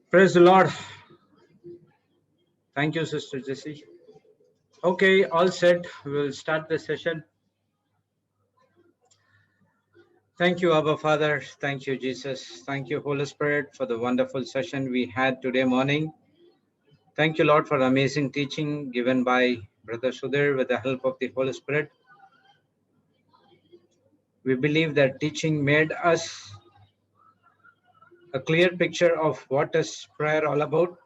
Praise the Lord. Thank you, Sister Jessie. Okay, all set. We'll start the session. Thank you, Abba Father. Thank you, Jesus. Thank you, Holy Spirit, for the wonderful session we had today morning. Thank you, Lord, for the amazing teaching given by Brother Sudhir with the help of the Holy Spirit. We believe that teaching made us a clear picture of what is prayer all about.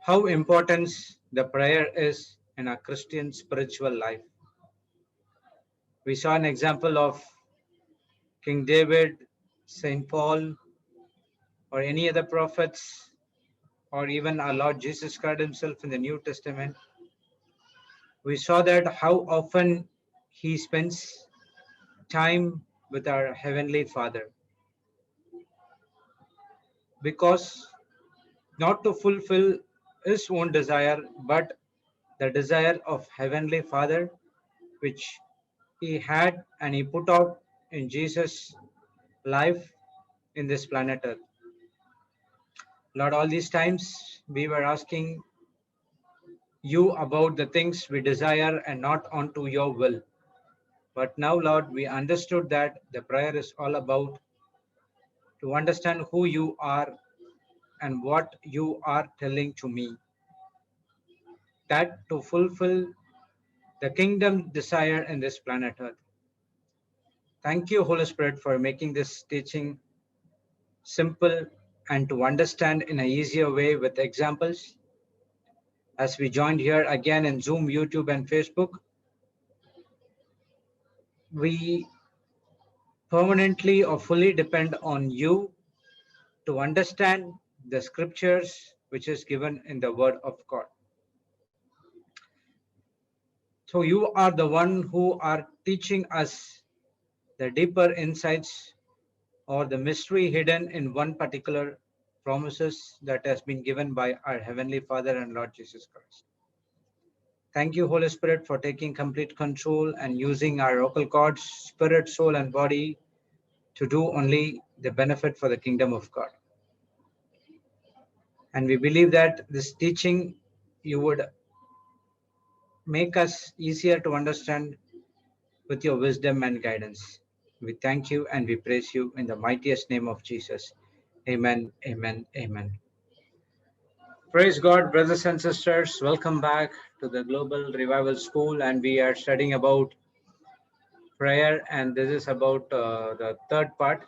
How important the prayer is in a Christian spiritual life. We saw an example of King David, Saint Paul, or any other prophets, or even our Lord Jesus Christ himself in the New Testament. We saw that how often he spends time with our Heavenly Father. Because not to fulfill his own desire, but the desire of Heavenly Father, which he had and he put out in Jesus' life in this planet Earth. Lord, all these times we were asking you about the things we desire and not onto your will. But now, Lord, we understood that the prayer is all about to understand who you are and what you are telling to me. That to fulfill the kingdom desire in this planet Earth. Thank you, Holy Spirit, for making this teaching simple and to understand in an easier way with examples. As we joined here again in Zoom, YouTube, and Facebook, we permanently or fully depend on you to understand the scriptures which is given in the word of God. So you are the one who are teaching us the deeper insights or the mystery hidden in one particular promises that has been given by our Heavenly Father and Lord Jesus Christ. Thank you, Holy Spirit, for taking complete control and using our vocal cords, spirit, soul, and body to do only the benefit for the kingdom of God. And we believe that this teaching, you would make us easier to understand with your wisdom and guidance. We thank you and we praise you in the mightiest name of Jesus. Amen, amen, amen. Praise God, brothers and sisters. Welcome back to the Global Revival School, and we are studying about prayer, and this is about the third part.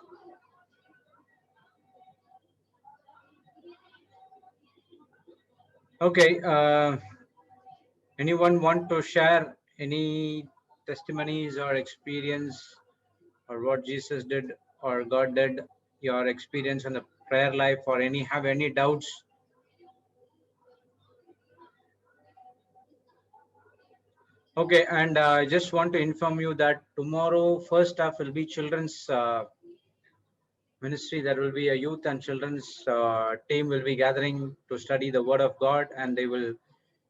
Okay, anyone want to share any testimonies or experience or what Jesus did or God did, your experience on the prayer life, or have any doubts? Okay, and I just want to inform you that tomorrow first half will be children's ministry. There will be a youth and children's team will be gathering to study the word of God, and they will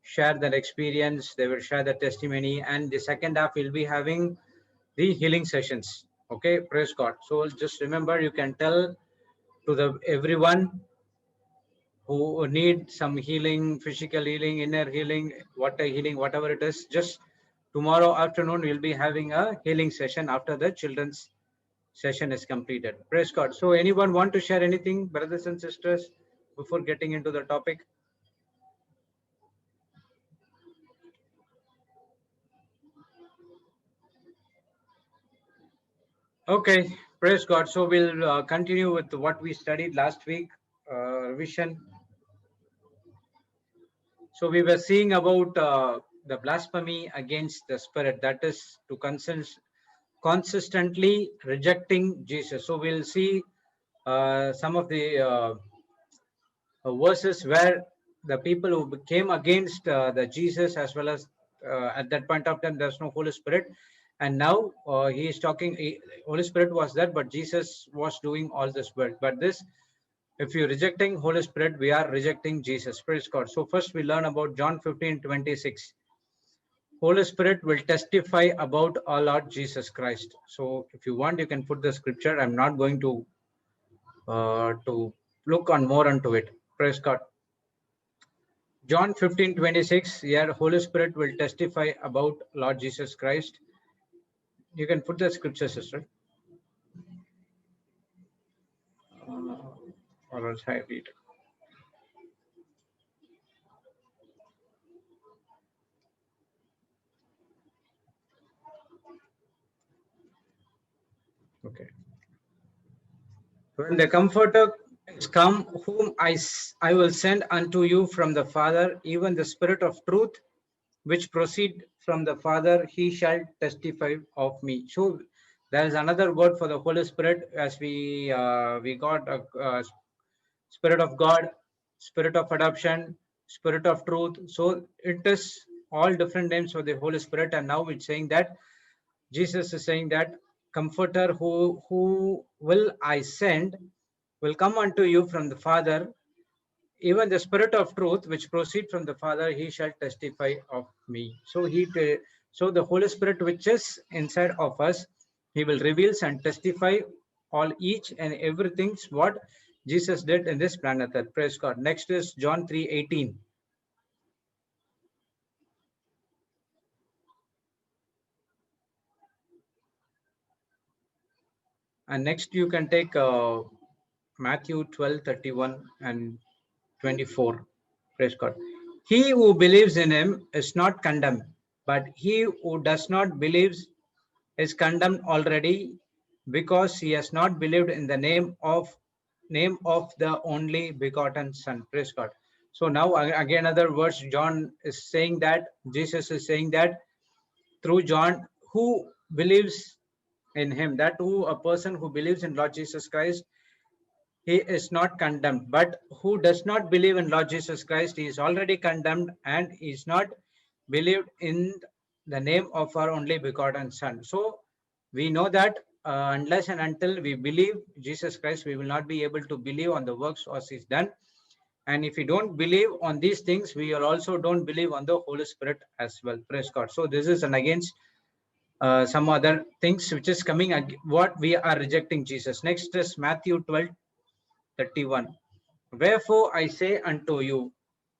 share their experience, they will share their testimony, and the second half will be having the healing sessions. Okay, praise God. So just remember, you can tell to everyone who need some healing, physical healing, inner healing, water healing, whatever it is. Just tomorrow afternoon we'll be having a healing session after the children's session is completed. Praise God. So anyone want to share anything, brothers and sisters, before getting into the topic? Okay, praise God. So we'll continue with what we studied last week, revision. So we were seeing about the blasphemy against the Spirit, that is to consistently rejecting Jesus. So we'll see some of the verses where the people who came against the Jesus, as well as at that point of time there's no Holy Spirit, and now he is talking, Holy Spirit was there, but Jesus was doing all this work. But this, if you're rejecting Holy Spirit, we are rejecting Jesus. Praise God. So first we learn about John 15:26. Holy Spirit will testify about our Lord Jesus Christ. So if you want, you can put the scripture. I'm not going to look on more onto it. Praise God. John 15:26. Here, Holy Spirit will testify about Lord Jesus Christ. You can put the scripture, sister. Or else I read. Okay. When the Comforter is come, whom I will send unto you from the Father, even the Spirit of truth, which proceed from the Father, he shall testify of me. So there is another word for the Holy Spirit, as we got a Spirit of God, Spirit of adoption, Spirit of truth. So it is all different names for the Holy Spirit, and now it's saying that Jesus is saying that Comforter who will I send will come unto you from the Father, even the Spirit of truth which proceed from the Father, he shall testify of me. So so the Holy Spirit which is inside of us, he will reveal and testify all each and everything what Jesus did in this planet Earth. Praise God. Next is John 3:18. And next you can take Matthew 12:31 and 24. Praise God. He who believes in him is not condemned, but he who does not believe is condemned already, because he has not believed in the name of the only begotten Son. Praise God. So now again other words, John is saying that, Jesus is saying that through John, who believes in him, that who a person who believes in Lord Jesus Christ, he is not condemned. But who does not believe in Lord Jesus Christ, he is already condemned, and is not believed in the name of our only begotten Son. So we know that unless and until we believe Jesus Christ, we will not be able to believe on the works as he's done. And if we don't believe on these things, we also don't believe on the Holy Spirit as well. Praise God. So this is an against some other things which is coming, what we are rejecting Jesus. Next is Matthew 12:31. Wherefore I say unto you,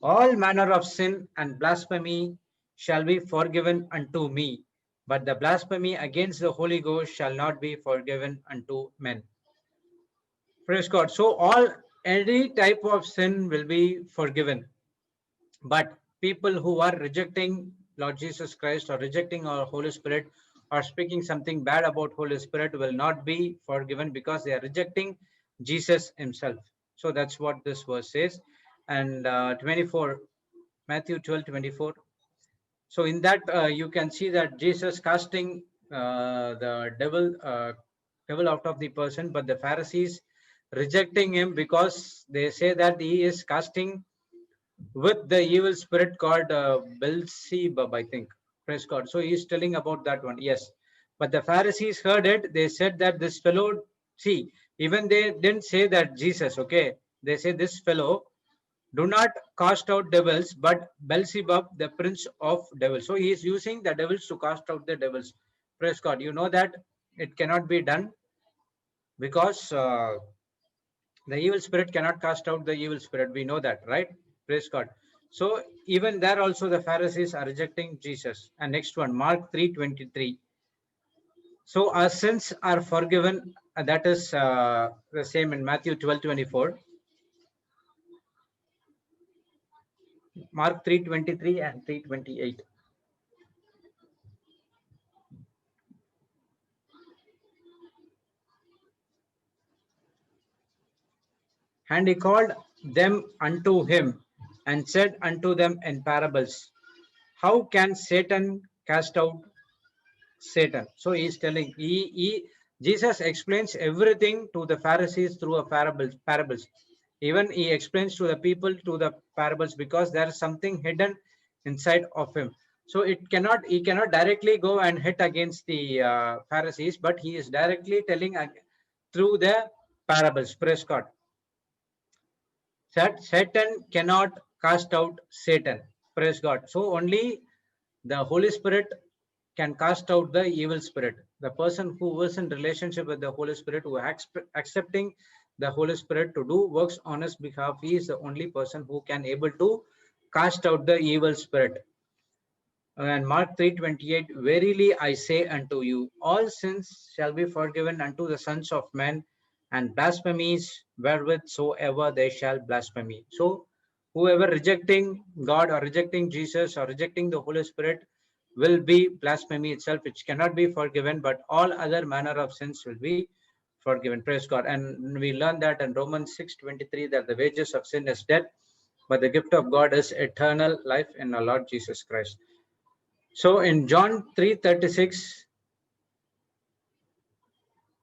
all manner of sin and blasphemy shall be forgiven unto me, but the blasphemy against the Holy Ghost shall not be forgiven unto men. Praise God. So any type of sin will be forgiven, but people who are rejecting Lord Jesus Christ or rejecting our Holy Spirit or speaking something bad about Holy Spirit will not be forgiven, because they are rejecting Jesus himself. So that's what this verse says. And 24, Matthew 12:24. So in that you can see that Jesus casting the devil out of the person, but the Pharisees rejecting him because they say that he is casting with the evil spirit called Beelzebub, I think. Praise God. So he's telling about that one. Yes. But the Pharisees heard it. They said that this fellow, see, even they didn't say that Jesus, okay. They say this fellow do not cast out devils, but Beelzebub, the prince of devils. So he is using the devils to cast out the devils. Praise God. You know that it cannot be done, because the evil spirit cannot cast out the evil spirit. We know that, right? Praise God. So even there also the Pharisees are rejecting Jesus. And next one, Mark 3:23. So our sins are forgiven. That is the same in Matthew 12:24. Mark 3:23 and 3:28. And he called them unto him and said unto them in parables, how can Satan cast out Satan? So he is telling, Jesus explains everything to the Pharisees through a parables. Even he explains to the people to the parables, because there is something hidden inside of him. So he cannot directly go and hit against the Pharisees, but he is directly telling through the parables. Praise God. That Satan cannot cast out Satan. Praise God. So only The Holy Spirit can cast out the evil spirit. The person who is in relationship with the Holy Spirit, who accepting the Holy Spirit to do works on his behalf, he is the only person who can able to cast out the evil spirit. And Mark 3:28, verily I say unto you, all sins shall be forgiven unto the sons of men, and blasphemies wherewithsoever they shall blaspheme. So whoever rejecting God or rejecting Jesus or rejecting the Holy Spirit will be blasphemy itself, which cannot be forgiven, but all other manner of sins will be forgiven. Praise God. And we learn that in Romans 6:23 that the wages of sin is death, but the gift of God is eternal life in our Lord Jesus Christ. So in John 3:36,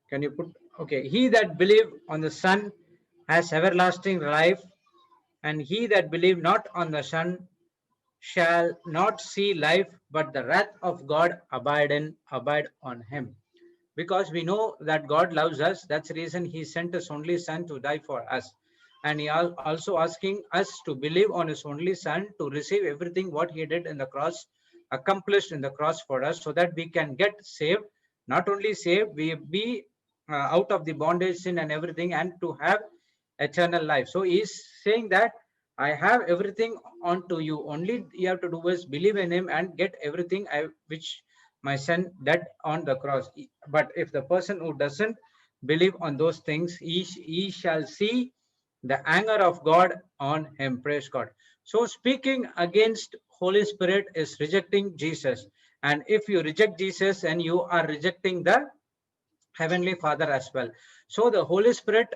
can you put, okay, he that believe on the Son has everlasting life, and he that believe not on the Son shall not see life, but the wrath of God abide on him. Because we know that God loves us, that's the reason he sent his only Son to die for us. And he also asking us to believe on his only Son to receive everything what he did in the cross, accomplished in the cross for us, so that we can get saved. Not only saved, we be out of the bondage, sin and everything, and to have eternal life. So he's saying that I have everything onto you. Only you have to do is believe in him and get everything which my Son did on the cross. But if the person who doesn't believe on those things, he shall see the anger of God on him. Praise God. So speaking against Holy Spirit is rejecting Jesus. And if you reject Jesus, then you are rejecting the Heavenly Father as well. So the Holy Spirit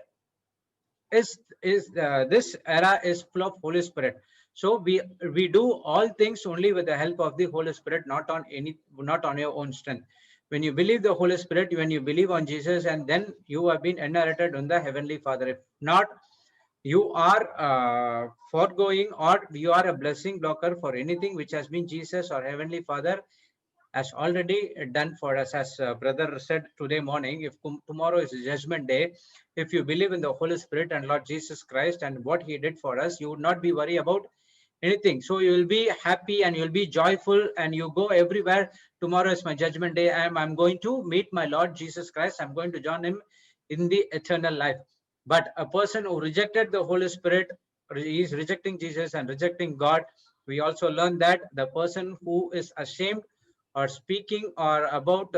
is this era is full of Holy Spirit. So we do all things only with the help of the Holy Spirit, not on your own strength. When you believe the Holy Spirit, when you believe on Jesus, and then you have been inherited on the Heavenly Father. If not, you are foregoing, or you are a blessing blocker for anything which has been Jesus or Heavenly Father has already done for us. As brother said today morning, if tomorrow is judgment day, if you believe in the Holy Spirit and Lord Jesus Christ and what he did for us, you would not be worried about anything. So you will be happy and you will be joyful, and you go everywhere. Tomorrow is my judgment day. I'm going to meet my Lord Jesus Christ. I'm going to join him in the eternal life. But a person who rejected the Holy Spirit, he is rejecting Jesus and rejecting God. We also learn that the person who is ashamed or speaking or about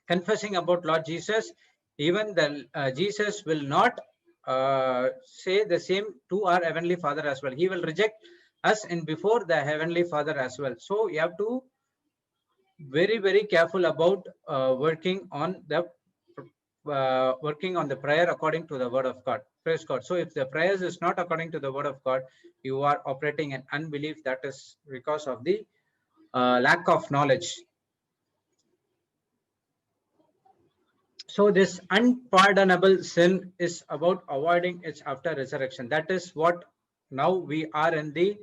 confessing about Lord Jesus, even the Jesus will not say the same to our Heavenly Father as well. He will reject us in before the Heavenly Father as well. So you have to very careful about working on the prayer according to the Word of God. Praise God. So if the prayers is not according to the Word of God, you are operating in unbelief. That is because of the lack of knowledge. So this unpardonable sin is about avoiding it after resurrection. That is what now we are in the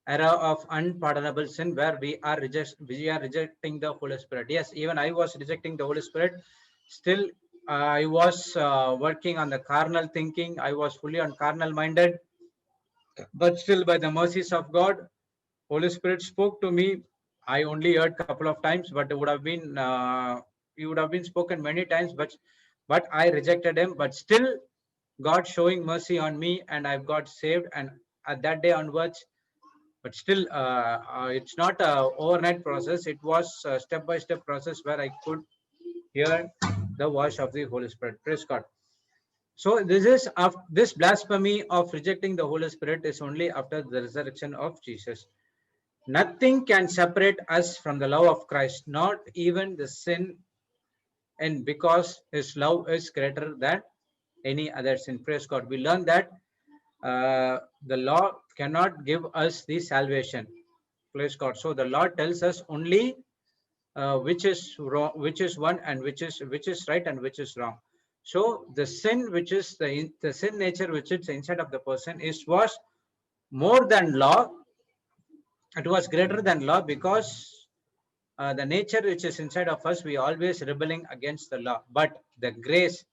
era of unpardonable sin, where we are rejecting the Holy Spirit. Yes, even I was rejecting the Holy Spirit. Still, I was working on the carnal thinking. I was fully on carnal minded. But still, by the mercies of God, Holy Spirit spoke to me. I only heard a couple of times, but it would have been spoken many times. But I rejected him. But still, God showing mercy on me, and I've got saved. And at that day onwards, but still, it's not a overnight process. It was a step-by-step process where I could hear the voice of the Holy Spirit. Praise God. So this blasphemy of rejecting the Holy Spirit is only after the resurrection of Jesus. Nothing can separate us from the love of Christ, not even the sin, and because his love is greater than any other sin. Praise God. We learn that the law cannot give us the salvation. Praise God. So the Lord tells us only which is wrong, which is one, and which is right and which is wrong. So the sin, which is the sin nature which is inside of the person, was more than law. It was greater than law, because the nature which is inside of us, we always rebelling against the law. But the grace,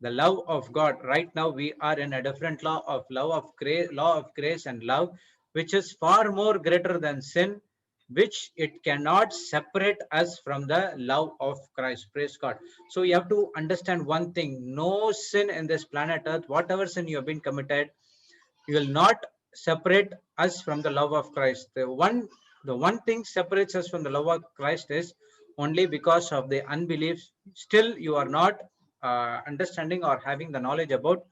the love of God, right now we are in a different law of grace and love, which is far more greater than sin, which it cannot separate us from the love of Christ. Praise God. So you have to understand one thing: no sin in this planet Earth, whatever sin you have been committed, you will not separate us from the love of Christ. The one thing separates us from the love of Christ is only because of the unbelief. Still, you are not understanding or having the knowledge about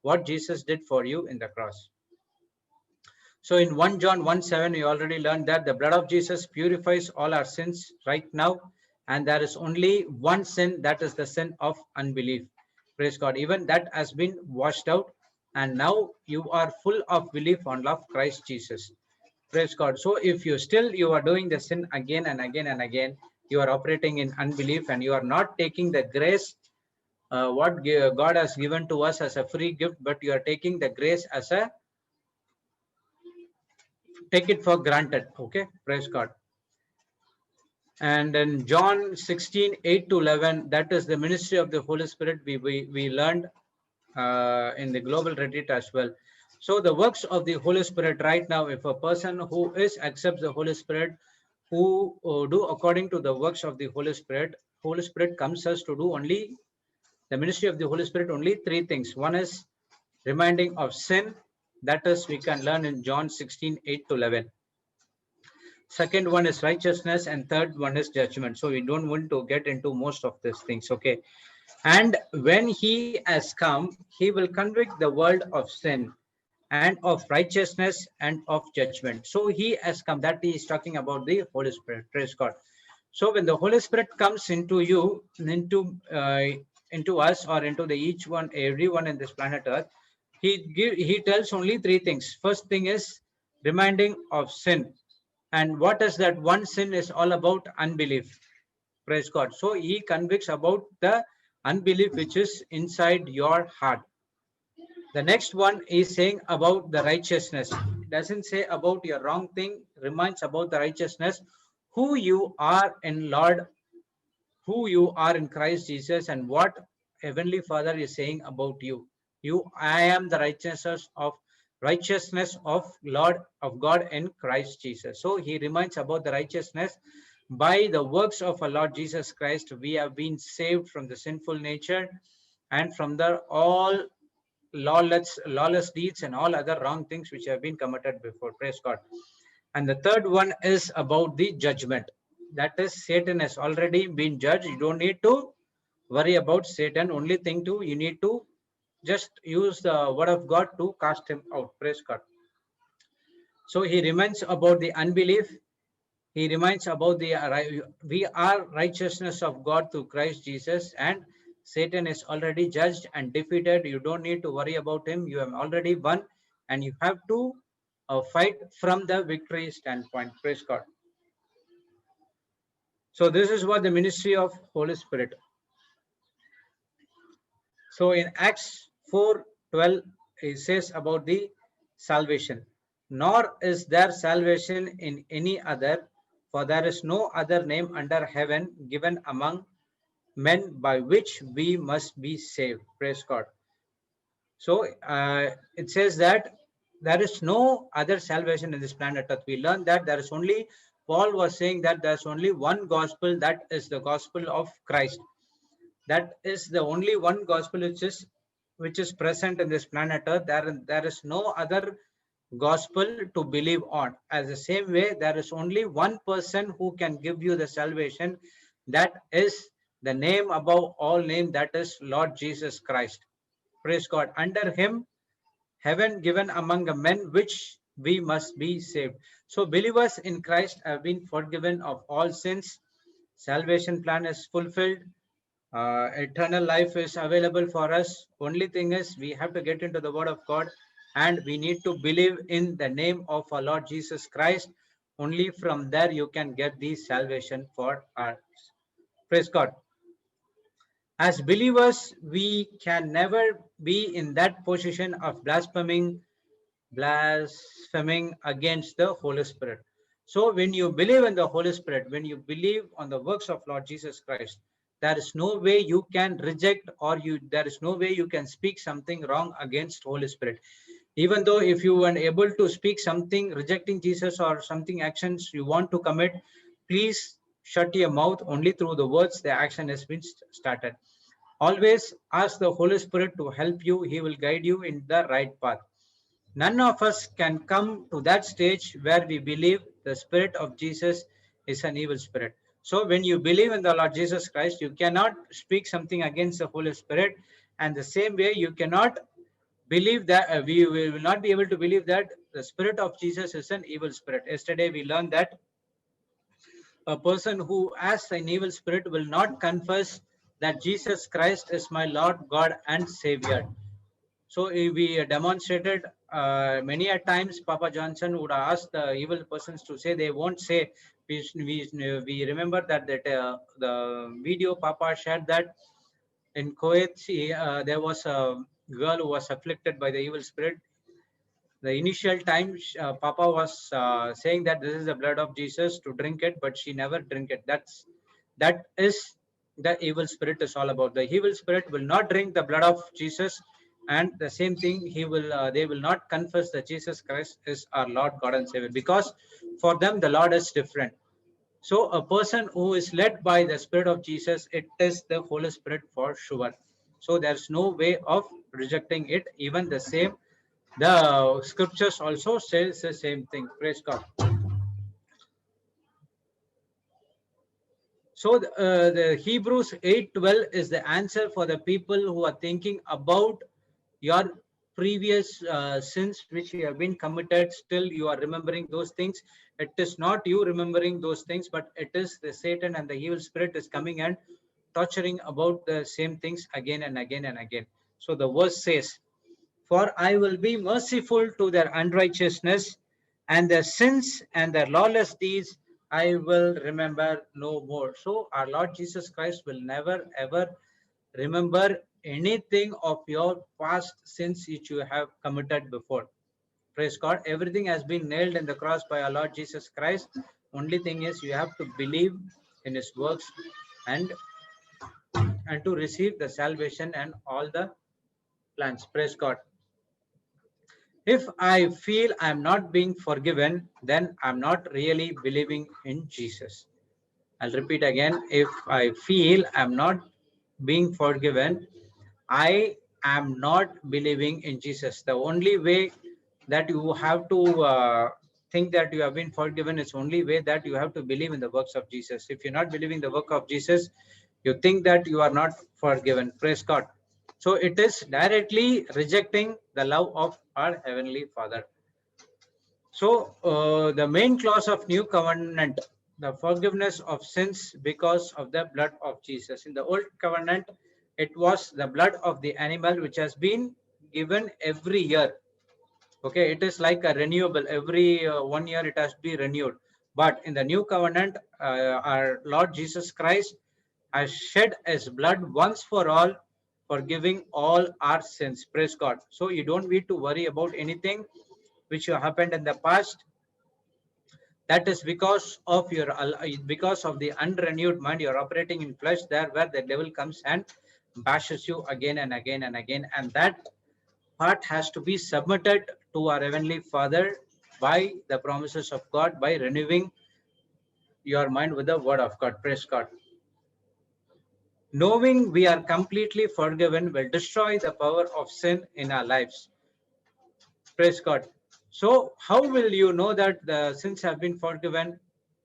what Jesus did for you in the cross. So in 1 John 1:7, we already learned that the blood of Jesus purifies all our sins right now. And there is only one sin, that is the sin of unbelief. Praise God. Even that has been washed out. And now you are full of belief on love Christ Jesus. Praise God. So if you are doing the sin again and again and again, you are operating in unbelief and you are not taking the grace what God has given to us as a free gift, but you are taking the grace as a take it for granted. Okay, praise God. And in John 16:8-11, that is the ministry of the Holy Spirit. We learned in the global retreat as well. So the works of the Holy Spirit right now, if a person who accepts the Holy Spirit, who do according to the works of the Holy Spirit comes us to do only the ministry of the Holy Spirit, only three things. One is reminding of sin. That is, we can learn in John 16:8-11. Second one is righteousness, and third one is judgment. So we don't want to get into most of these things. Okay. And when he has come, he will convict the world of sin and of righteousness and of judgment. So he has come. That he is talking about the Holy Spirit. Praise God. So when the Holy Spirit comes into you, into us, or into the everyone in this planet Earth, he tells only three things. First thing is reminding of sin. And what is that one sin is all about? Unbelief. Praise God. So he convicts about the unbelief which is inside your heart. The next one is saying about the righteousness. It doesn't say about your wrong thing, reminds about the righteousness, who you are in Lord, who you are in Christ Jesus, and what Heavenly Father is saying about you. I am the righteousness of Lord of God in Christ Jesus. So he reminds about the righteousness. By the works of our Lord Jesus Christ, we have been saved from the sinful nature and from the all lawless deeds and all other wrong things which have been committed before. Praise God. And the third one is about the judgment. That is, Satan has already been judged. You don't need to worry about Satan. Only thing you need to just use the word of God to cast him out. Praise God. So he reminds about the unbelief. He reminds about we are righteousness of God through Christ Jesus, and Satan is already judged and defeated. You don't need to worry about him. You have already won, and you have to fight from the victory standpoint. Praise God. So this is what the ministry of Holy Spirit. So in Acts 4:12, it says about the salvation. Nor is there salvation in any other, for there is no other name under heaven given among men by which we must be saved. Praise God. So it says that there is no other salvation in this planet Earth. We learned that there is only, Paul was saying that there's only one gospel, that is the gospel of Christ. That is the only one gospel which is present in this planet Earth. There is no other gospel to believe on. As the same way, there is only one person who can give you the salvation. That is the name above all name, that is Lord Jesus Christ. Praise God. Under him, heaven given among the men which we must be saved. So believers in Christ have been forgiven of all sins. Salvation plan is fulfilled. Eternal life is available for us. Only thing is, we have to get into the word of God, and we need to believe in the name of our Lord Jesus Christ. Only from there you can get the salvation for us. Praise God. As believers, we can never be in that position of blaspheming against the Holy Spirit. So when you believe in the Holy Spirit, when you believe on the works of Lord Jesus Christ, there is no way you can reject, or there is no way you can speak something wrong against Holy Spirit. Even though if you were able to speak something rejecting Jesus or something actions you want to commit, please shut your mouth. Only through the words the action has been started. Always ask the Holy Spirit to help you. He will guide you in the right path. None of us can come to that stage where we believe the Spirit of Jesus is an evil spirit. So when you believe in the Lord Jesus Christ, you cannot speak something against the Holy Spirit. And the same way, you cannot believe that we will not be able to believe that the Spirit of Jesus is an evil spirit. Yesterday, we learned that a person who has an evil spirit will not confess that Jesus Christ is my Lord, God, and Savior. So we demonstrated many a times. Papa Johnson would ask the evil persons to say, they won't say. We remember that the video Papa shared that in Kuwait, there was a girl who was afflicted by the evil spirit. The initial time, Papa was saying that this is the blood of Jesus to drink it, but she never drink it. That is the evil spirit is all about. The evil spirit will not drink the blood of Jesus, and the same thing they will not confess that Jesus Christ is our Lord, God, and Savior, because for them the Lord is different. So a person who is led by the Spirit of Jesus, it is the Holy Spirit for sure. So there's no way of rejecting it. Even the same, the scriptures also says the same thing. Praise God. So the Hebrews 8:12 is the answer for the people who are thinking about your previous sins which you have been committed. Still you are remembering those things. It is not you remembering those things, but it is the Satan and the evil spirit is coming and torturing about the same things again and again and again. So the verse says, for I will be merciful to their unrighteousness, and their sins and their lawless deeds I will remember no more. So our Lord Jesus Christ will never ever remember anything of your past sins which you have committed before. Praise God. Everything has been nailed in the cross by our Lord Jesus Christ. Only thing is you have to believe in his works and to receive the salvation and all the plans. Praise God. If I feel I'm not being forgiven, then I'm not really believing in Jesus. I'll repeat again. If I feel I'm not being forgiven, I am not believing in Jesus. The only way that you have to think that you have been forgiven is only way that you have to believe in the works of Jesus. If you're not believing the work of Jesus, you think that you are not forgiven. Praise God. So it is directly rejecting the love of our Heavenly Father. So the main clause of New Covenant, the forgiveness of sins because of the blood of Jesus. In the Old Covenant, it was the blood of the animal which has been given every year. Okay, it is like a renewable. Every 1 year it has to be renewed. But in the New Covenant, our Lord Jesus Christ has shed his blood once for all, forgiving all our sins. Praise God. So you don't need to worry about anything which happened in the past. That is because of the unrenewed mind. You're operating in flesh, there where the devil comes and bashes you again and again and again, and that part has to be submitted to our Heavenly Father by the promises of God, by renewing your mind with the word of God. Praise God. Knowing we are completely forgiven will destroy the power of sin in our lives. Praise God. So how will you know that the sins have been forgiven?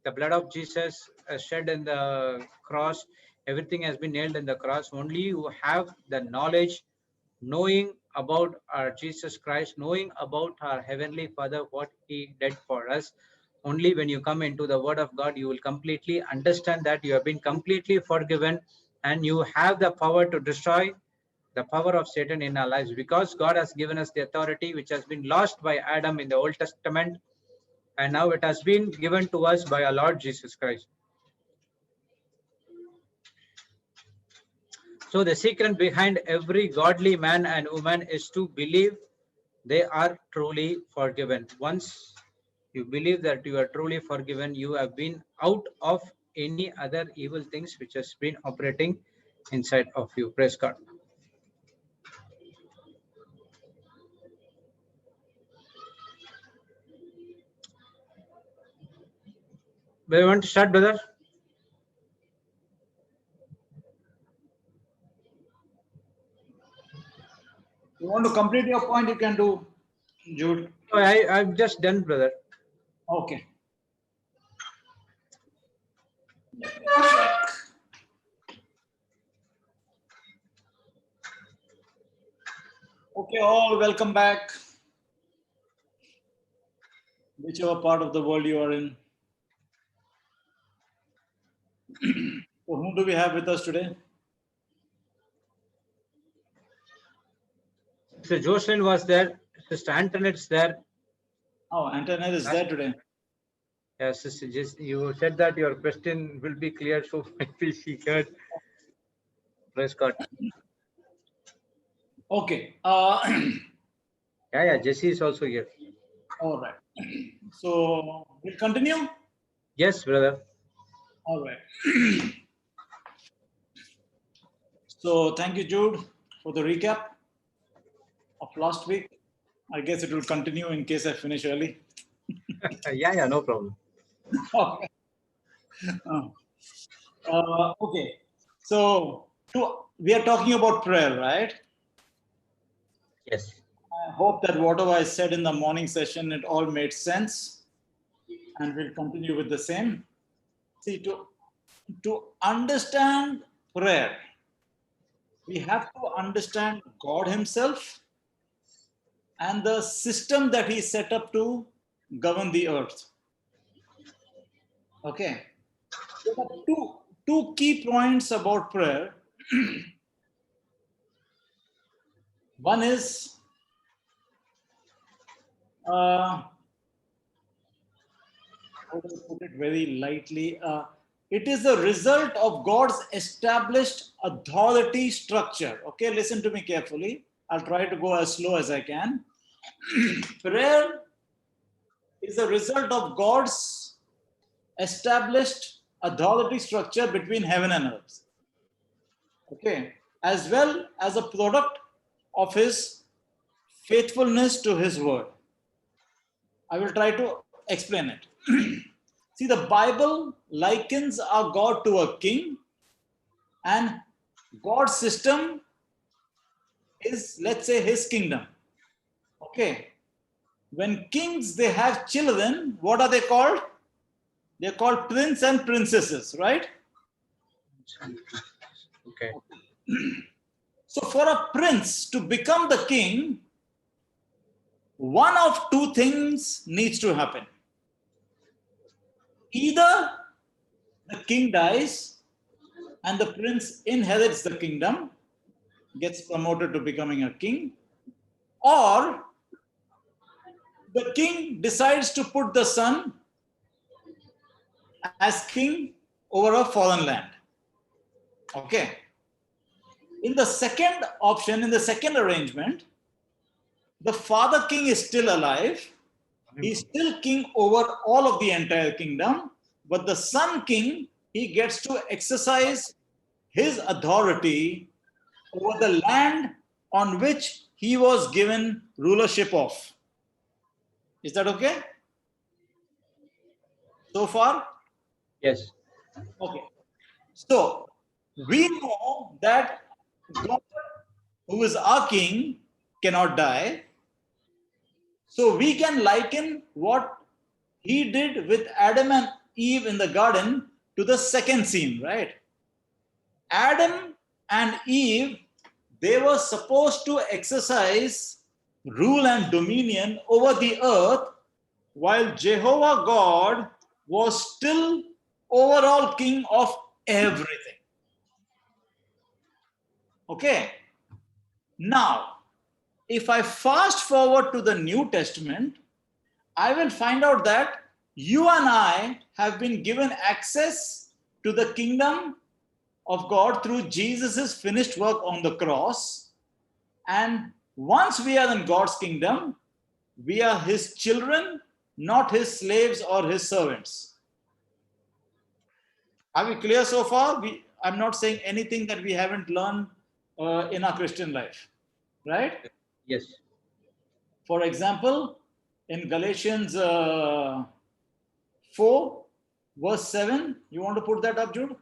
The blood of Jesus shed in the cross, everything has been nailed in the cross. Only you have the knowledge, knowing about our Jesus Christ, knowing about our Heavenly Father, what He did for us. Only when you come into the Word of God, you will completely understand that you have been completely forgiven and you have the power to destroy the power of Satan in our lives, because God has given us the authority which has been lost by Adam in the Old Testament, and now it has been given to us by our Lord Jesus Christ. So the secret behind every godly man and woman is to believe they are truly forgiven. Once you believe that you are truly forgiven, you have been out of any other evil things which has been operating inside of you. Praise God. Do you want to start, brother? You want to complete your point, you can do, Jude. Oh, I've just done, brother. Okay. Okay, all welcome back. Whichever part of the world you are in. So whom do we have with us today? Sister Jocelyn was there. Sister Antoinette's there. Oh, Antoinette is there today. Yes, Sister, you said that your question will be clear, so maybe she heard. Praise God. Okay. Yeah, Jesse is also here. All right. So we'll continue. Yes, brother. All right. So thank you, Jude, for the recap of last week. I guess it will continue in case I finish early. Yeah, no problem. Okay. Okay. So we are talking about prayer, right? Yes. I hope that whatever I said in the morning session, it all made sense, and we'll continue with the same. See, to understand prayer, we have to understand God Himself and the system that He set up to govern the earth. Okay. There are two key points about prayer. One is how do I put it very lightly? It is a result of God's established authority structure. Okay, listen to me carefully. I'll try to go as slow as I can. Prayer is a result of God's established authority structure between heaven and earth. Okay, as well as a product of His faithfulness to His word. I will try to explain it. See, the Bible likens our God to a king, and God's system is, let's say, His kingdom. Okay. When kings, they have children, what are they called? They're called prince and princesses, right? Okay. So for a prince to become the king, one of two things needs to happen. Either the king dies and the prince inherits the kingdom, gets promoted to becoming a king, or the king decides to put the son as king over a foreign land. Okay. In the second option, in the second arrangement, the father king is still alive. He's still king over all of the entire kingdom, but the son king, he gets to exercise his authority over the land on which he was given rulership of. Is that okay? So far? Yes. Okay. So we know that God, who is our king, cannot die. So we can liken what He did with Adam and Eve in the garden to the second scene, right? Adam and Eve, they were supposed to exercise rule and dominion over the earth, while Jehovah God was still overall king of everything. Okay. Now, if I fast forward to the New Testament, I will find out that you and I have been given access to the kingdom of God through Jesus' finished work on the cross. And once we are in God's kingdom, we are His children, not His slaves or His servants. Are we clear so far? I'm not saying anything that we haven't learned in our Christian life, right? Yes. For example, in Galatians 4, verse 7. You want to put that up, Jude?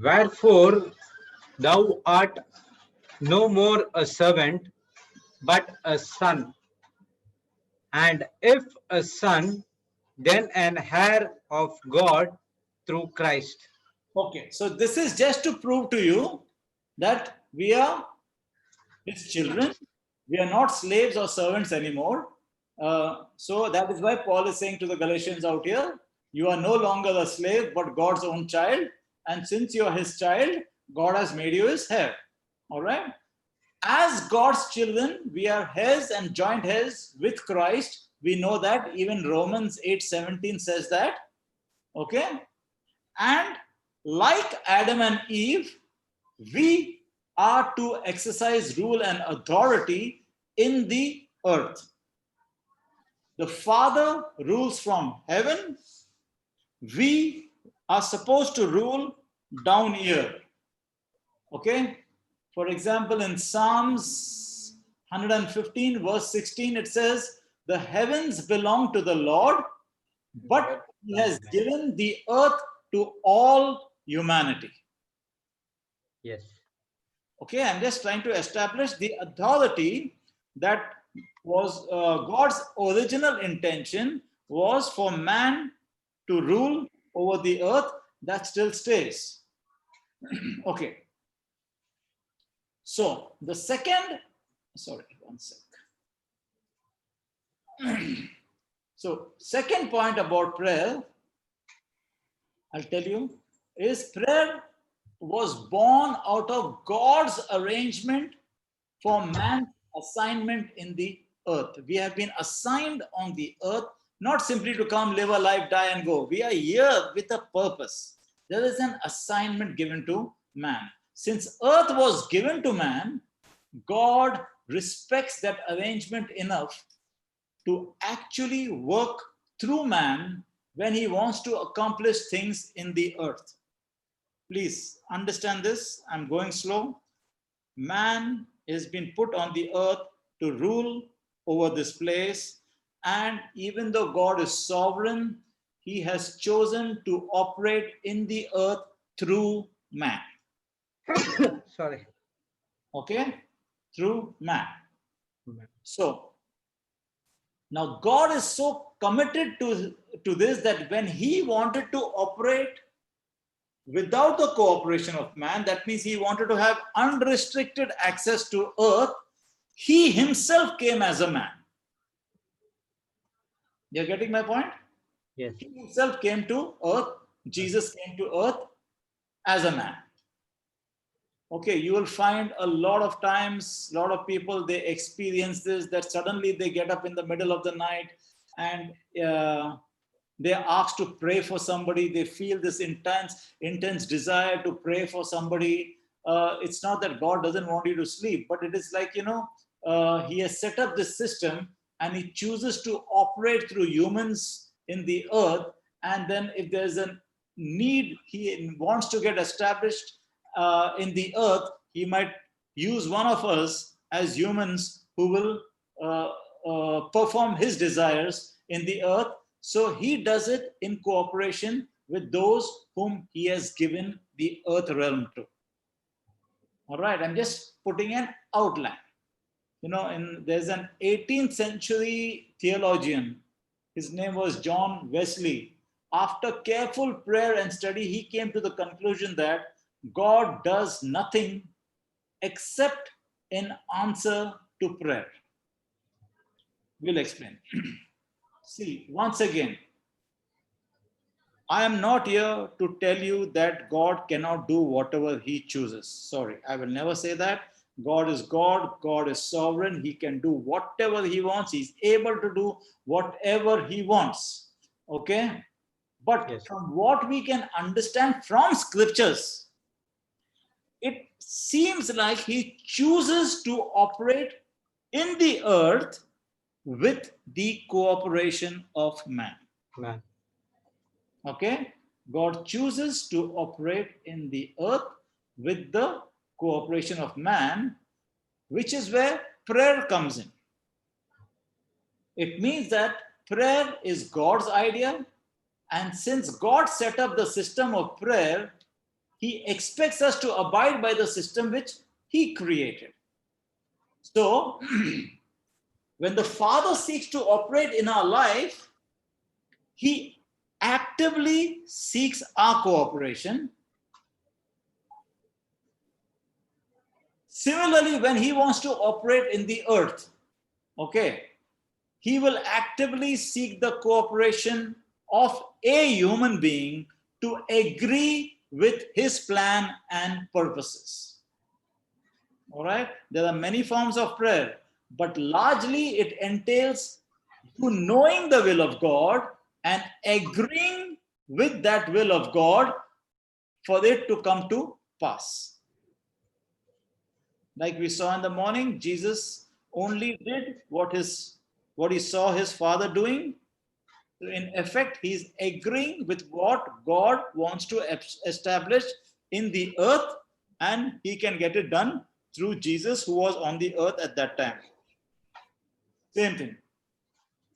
Wherefore thou art no more a servant, but a son. And if a son, then an heir of God through Christ. Okay, so this is just to prove to you that we are his children. We are not slaves or servants anymore. So that is why Paul is saying to the Galatians out here, you are no longer a slave, but God's own child. And since you are his child, God has made you his heir. All right. As God's children, we are his and joint his with Christ. We know that even Romans 8:17 says that. Okay. And like Adam and Eve, we are to exercise rule and authority in the earth. The Father rules from heaven. We are supposed to rule down here. Okay? For example, in Psalms 115, verse 16, it says, the heavens belong to the Lord, but he has given the earth to all humanity. Yes. Okay, I'm just trying to establish the authority that was God's original intention was for man to rule over the earth. That still stays. Okay. So the second, sorry, one sec. So second point about prayer, I'll tell you, is prayer was born out of God's arrangement for man's assignment in the earth. We have been assigned on the earth, not simply to come, live a life, die and go. We are here with a purpose. There is an assignment given to man. Since earth was given to man, God respects that arrangement enough to actually work through man when he wants to accomplish things in the earth. Please understand this. I'm going slow. Man has been put on the earth to rule over this place. And even though God is sovereign, he has chosen to operate in the earth through man. Sorry. Okay? Through man. So, now God is so committed to this that when he wanted to operate without the cooperation of man, that means he wanted to have unrestricted access to earth, he himself came as a man. You're getting my point? Yes. He himself came to earth. Jesus came to earth as a man. Okay, you will find a lot of times, a lot of people, they experience this, that suddenly they get up in the middle of the night and they're asked to pray for somebody. They feel this intense desire to pray for somebody. It's not that God doesn't want you to sleep, but it is like, he has set up this system and he chooses to operate through humans in the earth. And then if there's a need, he wants to get established in the earth, he might use one of us as humans who will perform his desires in the earth. So he does it in cooperation with those whom he has given the earth realm to. All right, I'm just putting an outline. There's an 18th century theologian. His name was John Wesley. After careful prayer and study, he came to the conclusion that God does nothing except in answer to prayer. We'll explain. See, once again, I am not here to tell you that God cannot do whatever he chooses. Sorry, I will never say that. God is God. God is sovereign. He can do whatever he wants. He's able to do whatever he wants. Okay? But Yes. from what we can understand from scriptures, it seems like he chooses to operate in the earth with the cooperation of man. Man. Okay? God chooses to operate in the earth with the cooperation of man, which is where prayer comes in. It means that prayer is God's idea, and since God set up the system of prayer, He expects us to abide by the system which He created. So, when the Father seeks to operate in our life, He actively seeks our cooperation. Similarly, when He wants to operate in the earth, okay, He will actively seek the cooperation of a human being to agree with His plan and purposes. All right, there are many forms of prayer, but largely it entails you knowing the will of God and agreeing with that will of God for it to come to pass. Like we saw in the morning, Jesus only did what he saw his Father doing. In effect, he's agreeing with what God wants to establish in the earth, and he can get it done through Jesus, who was on the earth at that time. Same thing.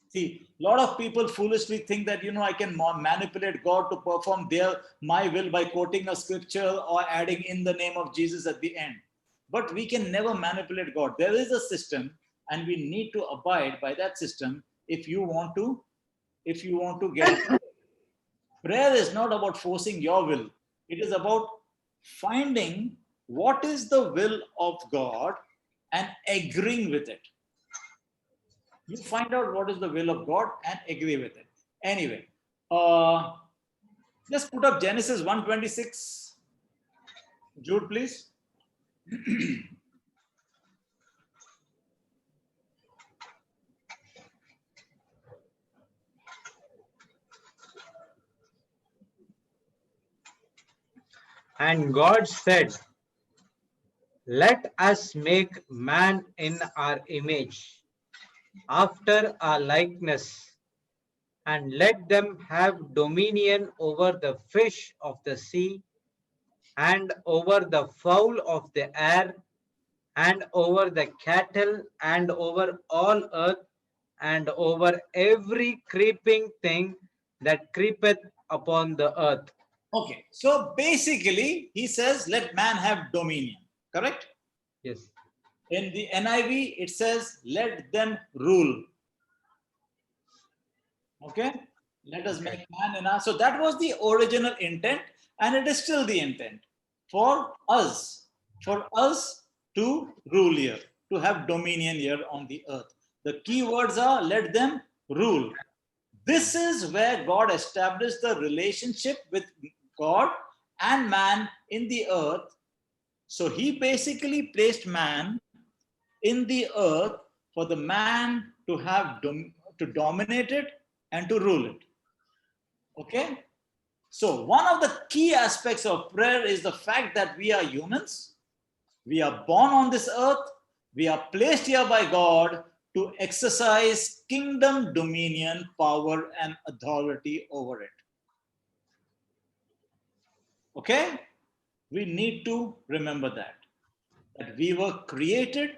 See, a lot of people foolishly think that, I can manipulate God to perform my will by quoting a scripture or adding in the name of Jesus at the end. But we can never manipulate God. There is a system, and we need to abide by that system if you want to get it. Prayer is not about forcing your will. It is about finding what is the will of God and agreeing with it. You find out what is the will of God and agree with it. Anyway, just put up Genesis 1:26. Jude, please. And God said, let us make man in our image, after our likeness, and let them have dominion over the fish of the sea, and over the fowl of the air, and over the cattle, and over all earth, and over every creeping thing that creepeth upon the earth. Okay, so basically he says, let man have dominion, correct? Yes. In the NIV, it says, let them rule. Okay, let us make man in us. So that was the original intent, and it is still the intent for us to rule here, to have dominion here on the earth. The key words are let them rule. This is where God established the relationship with God and man in the earth. So he basically placed man in the earth for the man to have to dominate it and to rule it. Okay? So one of the key aspects of prayer is the fact that we are humans. We are born on this earth. We are placed here by God to exercise kingdom dominion, power, and authority over it. Okay? We need to remember that we were created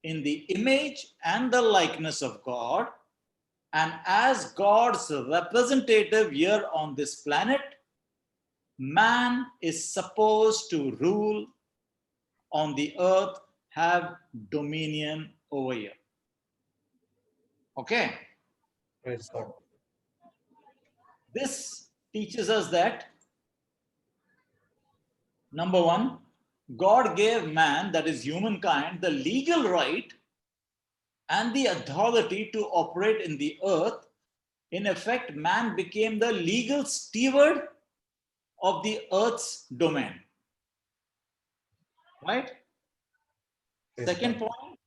in the image and the likeness of God. And as God's representative here on this planet, man is supposed to rule on the earth, have dominion over here. Okay? Praise God. This teaches us that, number one, God gave man, that is humankind, the legal right and the authority to operate in the earth. In effect, man became the legal steward of the earth's domain. Right? Second point,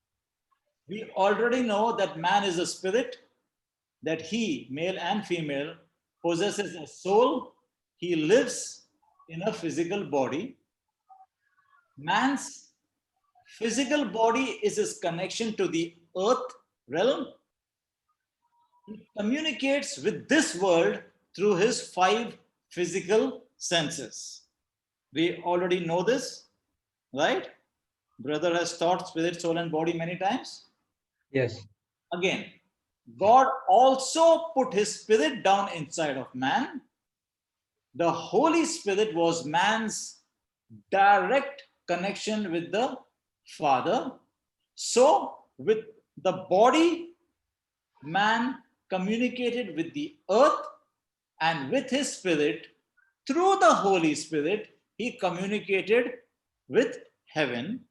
we already know that man is a spirit, that he, male and female, possesses a soul. He lives in a physical body. Man's physical body is his connection to the earth realm. He communicates with this world through his 5 physical senses. We already know this, right? Brother has taught spirit, soul, and body many times. Yes. Again, God also put his spirit down inside of man. The Holy Spirit was man's direct connection with the Father. So, with the body, man communicated with the earth, and with his spirit, through the Holy Spirit, he communicated with heaven.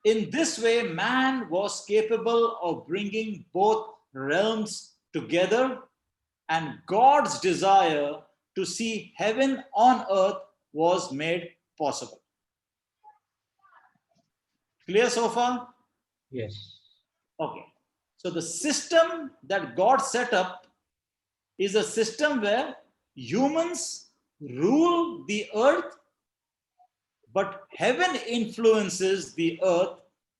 In this way, man was capable of bringing both realms together, and God's desire to see heaven on earth was made possible. Clear so far? Yes. Okay. So the system that God set up is a system where humans rule the earth, but heaven influences the earth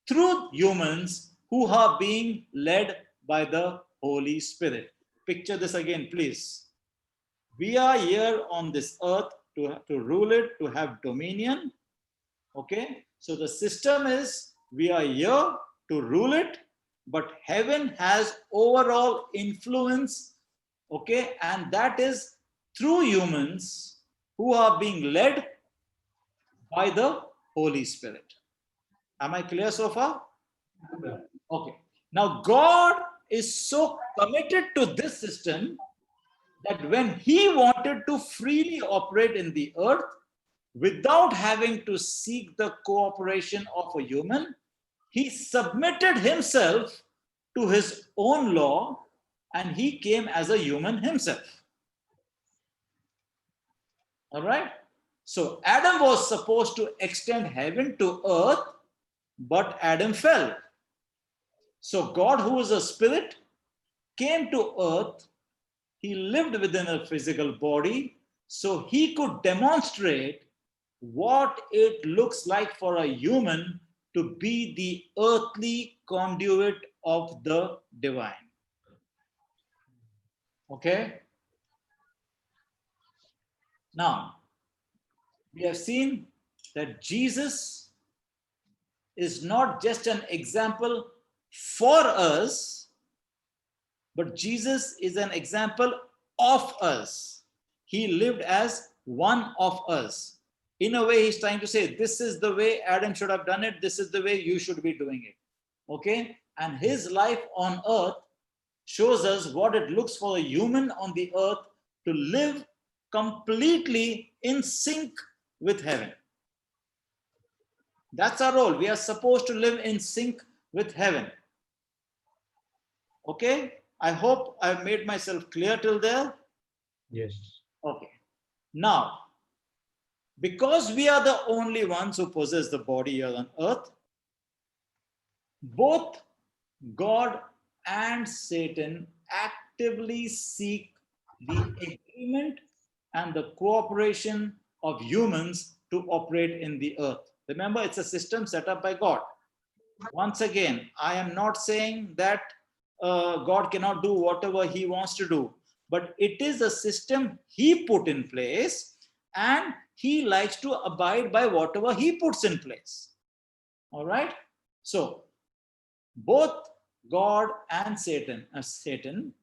through humans who are being led by the Holy Spirit. Picture this again, please. We are here on this earth to rule it, to have dominion. Okay, so the system is we are here to rule it, but heaven has overall influence. Okay, and that is through humans who are being led by the Holy Spirit. Am I clear so far? Okay. Now, God is so committed to this system that when he wanted to freely operate in the earth without having to seek the cooperation of a human, he submitted himself to his own law and he came as a human himself. All right? So Adam was supposed to extend heaven to earth, but Adam fell. So God, who is a spirit, came to earth. He lived within a physical body, so he could demonstrate what it looks like for a human to be the earthly conduit of the divine. Okay? Now, we have seen that Jesus is not just an example for us, but Jesus is an example of us. He lived as one of us. In a way, he's trying to say, this is the way Adam should have done it. This is the way you should be doing it. Okay? And his life on earth shows us what it looks for a human on the earth to live completely in sync with heaven. That's our role. We are supposed to live in sync with heaven. Okay? I hope I've made myself clear till there. Yes. Okay. Now, because we are the only ones who possess the body here on earth, both God and Satan actively seek the agreement and the cooperation of humans to operate in the earth. Remember, it's a system set up by God. Once again, I am not saying that God cannot do whatever he wants to do, but it is a system he put in place and he likes to abide by whatever he puts in place. All right? So, both God and Satan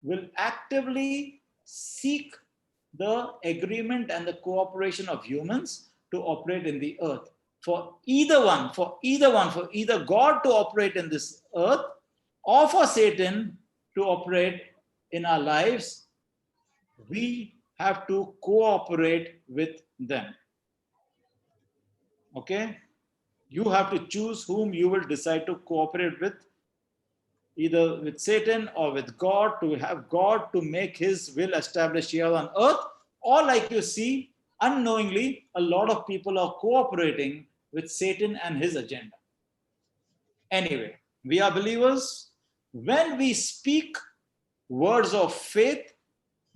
will actively seek the agreement and the cooperation of humans to operate in the earth. For either God to operate in this earth or for Satan to operate in our lives, we have to cooperate with them. Okay? You have to choose whom you will decide to cooperate with, either with Satan or with God, to have God to make his will established here on earth, or like you see, unknowingly, a lot of people are cooperating with Satan and his agenda. Anyway, we are believers. When we speak words of faith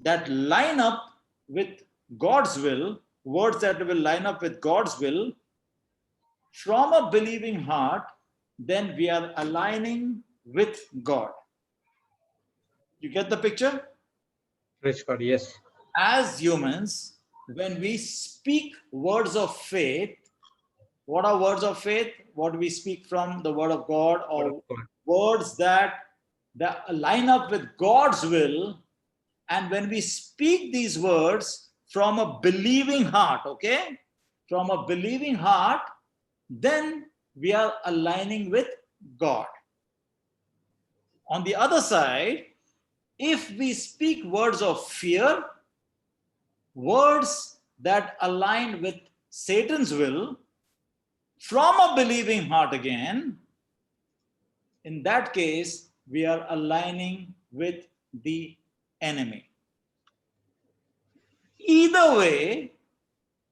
that line up with God's will, words that will line up with God's will, from a believing heart, then we are aligning with God. You get the picture? Praise God. Yes. as humans, when we speak words of faith, what are words of faith? What we speak from the word of God, or words that line up with God's will. And when we speak these words from a believing heart, okay, from a believing heart, then we are aligning with God. On the other side, if we speak words of fear, words that align with Satan's will, from a believing heart again, in that case, we are aligning with the enemy. Either way,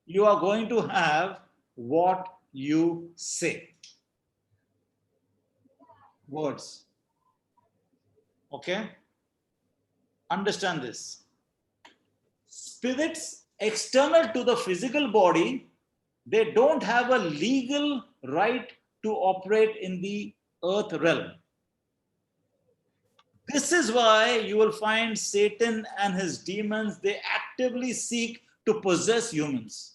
you are going to have what you say. Words. Okay? Understand this. Spirits external to the physical body, they don't have a legal right to operate in the earth realm. This is why you will find Satan and his demons, they actively seek to possess humans.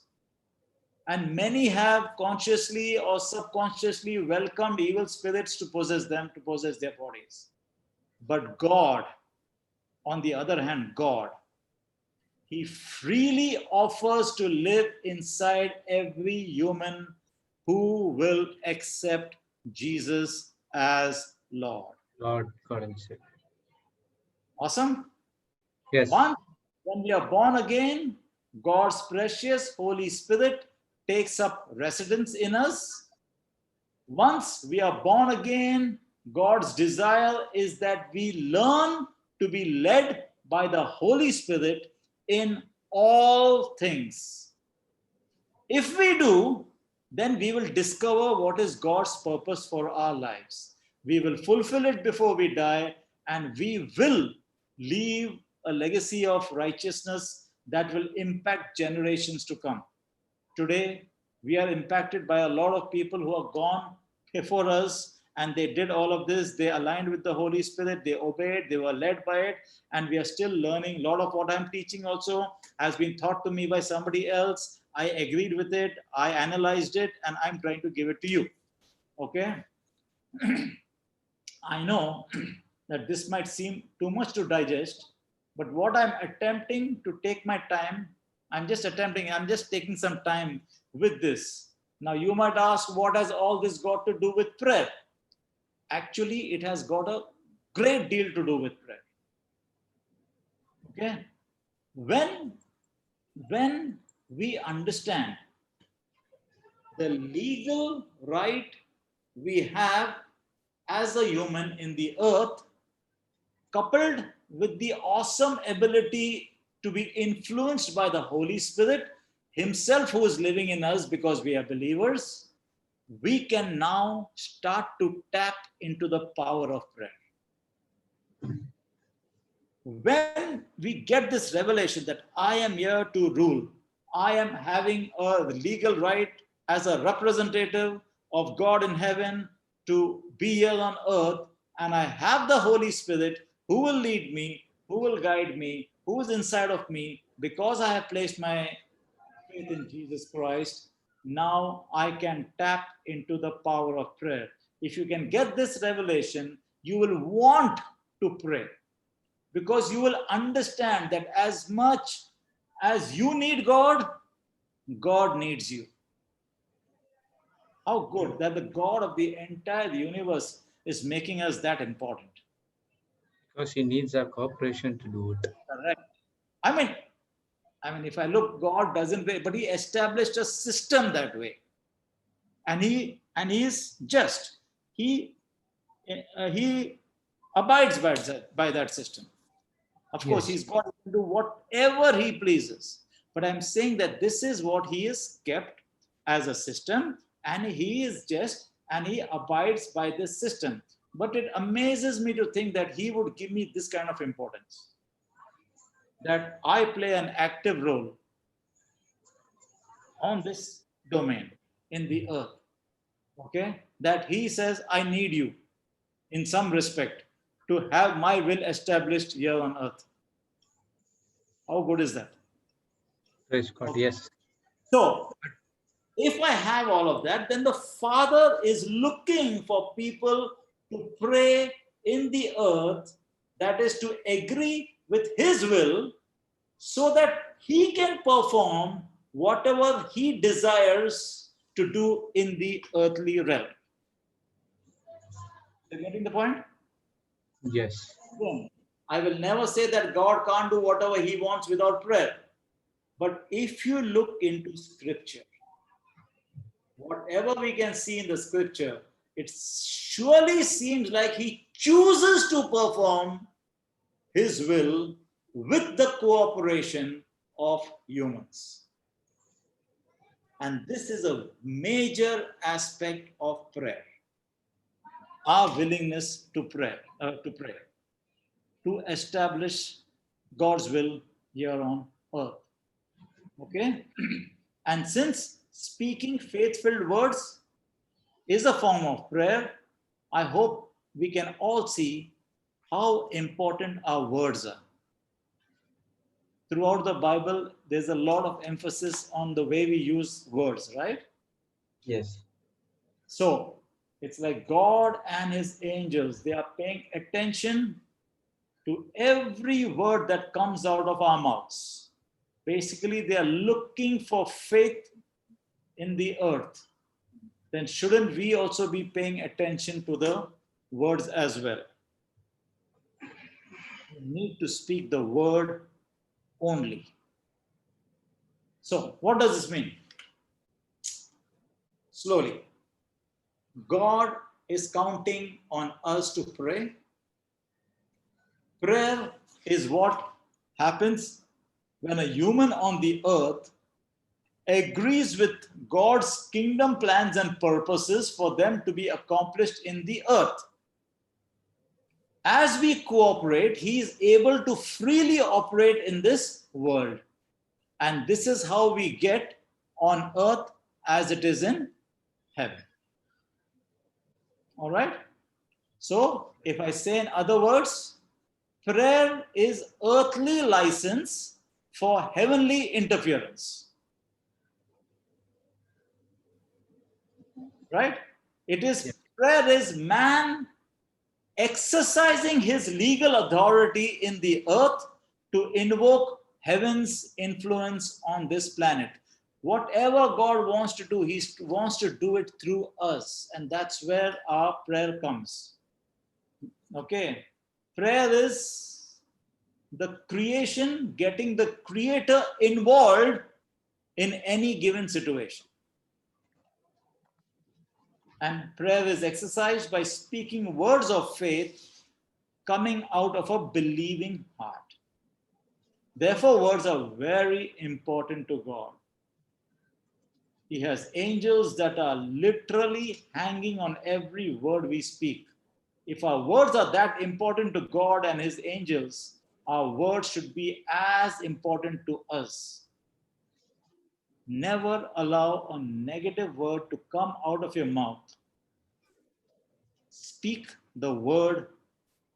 And many have consciously or subconsciously welcomed evil spirits to possess them, to possess their bodies. But God, on the other hand, God, He freely offers to live inside every human who will accept Jesus as Lord. Lord God and Savior. Awesome? Yes. Once, when we are born again, God's precious Holy Spirit takes up residence in us. Once we are born again, God's desire is that we learn to be led by the Holy Spirit in all things. If we do, then we will discover what is God's purpose for our lives. We will fulfill it before we die, and we will leave a legacy of righteousness that will impact generations to come. Today, we are impacted by a lot of people who are gone before us, and they did all of this. They aligned with the Holy Spirit, they obeyed, they were led by it, and we are still learning. A lot of what I'm teaching also has been taught to me by somebody else. I agreed with it, I analyzed it, and I'm trying to give it to you. Okay? I know that this might seem too much to digest, but what I'm attempting to take my time, I'm just taking some time with this. Now you might ask, what has all this got to do with prayer? Actually, it has got a great deal to do with prayer. Okay? When we understand the legal right we have as a human in the earth, coupled with the awesome ability to be influenced by the Holy Spirit Himself, who is living in us because we are believers, we can now start to tap into the power of prayer. When we get this revelation that I am here to rule, I am having a legal right as a representative of God in heaven to be here on earth, and I have the Holy Spirit who will lead me, who will guide me, who is inside of me, because I have placed my faith in Jesus Christ. Now I can tap into the power of prayer. If you can get this revelation, you will want to pray, because you will understand that as much as you need God, God needs you. How good that the God of the entire universe is making us that important. Because He needs our cooperation to do it. Correct. I mean, if I look, God doesn't wait, but He established a system that way, and He is just. He abides by that system. Of course, He's got to do whatever He pleases. But I'm saying that this is what He has kept as a system, and He is just, and He abides by this system. But it amazes me to think that He would give me this kind of importance, that I play an active role on this domain in the earth. Okay? That He says, I need you in some respect to have my will established here on earth. How good is that? Praise God. Okay. Yes. So, if I have all of that, then the Father is looking for people to pray in the earth, that is to agree with His will, so that He can perform whatever He desires to do in the earthly realm. Are you getting the point? Yes. Again, I will never say that God can't do whatever He wants without prayer. But if you look into Scripture, whatever we can see in the Scripture, it surely seems like He chooses to perform His will with the cooperation of humans. And this is a major aspect of prayer. Our willingness to pray, to establish God's will here on earth. Okay? And since speaking faith-filled words is a form of prayer, I hope we can all see how important our words are. Throughout the Bible, there's a lot of emphasis on the way we use words, right? Yes. So it's like God and His angels, they are paying attention to every word that comes out of our mouths. Basically, they are looking for faith in the earth. Then shouldn't we also be paying attention to the words as well? We need to speak the word only. So, what does this mean? Slowly. God is counting on us to pray. Prayer is what happens when a human on the earth agrees with God's kingdom plans and purposes for them to be accomplished in the earth. As we cooperate, He is able to freely operate in this world. And this is how we get on earth as it is in heaven. All right? So, if I say in other words, prayer is earthly license for heavenly interference. Right? It is, prayer is man exercising his legal authority in the earth to invoke heaven's influence on this planet. Whatever God wants to do, He wants to do it through us. And that's where our prayer comes. Okay. Prayer is the creation getting the Creator involved in any given situation. And prayer is exercised by speaking words of faith coming out of a believing heart. Therefore, words are very important to God. He has angels that are literally hanging on every word we speak. If our words are that important to God and His angels, our words should be as important to us. Never allow a negative word to come out of your mouth. Speak the word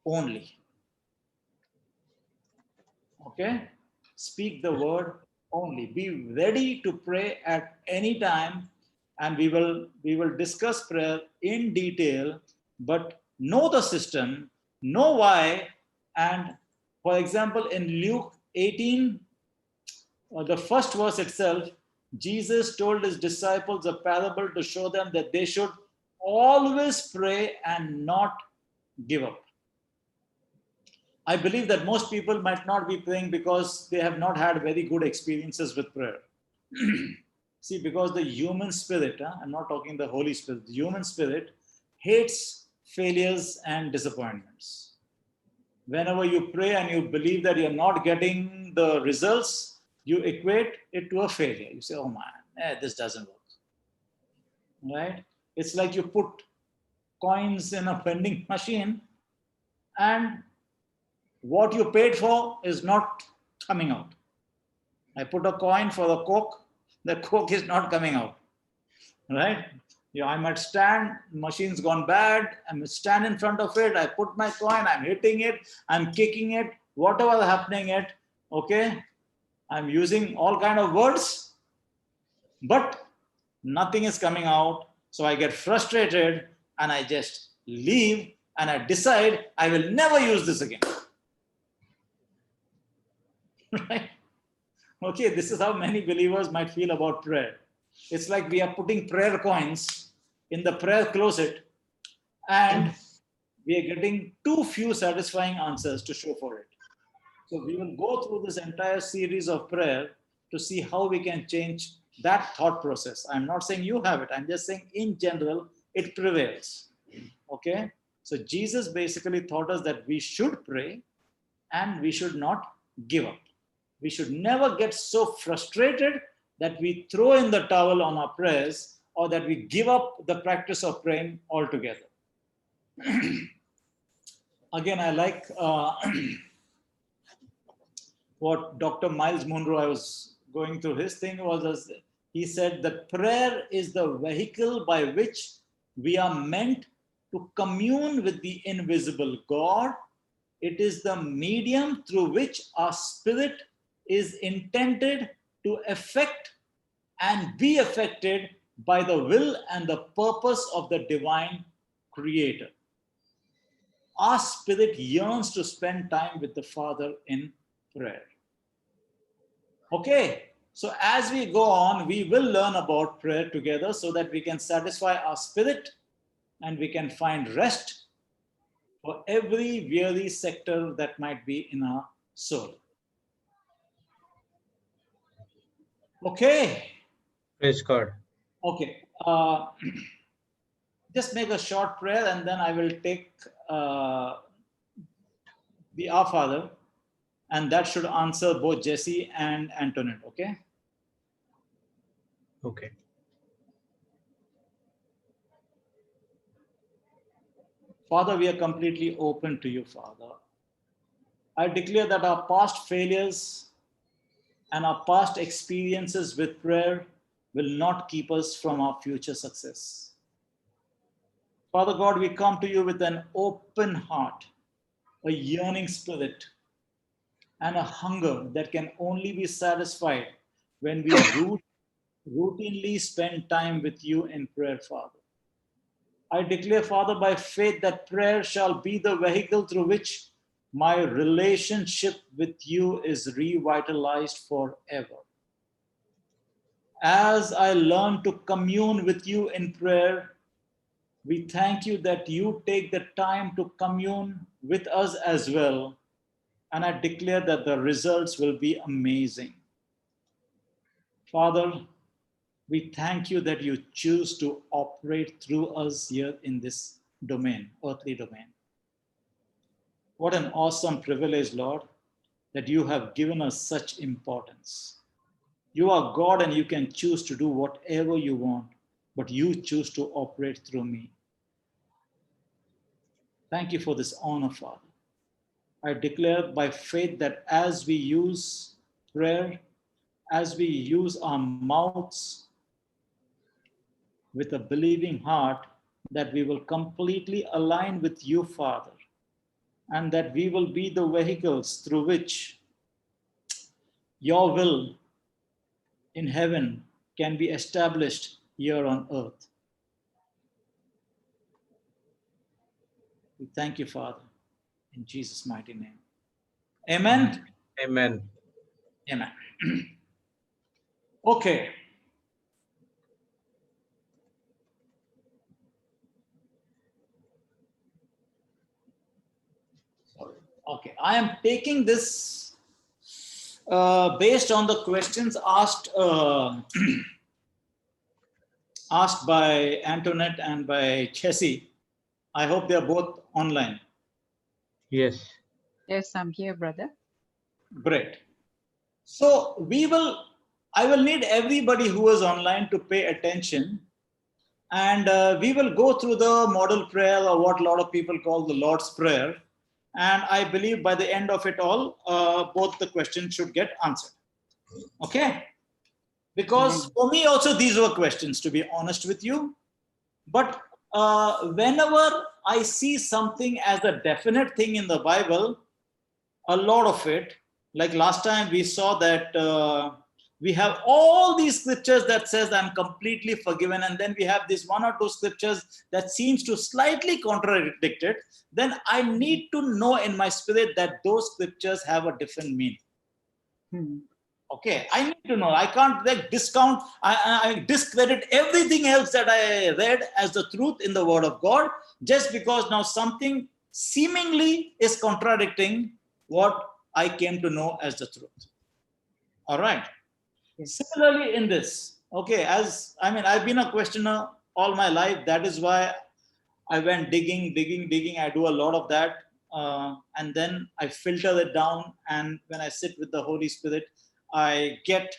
only. Okay? Speak the word only. Be ready to pray at any time, and we will discuss prayer in detail, but know the system, know why. And for example, in Luke 18, the first verse itself, Jesus told His disciples a parable to show them that they should always pray and not give up. I believe that most people might not be praying because they have not had very good experiences with prayer. See, because the human spirit, I'm not talking the Holy Spirit, the human spirit hates failures and disappointments. Whenever you pray and you believe that you're not getting the results, you equate it to a failure. You say, oh man, this doesn't work. Right? It's like you put coins in a vending machine and what you paid for is not coming out. I put a coin for the Coke is not coming out. Right? I might stand, machine's gone bad, I must stand in front of it, I put my coin, I'm hitting it, I'm kicking it, whatever happening it, okay? I'm using all kind of words, but nothing is coming out. So I get frustrated and I just leave and I decide I will never use this again. Right? Okay, this is how many believers might feel about prayer. It's like we are putting prayer coins in the prayer closet and we are getting too few satisfying answers to show for it. So we will go through this entire series of prayer to see how we can change that thought process. I'm not saying you have it. I'm just saying in general, it prevails. Okay. So Jesus basically taught us that we should pray and we should not give up. We should never get so frustrated that we throw in the towel on our prayers or that we give up the practice of praying altogether. Again, I like what Dr. Miles Monroe, I was going through his thing, was he said that prayer is the vehicle by which we are meant to commune with the invisible God. It is the medium through which our spirit is intended to affect and be affected by the will and the purpose of the divine creator. Our spirit yearns to spend time with the Father in prayer. Okay, so as we go on, we will learn about prayer together so that we can satisfy our spirit and we can find rest for every weary sector that might be in our soul. Okay. Praise God. Okay. Just make a short prayer and then I will take the Our Father, and that should answer both Jesse and Antoinette. Okay. Okay. Father, we are completely open to you, Father. I declare that our past failures and our past experiences with prayer will not keep us from our future success. Father God, we come to you with an open heart, a yearning spirit, and a hunger that can only be satisfied when we routinely spend time with you in prayer, Father. I declare, Father, by faith that prayer shall be the vehicle through which my relationship with you is revitalized forever. As I learn to commune with you in prayer, we thank you that you take the time to commune with us as well. And I declare that the results will be amazing. Father, we thank you that you choose to operate through us here in this domain, earthly domain. What an awesome privilege, Lord, that you have given us such importance. You are God and you can choose to do whatever you want, but you choose to operate through me. Thank you for this honor, Father. I declare by faith that as we use prayer, as we use our mouths with a believing heart, that we will completely align with you, Father, and that we will be the vehicles through which your will in heaven can be established here on earth. We thank you, Father, in Jesus' mighty name. Amen. Amen. Amen. Okay. Okay, I am taking this based on the questions asked asked by Antoinette and by Chessie. I hope they are both online. Yes. Yes, I'm here, brother. Great. So I will need everybody who is online to pay attention, and we will go through the model prayer, or what a lot of people call the Lord's Prayer. And I believe by the end of it all, both the questions should get answered. Okay? Because for me also, these were questions, to be honest with you. But whenever I see something as a definite thing in the Bible, a lot of it, like last time we saw that we have all these scriptures that says I'm completely forgiven, and then we have this one or two scriptures that seems to slightly contradict it, then I need to know in my spirit that those scriptures have a different meaning. Okay, I need to know. I can't like discount, I discredit everything else that I read as the truth in the Word of God, just because now something seemingly is contradicting what I came to know as the truth. All right. Yes. Similarly in this, okay, I've been a questioner all my life. That is why I went digging. I do a lot of that. And then I filter it down. And when I sit with the Holy Spirit, I get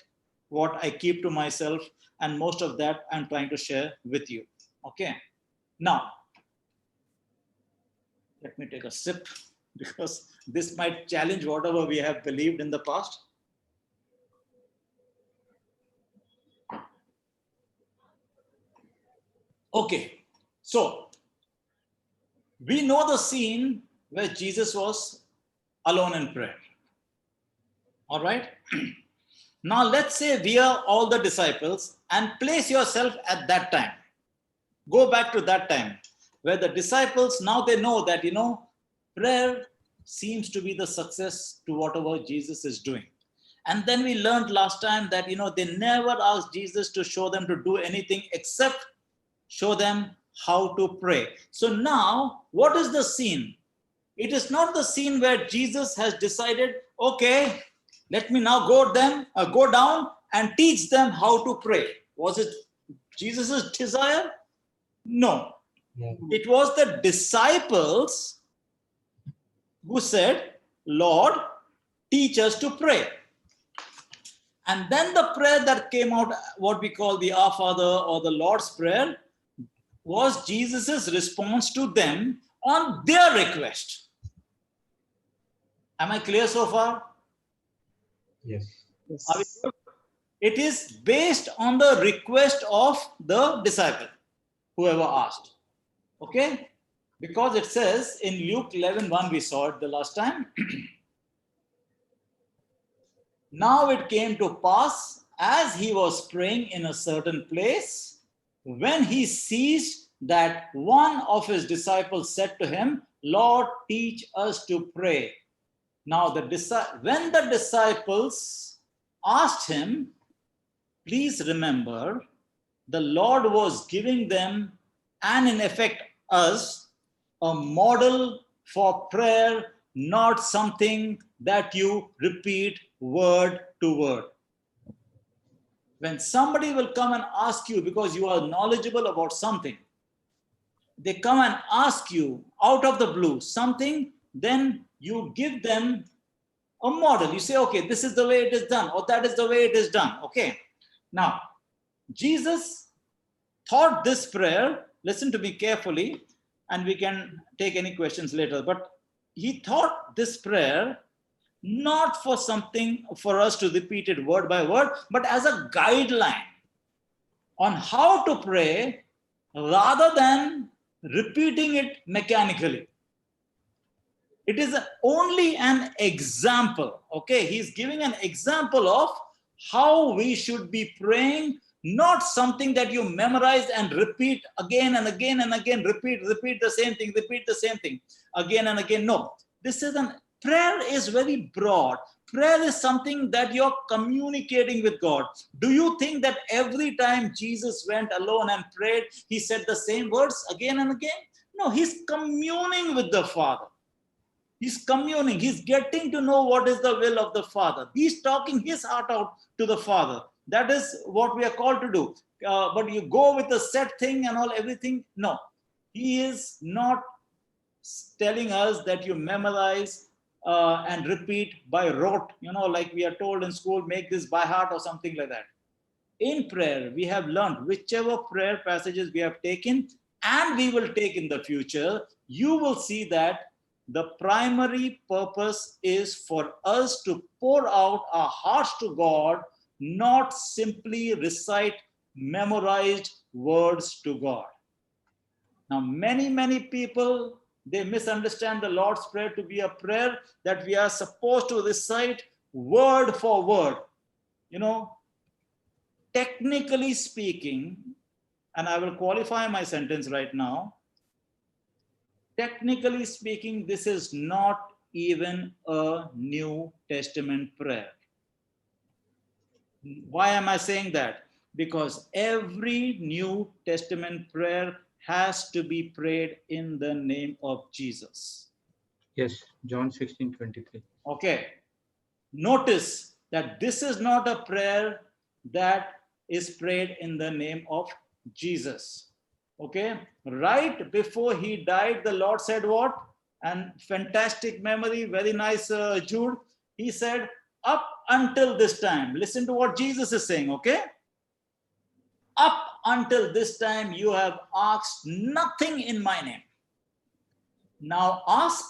what I keep to myself. And most of that I'm trying to share with you. Okay. Now, let me take a sip because this might challenge whatever we have believed in the past. Okay, so we know the scene where Jesus was alone in prayer. All right. Now let's say we are all the disciples and place yourself at that time. Go back to that time where the disciples, now they know that, prayer seems to be the success to whatever Jesus is doing. And then we learned last time that, they never asked Jesus to show them to do anything except show them how to pray. So now, what is the scene? It is not the scene where Jesus has decided, okay, let me now go down and teach them how to pray. Was it Jesus' desire? No. It was the disciples who said, Lord, teach us to pray. And then the prayer that came out, what we call the Our Father or the Lord's Prayer, was Jesus's response to them on their request. Am I clear so far? Yes. It is based on the request of the disciple, whoever asked. Okay? Because it says in Luke 11:1, we saw it the last time. Now it came to pass, as he was praying in a certain place, when he ceased, that one of his disciples said to him, Lord, teach us to pray. Now, when the disciples asked him, please remember, the Lord was giving them, and in effect us, a model for prayer, not something that you repeat word to word. When somebody will come and ask you because you are knowledgeable about something, they come and ask you out of the blue something, then you give them a model. You say, okay, this is the way it is done, or that is the way it is done. Okay. Now, Jesus thought this prayer, listen to me carefully, and we can take any questions later, but he thought this prayer not for something for us to repeat it word by word, but as a guideline on how to pray rather than repeating it mechanically. It is only an example. Okay, he's giving an example of how we should be praying, not something that you memorize and repeat again and again and again, repeat the same thing, again and again. No, prayer is very broad. Prayer is something that you're communicating with God. Do you think that every time Jesus went alone and prayed, he said the same words again and again? No, he's communing with the Father. He's communing. He's getting to know what is the will of the Father. He's talking his heart out to the Father. That is what we are called to do. But you go with a set thing and everything. No, he is not telling us that you memorize and repeat by rote, like we are told in school, make this by heart or something like that. In prayer, we have learned whichever prayer passages we have taken and we will take in the future, you will see that the primary purpose is for us to pour out our hearts to God, not simply recite memorized words to God. Now, many people, they misunderstand the Lord's Prayer to be a prayer that we are supposed to recite word for word. You know, technically speaking, and I will qualify my sentence right now, technically speaking, this is not even a New Testament prayer. Why am I saying that? Because every New Testament prayer has to be prayed in the name of Jesus. Yes, John 16:23. Okay. Notice that this is not a prayer that is prayed in the name of Jesus. Okay. Right before he died, the Lord said what? And fantastic memory, very nice, Jude. He said, up until this time, listen to what Jesus is saying, okay? Up until this time, you have asked nothing in my name. Now ask,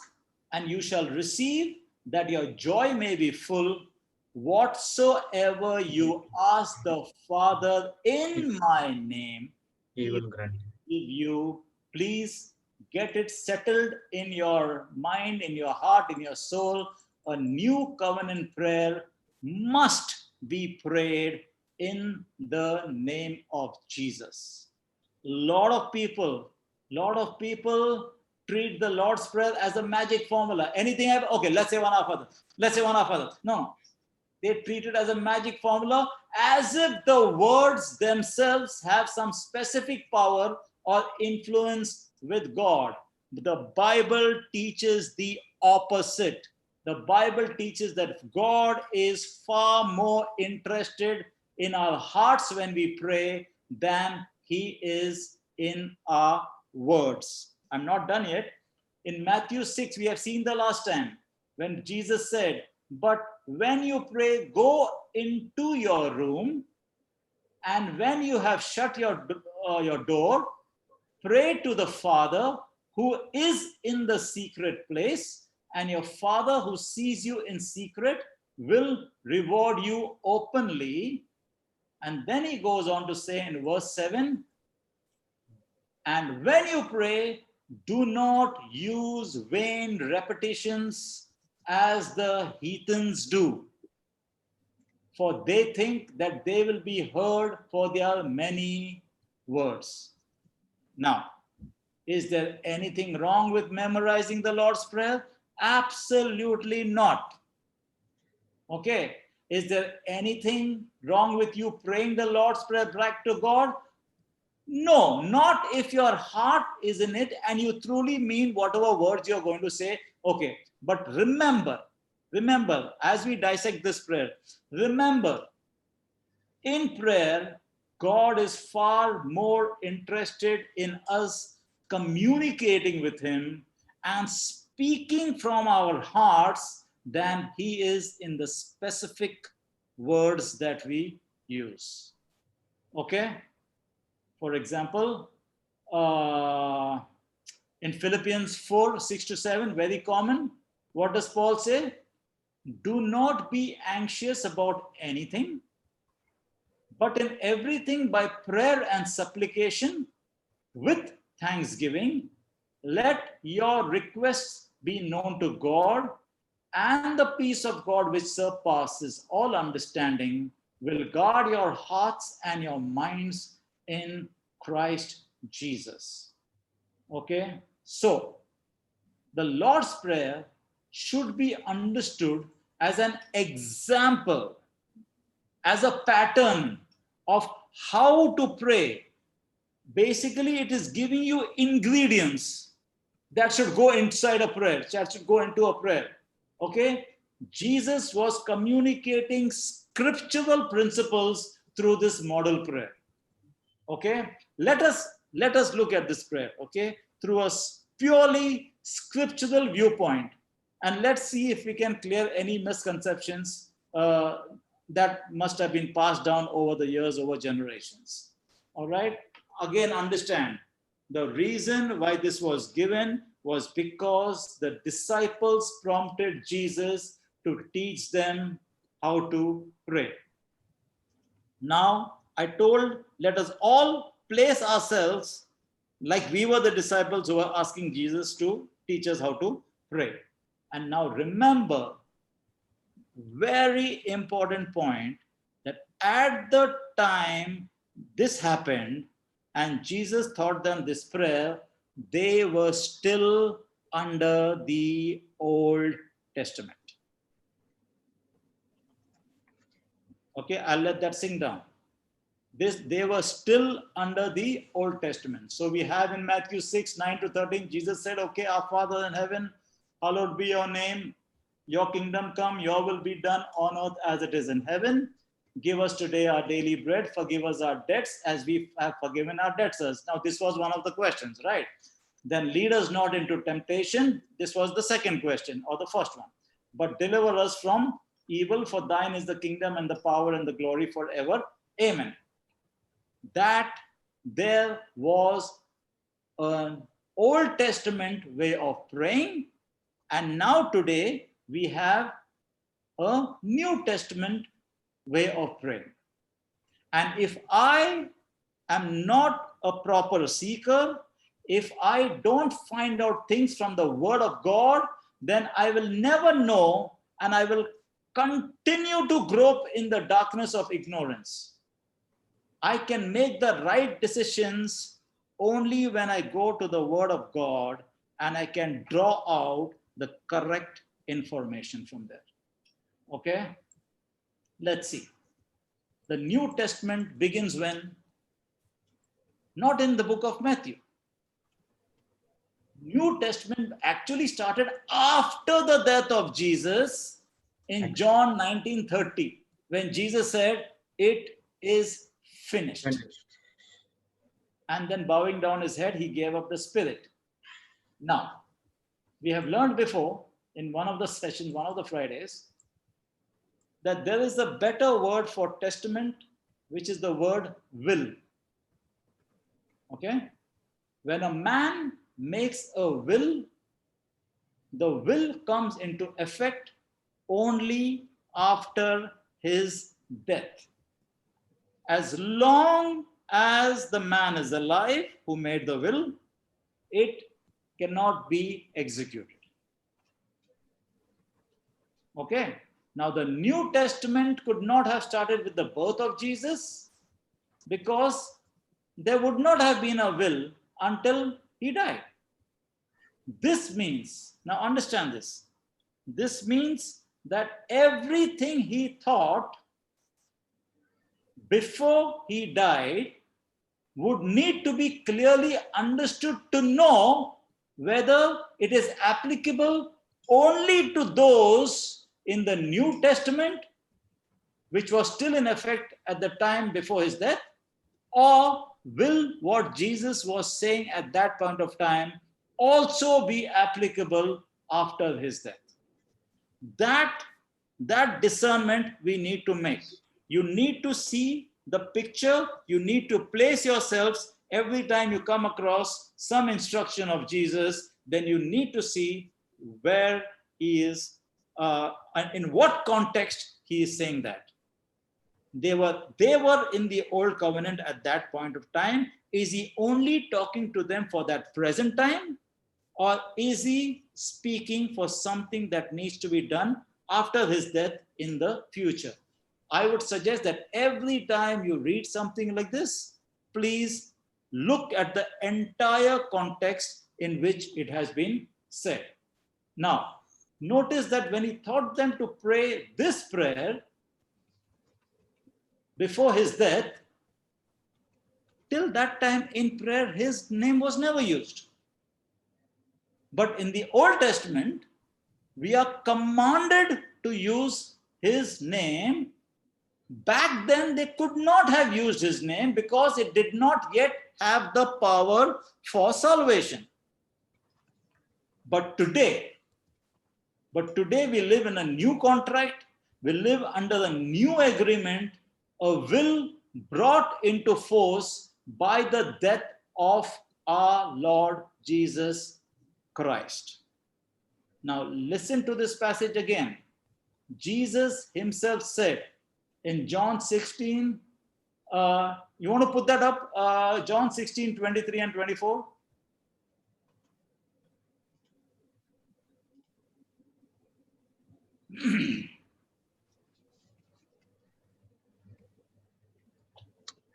and you shall receive, that your joy may be full. Whatsoever you ask the Father in my name, He will grant. give you. Please get it settled in your mind, in your heart, in your soul. A new covenant prayer must be prayed in the name of Jesus. Lot of people treat the Lord's Prayer as a magic formula. Anything happen? Okay, let's say one Our Father. Let's say one Our Father. No, they treat it as a magic formula, as if the words themselves have some specific power or influence with God. The Bible teaches the opposite. The Bible teaches that God is far more interested in our hearts when we pray than he is in our words. I'm not done yet. In Matthew 6, we have seen the last time when Jesus said, but when you pray, go into your room, and when you have shut your door, pray to the Father who is in the secret place, and your Father who sees you in secret will reward you openly. And then he goes on to say in verse 7, and when you pray, do not use vain repetitions as the heathens do, for they think that they will be heard for their many words. Now, is there anything wrong with memorizing the Lord's Prayer? Absolutely not. Okay. Is there anything wrong with you praying the Lord's Prayer back to God? No, not if your heart is in it and you truly mean whatever words you're going to say. Okay, but remember, as we dissect this prayer, remember, in prayer, God is far more interested in us communicating with him and speaking from our hearts than he is in the specific words that we use. Okay? For example, in Philippians 4, 6-7, very common. What does Paul say? Do not be anxious about anything, but in everything by prayer and supplication with thanksgiving, let your requests be known to God, and the peace of God which surpasses all understanding will guard your hearts and your minds in Christ Jesus. Okay, so the Lord's Prayer should be understood as an example, as a pattern of how to pray. Basically, it is giving you ingredients that should go inside a prayer, that should go into a prayer. Okay, Jesus was communicating scriptural principles through this model prayer. Okay, let us look at this prayer, okay, through a purely scriptural viewpoint, and let's see if we can clear any misconceptions that must have been passed down over the years, over generations. All right, again, understand the reason why this was given was because the disciples prompted Jesus to teach them how to pray. Now, I told, let us all place ourselves like we were the disciples who were asking Jesus to teach us how to pray. And now remember, very important point, that at the time this happened and Jesus taught them this prayer, they were still under the Old Testament. Okay, I'll let that sink down. They were still under the Old Testament. So we have in Matthew 6, 9 to 13, Jesus said, okay, our Father in heaven, hallowed be your name. Your kingdom come, your will be done on earth as it is in heaven. Give us today our daily bread. Forgive us our debts as we have forgiven our debtors. Now, this was one of the questions, right? Then lead us not into temptation. This was the second question, or the first one. But deliver us from evil, for thine is the kingdom and the power and the glory forever. Amen. That there was an Old Testament way of praying, and now today we have a New Testament way of praying. And if I am not a proper seeker, if I don't find out things from the Word of God, then I will never know, and I will continue to grope in the darkness of ignorance. I can make the right decisions only when I go to the Word of God and I can draw out the correct information from there. Okay? Let's see. The New Testament begins when? Not in the book of Matthew. New Testament actually started after the death of Jesus in John 19:30, when Jesus said, it is finished. And then bowing down his head, he gave up the spirit. Now, we have learned before in one of the sessions, one of the Fridays, that there is a better word for testament, which is the word will. Okay? When a man makes a will, the will comes into effect only after his death. As long as the man is alive who made the will, it cannot be executed. Okay? Now, the New Testament could not have started with the birth of Jesus, because there would not have been a will until he died. This means, now understand this, this means that everything he thought before he died would need to be clearly understood to know whether it is applicable only to those in the New Testament, which was still in effect at the time before his death, or will what Jesus was saying at that point of time also be applicable after his death. That discernment we need to make. You need to see the picture. You need to place yourselves every time you come across some instruction of Jesus, then you need to see where he is, and in what context he is saying that. They were in the old covenant at that point of time. Is he only talking to them for that present time, or is he speaking for something that needs to be done after his death in the future? I would suggest that every time you read something like this, please look at the entire context in which it has been said. Now, notice that when he taught them to pray this prayer before his death, till that time in prayer, his name was never used. But in the Old Testament, we are commanded to use his name. Back then, they could not have used his name because it did not yet have the power for salvation. But today we live in a new contract. We live under a new agreement, a will brought into force by the death of our Lord Jesus Christ. Now listen to this passage again. Jesus himself said in John 16, you want to put that up? John 16, 23 and 24.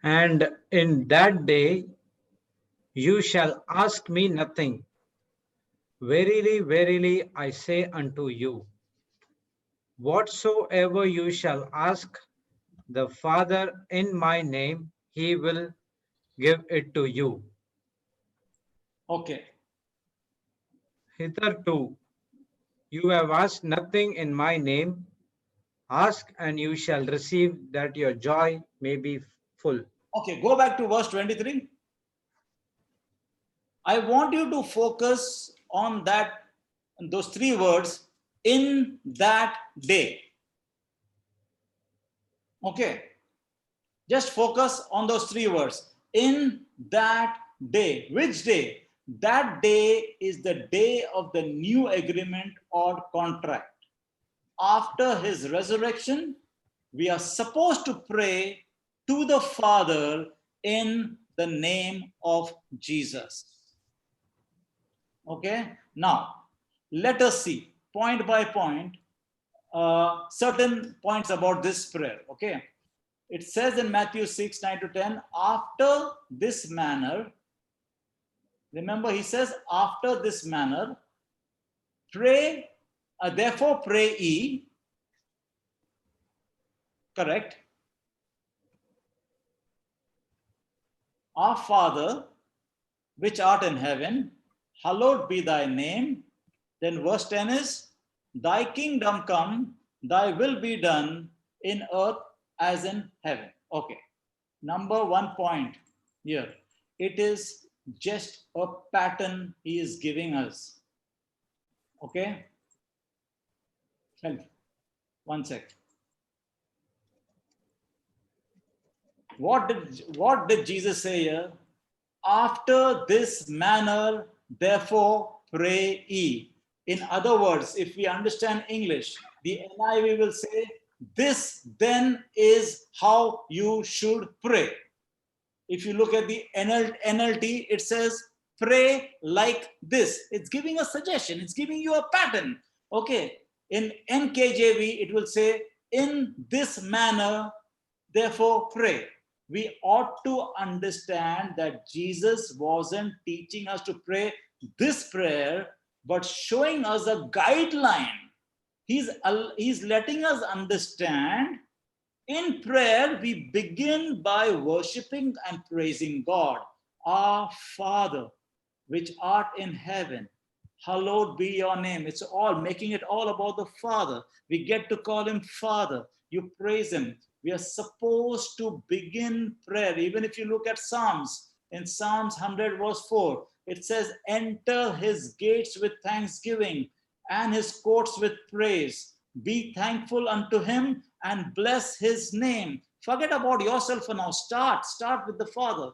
And in that day you shall ask me nothing. Verily, verily, I say unto you, whatsoever you shall ask the Father in my name, he will give it to you. Okay. Hitherto you have asked nothing in my name. Ask and you shall receive, that your joy may be full. Okay, go back to verse 23. I want you to focus on those three words, in that day. Okay, just focus on those three words, in that day. Which day? That day is the day of the new agreement or contract. After his resurrection, we are supposed to pray to the Father in the name of Jesus. Okay, now let us see point by point certain points about this prayer. Okay, it says in Matthew 6, 9 to 10, after this manner, remember he says, after this manner, pray, therefore pray ye, correct? Our Father, which art in heaven, hallowed be thy name. Then verse 10 is, thy kingdom come, thy will be done in earth as in heaven. Okay. Number 1 point here. It is just a pattern he is giving us. Okay. Help. 1 sec. What did Jesus say here? After this manner, therefore, pray ye. In other words, if we understand English, the NIV will say, this then is how you should pray. If you look at the NLT, it says, pray like this. It's giving a suggestion. It's giving you a pattern. Okay. In NKJV, it will say, in this manner, therefore, pray. We ought to understand that Jesus wasn't teaching us to pray this prayer, but showing us a guideline. He's letting us understand in prayer, we begin by worshiping and praising God. Our Father, which art in heaven, hallowed be your name. It's all making it all about the Father. We get to call him Father. You praise him. We are supposed to begin prayer. Even if you look at Psalms, in Psalms 100 verse 4, it says, enter his gates with thanksgiving and his courts with praise. Be thankful unto him and bless his name. Forget about yourself for now. Start with the Father.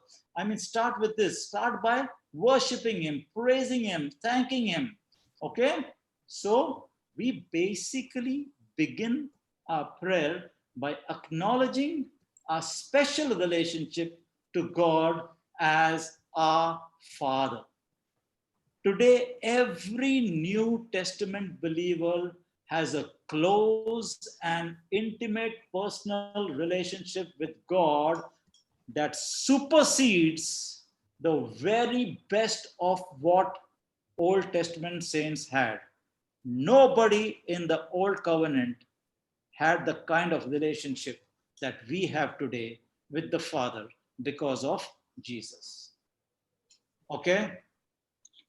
Start with this. Start by worshiping him, praising him, thanking him. Okay? So we basically begin our prayer by acknowledging our special relationship to God as our Father. Today, every New Testament believer has a close and intimate personal relationship with God that supersedes the very best of what Old Testament saints had. Nobody in the Old Covenant had the kind of relationship that we have today with the Father because of Jesus. Okay?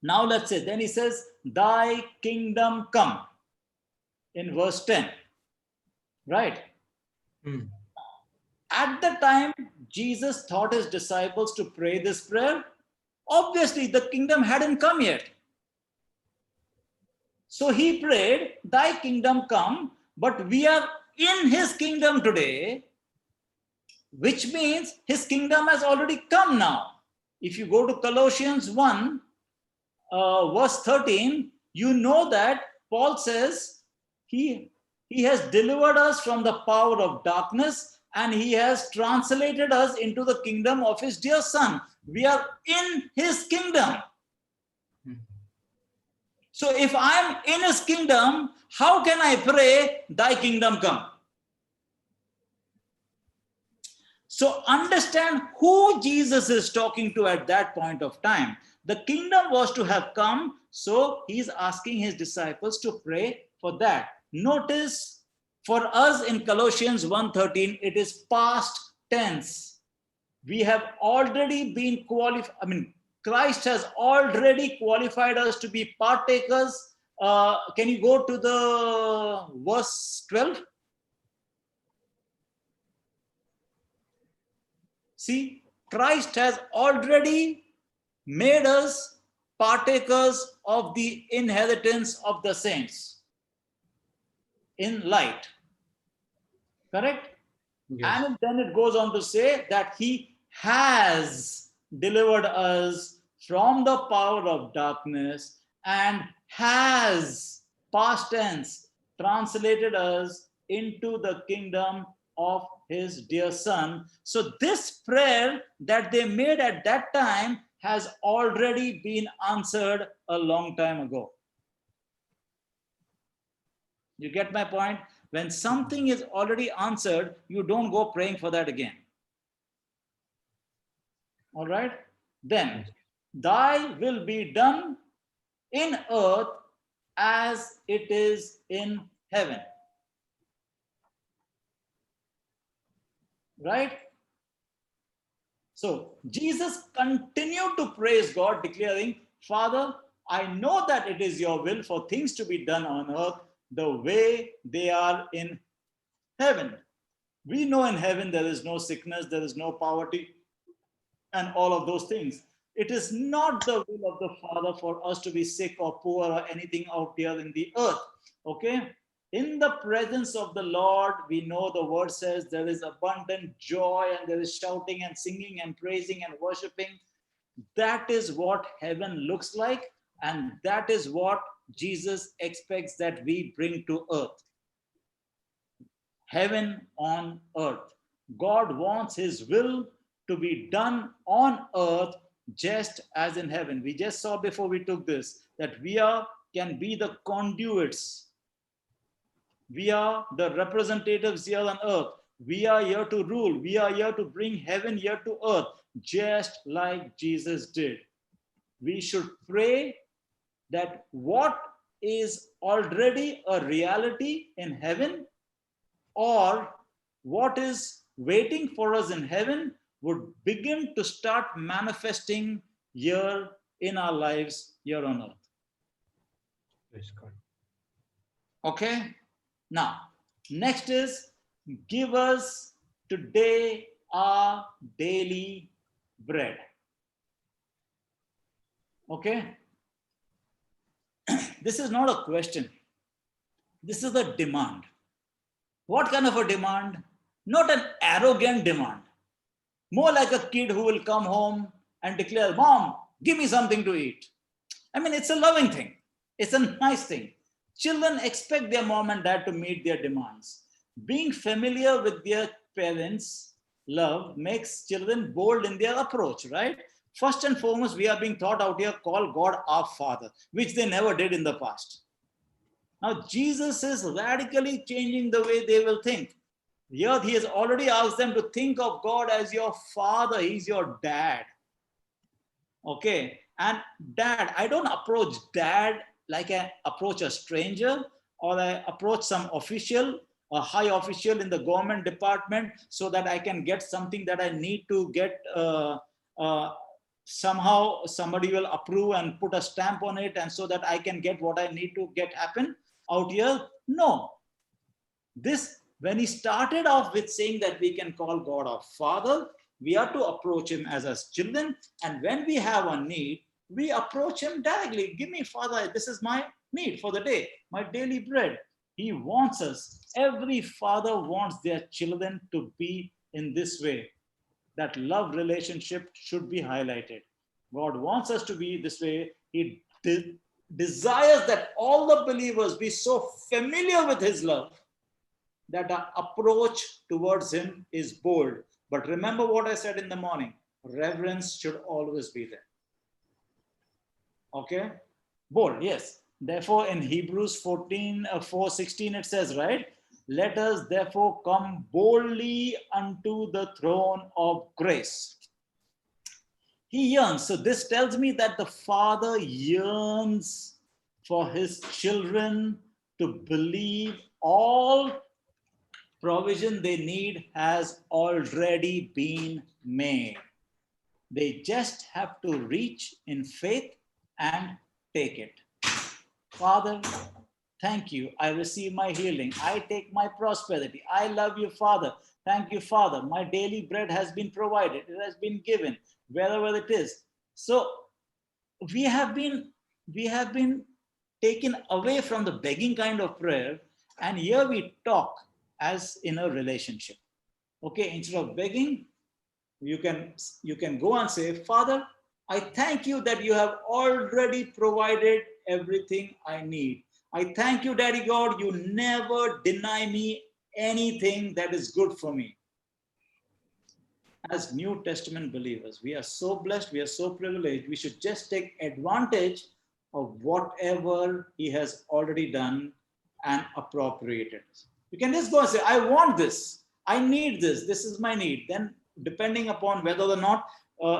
Now let's say, then he says, thy kingdom come in verse 10. Right? At the time Jesus taught his disciples to pray this prayer, obviously the kingdom hadn't come yet. So he prayed, thy kingdom come, but we are in his kingdom today, which means his kingdom has already come now. If you go to Colossians 1, verse 13, you know that Paul says he has delivered us from the power of darkness and he has translated us into the kingdom of his dear son. We are in his kingdom. So if I'm in his kingdom, how can I pray, thy kingdom come? So understand who Jesus is talking to at that point of time. The kingdom was to have come, so he's asking his disciples to pray for that. Notice, for us in Colossians 1:13, it is past tense. We have already been qualified. I mean, Christ has already qualified us to be partakers. Can you go to the verse 12? See, Christ has already made us partakers of the inheritance of the saints in light. Correct? Yes. And then it goes on to say that he has delivered us from the power of darkness and has, past tense, translated us into the kingdom of his dear son. So this prayer that they made at that time has already been answered a long time ago. You get my point? When something is already answered, you don't go praying for that again. All right? Then, thy will be done in earth as it is in heaven. Right? So, Jesus continued to praise God, declaring, Father, I know that it is your will for things to be done on earth the way they are in heaven. We know in heaven there is no sickness, there is no poverty, and all of those things. It is not the will of the Father for us to be sick or poor or anything out here in the earth. Okay? In the presence of the Lord, we know the word says there is abundant joy and there is shouting and singing and praising and worshiping. That is what heaven looks like, and that is what Jesus expects that we bring to earth. Heaven on earth. God wants his will to be done on earth just as in heaven. We just saw before we took this that we can be the conduits. We are the representatives here on earth. We are here to rule. We are here to bring heaven here to earth, just like Jesus did. We should pray that what is already a reality in heaven, or what is waiting for us in heaven, would begin to start manifesting here in our lives here on earth. Praise God. Okay? Now, next is, give us today our daily bread. Okay? This is not a question. This is a demand. What kind of a demand? Not an arrogant demand. More like a kid who will come home and declare, Mom, give me something to eat. I mean, it's a loving thing. It's a nice thing. Children expect their mom and dad to meet their demands. Being familiar with their parents' love makes children bold in their approach, right? First and foremost, we are being taught out here, call God our Father, which they never did in the past. Now, Jesus is radically changing the way they will think. Here, he has already asked them to think of God as your father. He's your dad. Okay. And dad, I don't approach dad like I approach a stranger, or I approach some official, a high official in the government department, so that I can get something that I need to get. Somehow somebody will approve and put a stamp on it, and so that I can get what I need to get happen out here. No. This, when he started off with saying that we can call God our Father, we are to approach him as us children. And when we have a need, we approach him directly. Give me, Father, this is my need for the day, my daily bread. He wants us. Every father wants their children to be in this way. That love relationship should be highlighted. God wants us to be this way. He desires that all the believers be so familiar with his love that our approach towards him is bold. But remember what I said in the morning, reverence should always be there. Okay? Bold, yes. Therefore, in Hebrews 4:16, it says, right? Let us therefore come boldly unto the throne of grace. He yearns. So this tells me that the Father yearns for his children to believe all provision they need has already been made. They just have to reach in faith and take it. Father, thank you. I receive my healing. I take my prosperity. I love you, Father. Thank you, Father. My daily bread has been provided. It has been given, wherever it is. So we have been taken away from the begging kind of prayer, and here we talk as in a relationship. Okay, instead of begging, you can go and say, Father, I thank you that you have already provided everything I need. I thank you, Daddy God, you never deny me anything that is good for me. As New Testament believers, we are so blessed, we are so privileged, we should just take advantage of whatever he has already done and appropriated. You can just go and say, I want this, I need this, this is my need. Then depending upon whether or not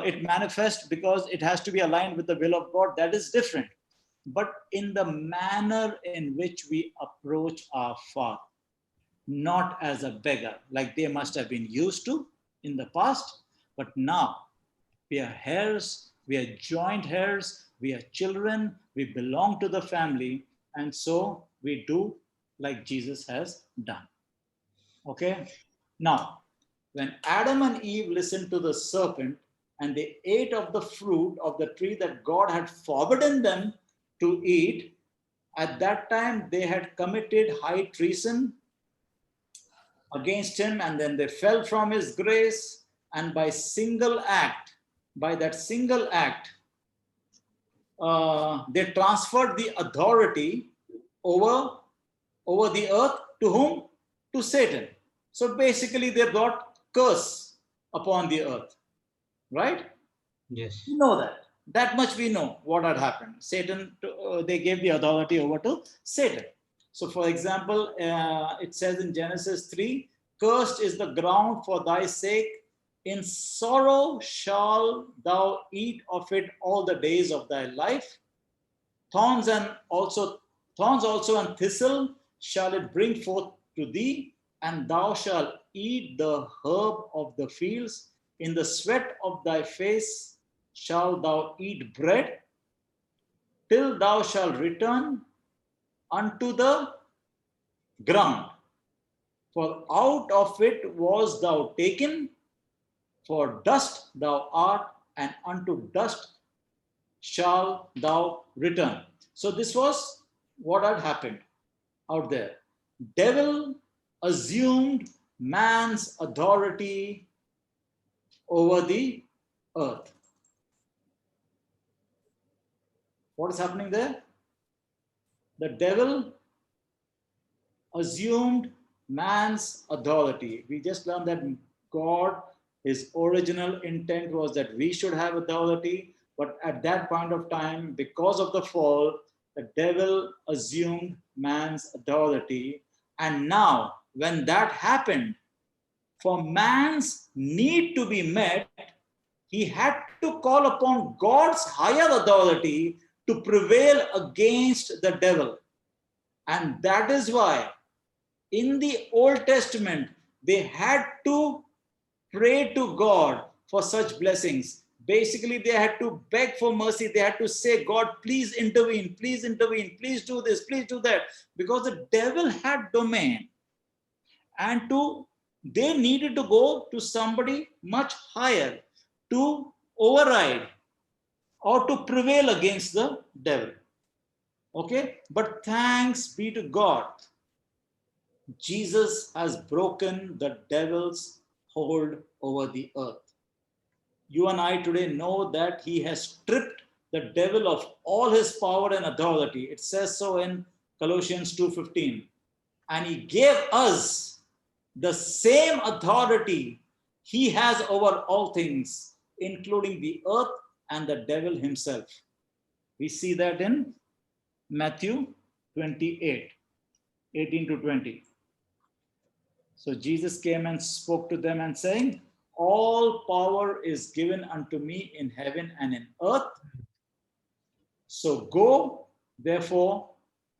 it manifests because it has to be aligned with the will of God, that is different. But in the manner in which we approach our Father, not as a beggar, like they must have been used to in the past, but now we are heirs, we are joint heirs, we are children, we belong to the family, and so we do like Jesus has done. Okay? Now, when Adam and Eve listened to the serpent and they ate of the fruit of the tree that God had forbidden them to eat, at that time they had committed high treason against him, and then they fell from his grace, and by that single act, they transferred the authority over the earth to whom? To Satan. So basically they brought curse upon the earth, right? Yes. We know that much we know what had happened. Satan, they gave the authority over to Satan. So for example, it says in Genesis 3, cursed is the ground for thy sake, in sorrow shall thou eat of it all the days of thy life. Thorns also and thistle shall it bring forth to thee, and thou shalt eat the herb of the fields. In the sweat of thy face shalt thou eat bread, till thou shalt return unto the ground. For out of it was thou taken, for dust thou art, and unto dust shall thou return. So this was what had happened out there. Devil assumed man's authority over the earth. What is happening there? The devil assumed man's authority. We just learned that God, his original intent was that we should have authority, but at that point of time, because of the fall, the devil assumed man's authority. And now, when that happened, for man's need to be met, he had to call upon God's higher authority to prevail against the devil. And that is why in the Old Testament, they had to pray to God for such blessings. Basically, they had to beg for mercy. They had to say, God, please intervene, please do this, please do that. Because the devil had domain. And they needed to go to somebody much higher to override or to prevail against the devil. Okay? But thanks be to God, Jesus has broken the devil's hold over the earth. You and I today know that he has stripped the devil of all his power and authority. It says so in Colossians 2:15. And he gave us the same authority he has over all things, including the earth and the devil himself. We see that in Matthew 28, 18 to 20. So Jesus came and spoke to them and saying, all power is given unto me in heaven and in earth. So go, therefore,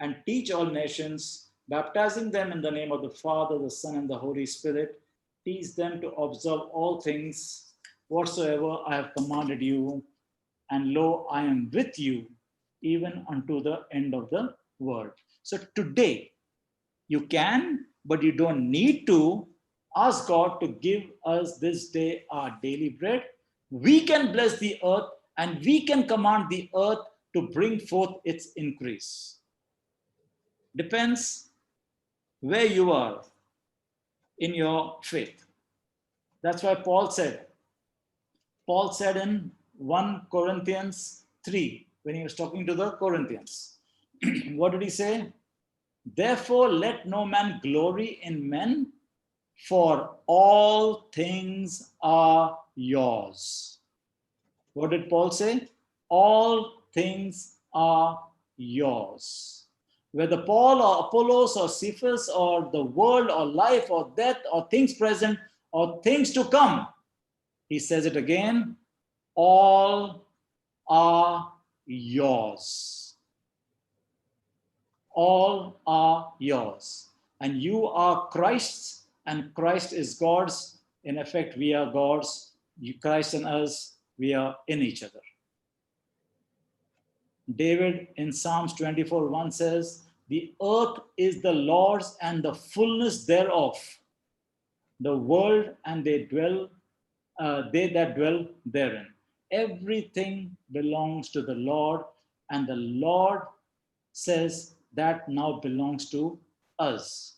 and teach all nations, baptizing them in the name of the Father, the Son, and the Holy Spirit. Teach them to observe all things whatsoever I have commanded you. And lo, I am with you even unto the end of the world. So today, you can, but you don't need to ask God to give us this day our daily bread. We can bless the earth and we can command the earth to bring forth its increase. Depends where you are in your faith. That's why Paul said in 1 Corinthians 3, when he was talking to the Corinthians, what did he say? Therefore, let no man glory in men, for all things are yours. What did Paul say? All things are yours. Whether Paul or Apollos or Cephas or the world or life or death or things present or things to come, he says it again, all are yours. All are yours. And you are Christ's, and Christ is God's. In effect, we are God's. Christ and us, we are in each other. David in Psalms 24:1 says, the earth is the Lord's and the fullness thereof, the world and they that dwell therein. Everything belongs to the Lord, and the Lord says that now belongs to us.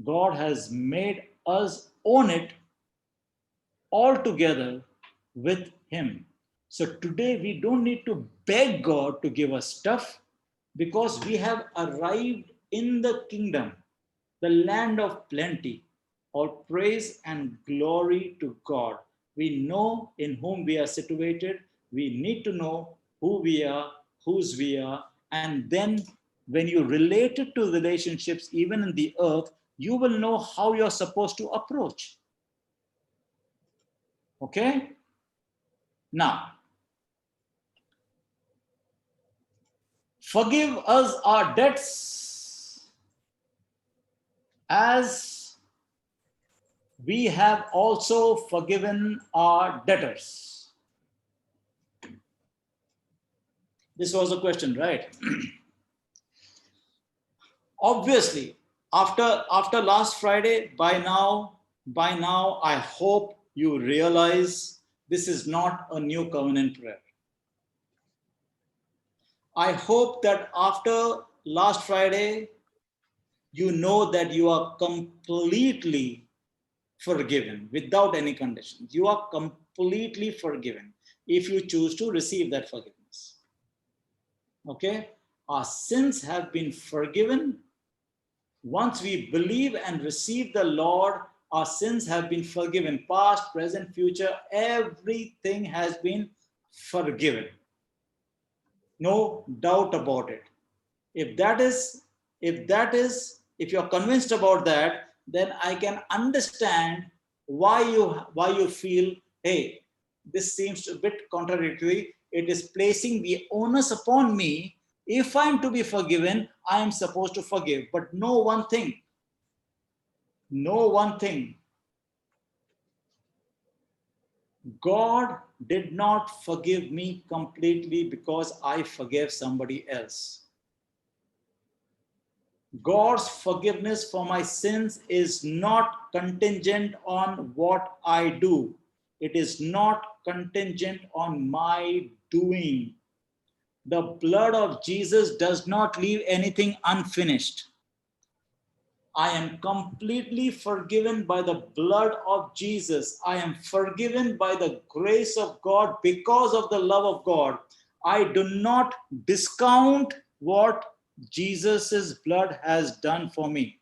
God has made us own it all together with him. So today we don't need to beg God to give us stuff, because we have arrived in the kingdom, the land of plenty. All praise and glory to God. We know in whom we are situated. We need to know who we are, whose we are. And then when you relate it to relationships, even in the earth, you will know how you're supposed to approach. Okay? Now, forgive us our debts as we have also forgiven our debtors. This was a question, right? Obviously, after last Friday, by now, I hope you realize this is not a new covenant prayer. I hope that after last Friday, you know that you are completely forgiven without any conditions. You are completely forgiven if you choose to receive that forgiveness. Okay? Our sins have been forgiven. Once we believe and receive the Lord, our sins have been forgiven. Past, present, future, everything has been forgiven. No doubt about it. If you're convinced about that, then I can understand why you feel, hey, this seems a bit contradictory. It is placing the onus upon me. If I'm to be forgiven, I am supposed to forgive. But know one thing. God did not forgive me completely because I forgave somebody else. God's forgiveness for my sins is not contingent on what I do. It is not contingent on my doing. The blood of Jesus does not leave anything unfinished. I am completely forgiven by the blood of Jesus. I am forgiven by the grace of God because of the love of God. I do not discount what Jesus's blood has done for me.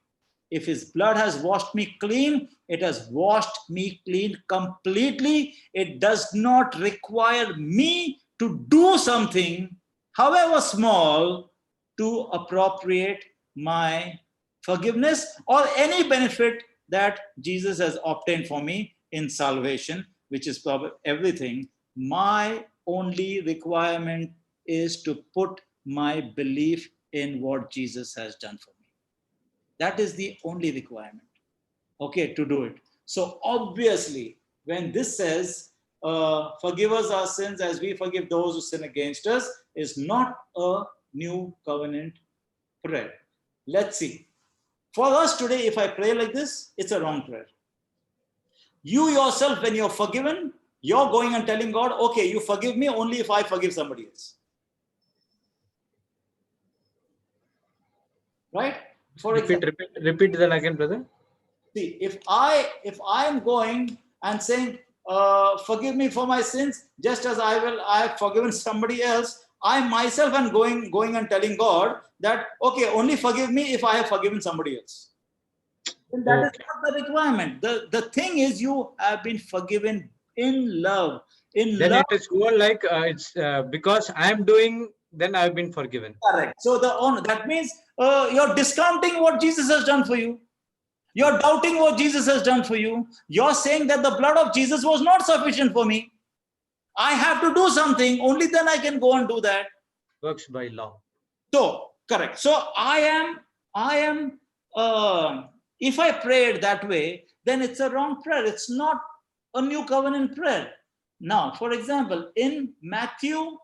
If his blood has washed me clean, it has washed me clean completely. It does not require me to do something, however small, to appropriate my forgiveness or any benefit that Jesus has obtained for me in salvation, which is probably everything. My only requirement is to put my belief in what Jesus has done for me. That is the only requirement, okay, to do it. So obviously, when this says, forgive us our sins as we forgive those who sin against us, is not a new covenant prayer. Let's see. For us today, if I pray like this, it's a wrong prayer. You yourself, when you're forgiven, you're going and telling God, okay, you forgive me only if I forgive somebody else. Right? For example, repeat that again, brother. see, if I am going and saying, forgive me for my sins, just as I have forgiven somebody else, I myself am going and telling God that, okay, only forgive me if I have forgiven somebody else. And that is not the requirement. The thing is, you have been forgiven in love. Then it is more like it's because I am doing, then I've been forgiven. Correct. So that means you're discounting what Jesus has done for you. You're doubting what Jesus has done for you. You're saying that the blood of Jesus was not sufficient for me. I have to do something. Only then I can go and do that. Works by law. So, correct. So I am, if I prayed that way, then it's a wrong prayer. It's not a new covenant prayer. Now, for example, in Matthew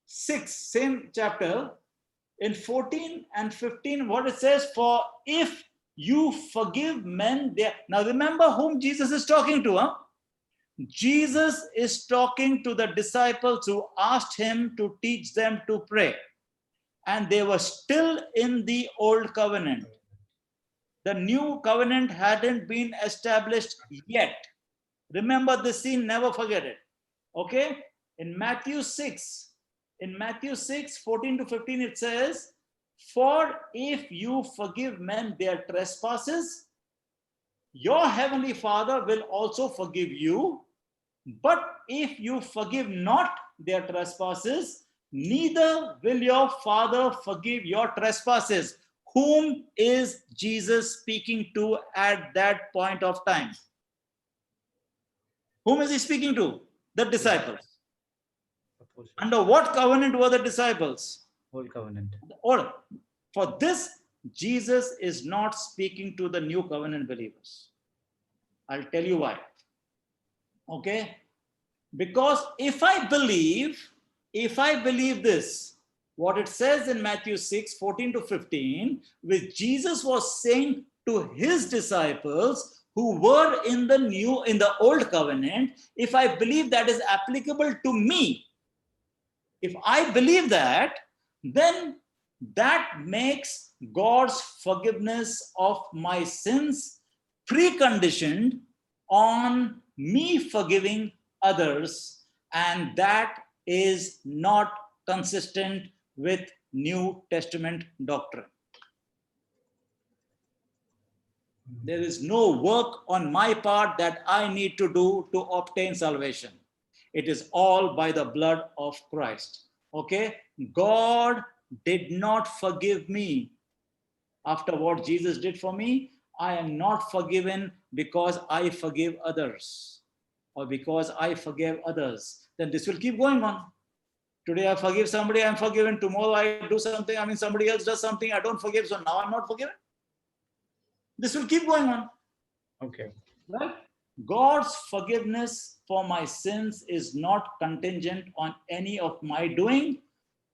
6, same chapter, in 14 and 15, what it says, for if you forgive men, now remember whom Jesus is talking to, huh? Jesus is talking to the disciples who asked him to teach them to pray. And they were still in the old covenant. The new covenant hadn't been established yet. Remember this scene, never forget it. Okay? In Matthew 6, 14 to 15, it says, for if you forgive men their trespasses, your heavenly Father will also forgive you. But if you forgive not their trespasses, neither will your Father forgive your trespasses. Whom is Jesus speaking to at that point of time? Whom is he speaking to? The disciples. Under what covenant were the disciples? Old covenant. Or for this, Jesus is not speaking to the new covenant believers. I'll tell you why. Okay? Because if I believe this, what it says in Matthew 6, 14 to 15, which Jesus was saying to his disciples who were in the old covenant, if I believe that is applicable to me, if I believe that, then that makes God's forgiveness of my sins preconditioned on me forgiving others, and that is not consistent with New Testament doctrine. There is no work on my part that I need to do to obtain salvation. It is all by the blood of Christ. Okay? God did not forgive me after what Jesus did for me. I am not forgiven because I forgive others or because I forgive others. Then this will keep going on. Today I forgive somebody, I'm forgiven. Tomorrow I do something, somebody else does something, I don't forgive, so now I'm not forgiven. This will keep going on. Okay. Right? God's forgiveness for my sins is not contingent on any of my doing.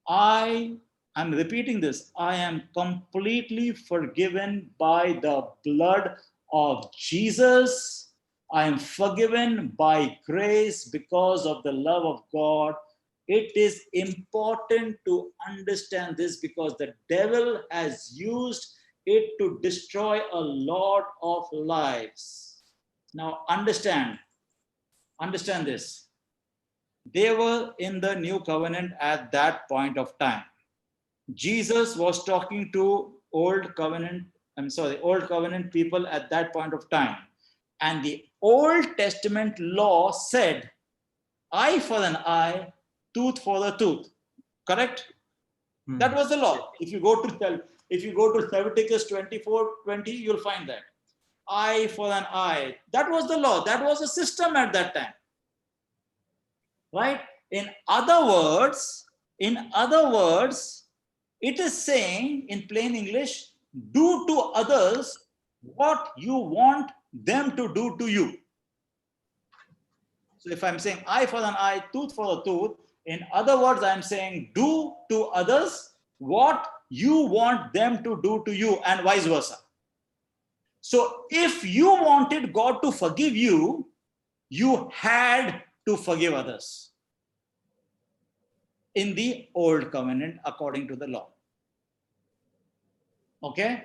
I'm repeating this. I am completely forgiven by the blood of Jesus. I am forgiven by grace because of the love of God. It is important to understand this because the devil has used it to destroy a lot of lives. Now understand this. They were in the new covenant at that point of time. Jesus was talking to old covenant people at that point of time. And the Old Testament law said, eye for an eye, tooth for a tooth. Correct? That was the law. If you go to Leviticus 24:20, you'll find that. eye for an eye. That was the law. That was the system at that time. Right? In other words, it is saying in plain English, do to others what you want them to do to you. So if I'm saying eye for an eye, tooth for a tooth, in other words, I'm saying do to others what you want them to do to you, and vice versa. So if you wanted God to forgive you, you had to forgive others in the old covenant according to the law. Okay?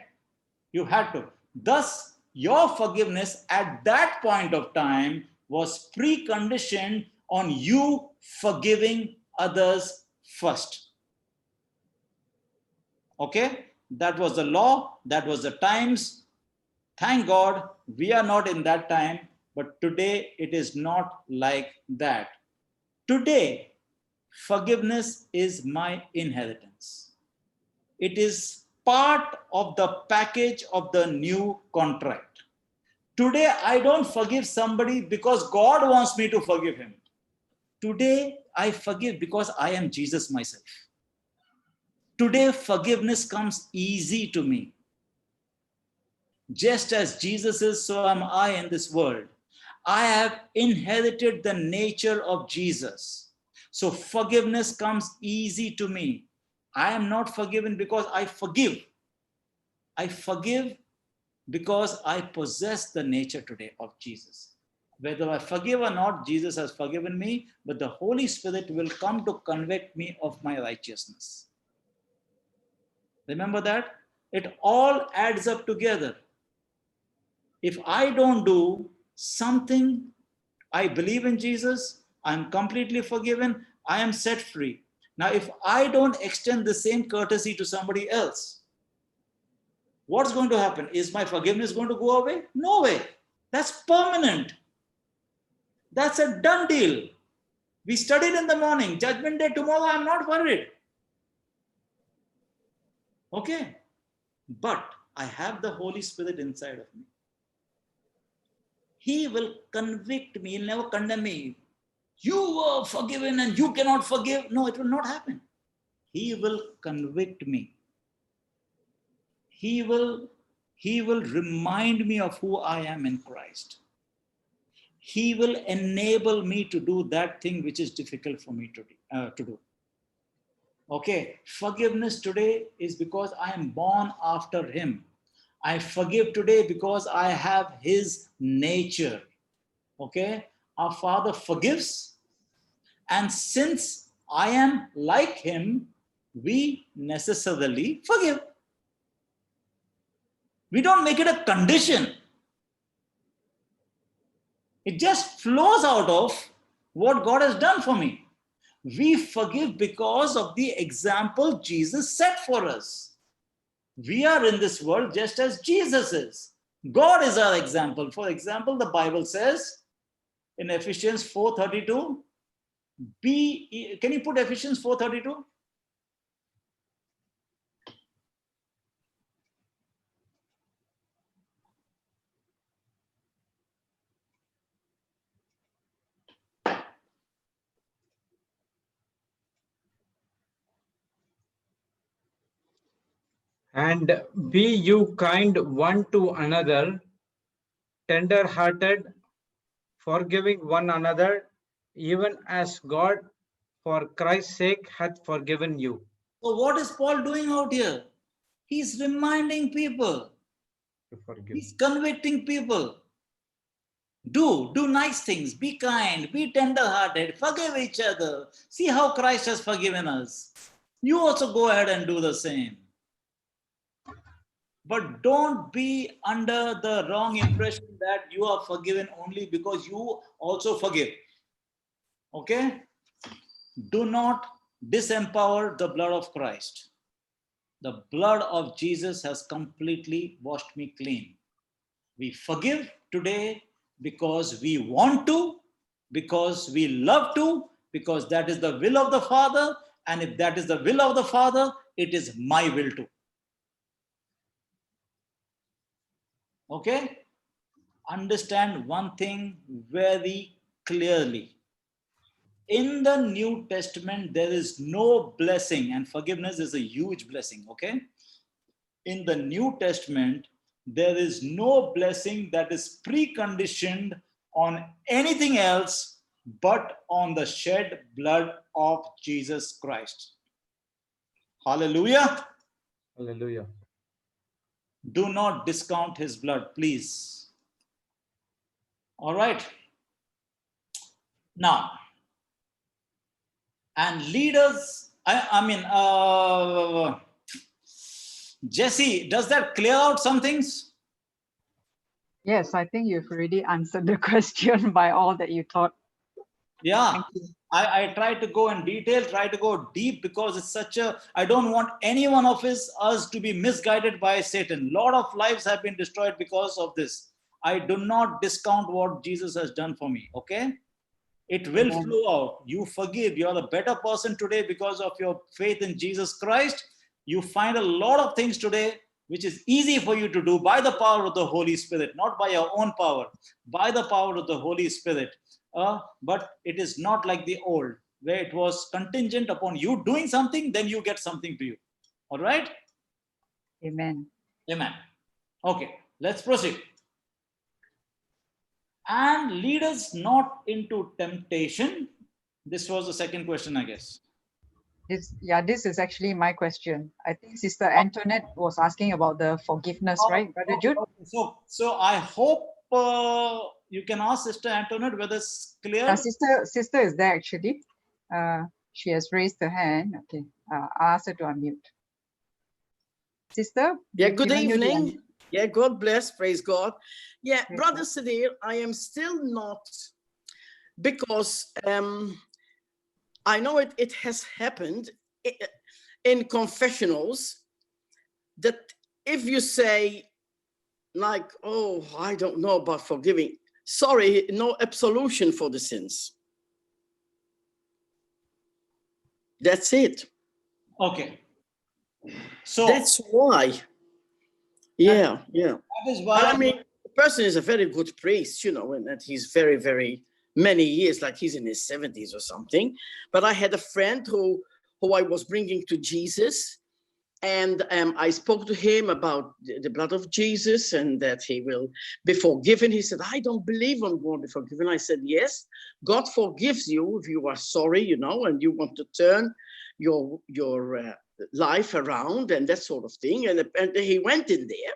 You had to. Thus, your forgiveness at that point of time was preconditioned on you forgiving others first. Okay? That was the law, that was the times. Thank God we are not in that time, but today it is not like that. Today, forgiveness is my inheritance. It is part of the package of the new contract. Today, I don't forgive somebody because God wants me to forgive him. Today, I forgive because I am Jesus myself. Today, forgiveness comes easy to me. Just as Jesus is, so am I in this world. I have inherited the nature of Jesus. So forgiveness comes easy to me. I am not forgiven because I forgive. I forgive because I possess the nature today of Jesus. Whether I forgive or not, Jesus has forgiven me, but the Holy Spirit will come to convict me of my righteousness. Remember that? It all adds up together. If I don't do something, I believe in Jesus, I'm completely forgiven, I am set free. Now, if I don't extend the same courtesy to somebody else, what's going to happen? Is my forgiveness going to go away? No way. That's permanent. That's a done deal. We studied in the morning, judgment day tomorrow, I'm not worried. Okay? But I have the Holy Spirit inside of me. He will convict me, he'll never condemn me. You were forgiven and you cannot forgive. No, it will not happen. He will convict me. He will remind me of who I am in Christ. He will enable me to do that thing which is difficult for me to do. Okay, forgiveness today is because I am born after him. I forgive today because I have his nature. Okay, our Father forgives, and since I am like him, we necessarily forgive. We don't make it a condition. It just flows out of what God has done for me. We forgive because of the example Jesus set for us. We are in this world just as Jesus is. God is our example. For example, the Bible says in Ephesians 4:32, can you put Ephesians 4:32? And be you kind one to another, tender-hearted, forgiving one another, even as God, for Christ's sake, hath forgiven you. So what is Paul doing out here? He's reminding people. To forgive. He's convicting people. Do nice things, be kind, be tender-hearted, forgive each other. See how Christ has forgiven us. You also go ahead and do the same. But don't be under the wrong impression that you are forgiven only because you also forgive. Okay? Do not disempower the blood of Christ. The blood of Jesus has completely washed me clean. We forgive today because we want to, because we love to, because that is the will of the Father. And if that is the will of the Father, it is my will too. Okay? understand one thing very clearly. In the New Testament, there is no blessing, and forgiveness is a huge blessing, okay? In the New Testament, there is no blessing that is preconditioned on anything else but on the shed blood of Jesus Christ. Hallelujah. Hallelujah. Do not discount his blood, please. All right. Now, and leaders, Jesse, does that clear out some things? Yes, I think you've already answered the question by all that you taught. Yeah. Thank you. I try to go in detail, try to go deep, because it's such a, I don't want any one of us to be misguided by Satan. A lot of lives have been destroyed because of this. I do not discount what Jesus has done for me, okay? It will Amen. flow out. You forgive. You're a better person today because of your faith in Jesus Christ. You find a lot of things today which is easy for you to do by the power of the Holy Spirit, not by your own power, by the power of the Holy Spirit. But it is not like the old, where it was contingent upon you doing something, then you get something to you. All right? Amen. Amen. Okay, let's proceed. And lead us not into temptation. This was the second question, I guess. This is actually my question. I think Sister Antoinette was asking about the forgiveness, right, Brother Jude? So I hope you can ask Sister Antoinette whether it's clear. Sister is there actually. She has raised her hand. Okay, I'll ask her to unmute. Sister? Yeah, good evening. Yeah, God bless, praise God. Yeah, Praise Brother God. Sudhir, I am still not, because I know it has happened in confessionals, that if you say, like, oh, I don't know about forgiving, sorry, no absolution for the sins. That's it. Okay. So that's why. Yeah. that is why. I mean, the person is a very good priest, you know, and that he's very, very many years, like he's in his 70s or something. But I had a friend who I was bringing to Jesus, and I spoke to him about the blood of Jesus and that he will be forgiven. He said, I don't believe I'm going to be forgiven. I said, yes, God forgives you if you are sorry, you know, and you want to turn your life around and that sort of thing. And he went in there.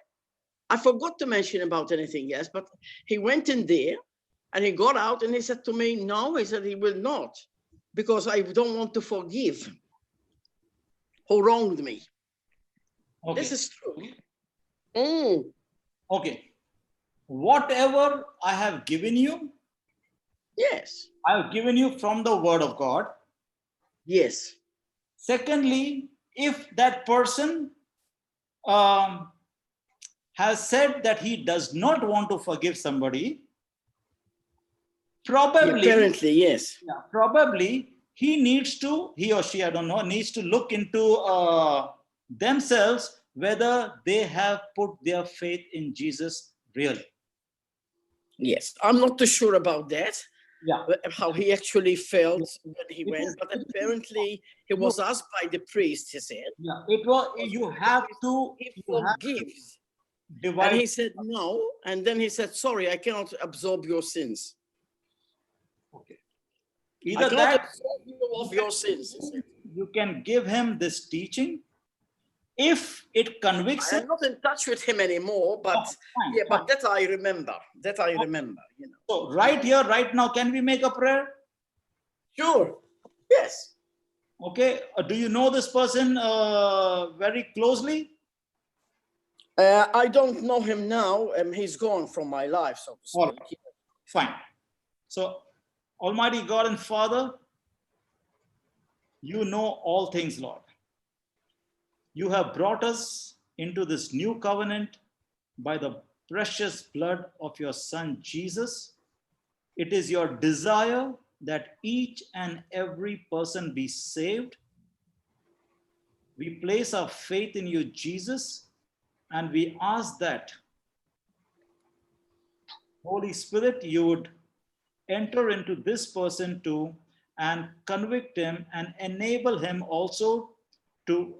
I forgot to mention about anything else, but he went in there and he got out and he said to me, no, he said he will not, because I don't want to forgive who wronged me. Okay. This is true. Okay. Whatever I have given you, yes, I have given you from the Word of God. Yes. Secondly, if that person has said that he does not want to forgive somebody, probably, yeah, apparently, yes. Yeah, probably he or she, I don't know, needs to look into themselves whether they have put their faith in Jesus really. Yes, I'm not too sure about that. Yeah. How he actually felt when he went, but apparently he was asked by the priest, he said. Yeah, it was, you have to, he forgives. And he said no, and then he said, sorry, I cannot absorb your sins. Okay. Either that absorb you of your sins, he said. You can give him this teaching. If it convicts him, I'm not in touch with him anymore, but fine. But that I remember. You know. So right here, right now, can we make a prayer? Sure. Yes. Okay. Do you know this person very closely? I don't know him now. He's gone from my life, so to speak. Right. Fine. So, Almighty God and Father, you know all things, Lord. You have brought us into this new covenant by the precious blood of your Son, Jesus. It is your desire that each and every person be saved. We place our faith in you, Jesus, and we ask that Holy Spirit, you would enter into this person too and convict him and enable him also to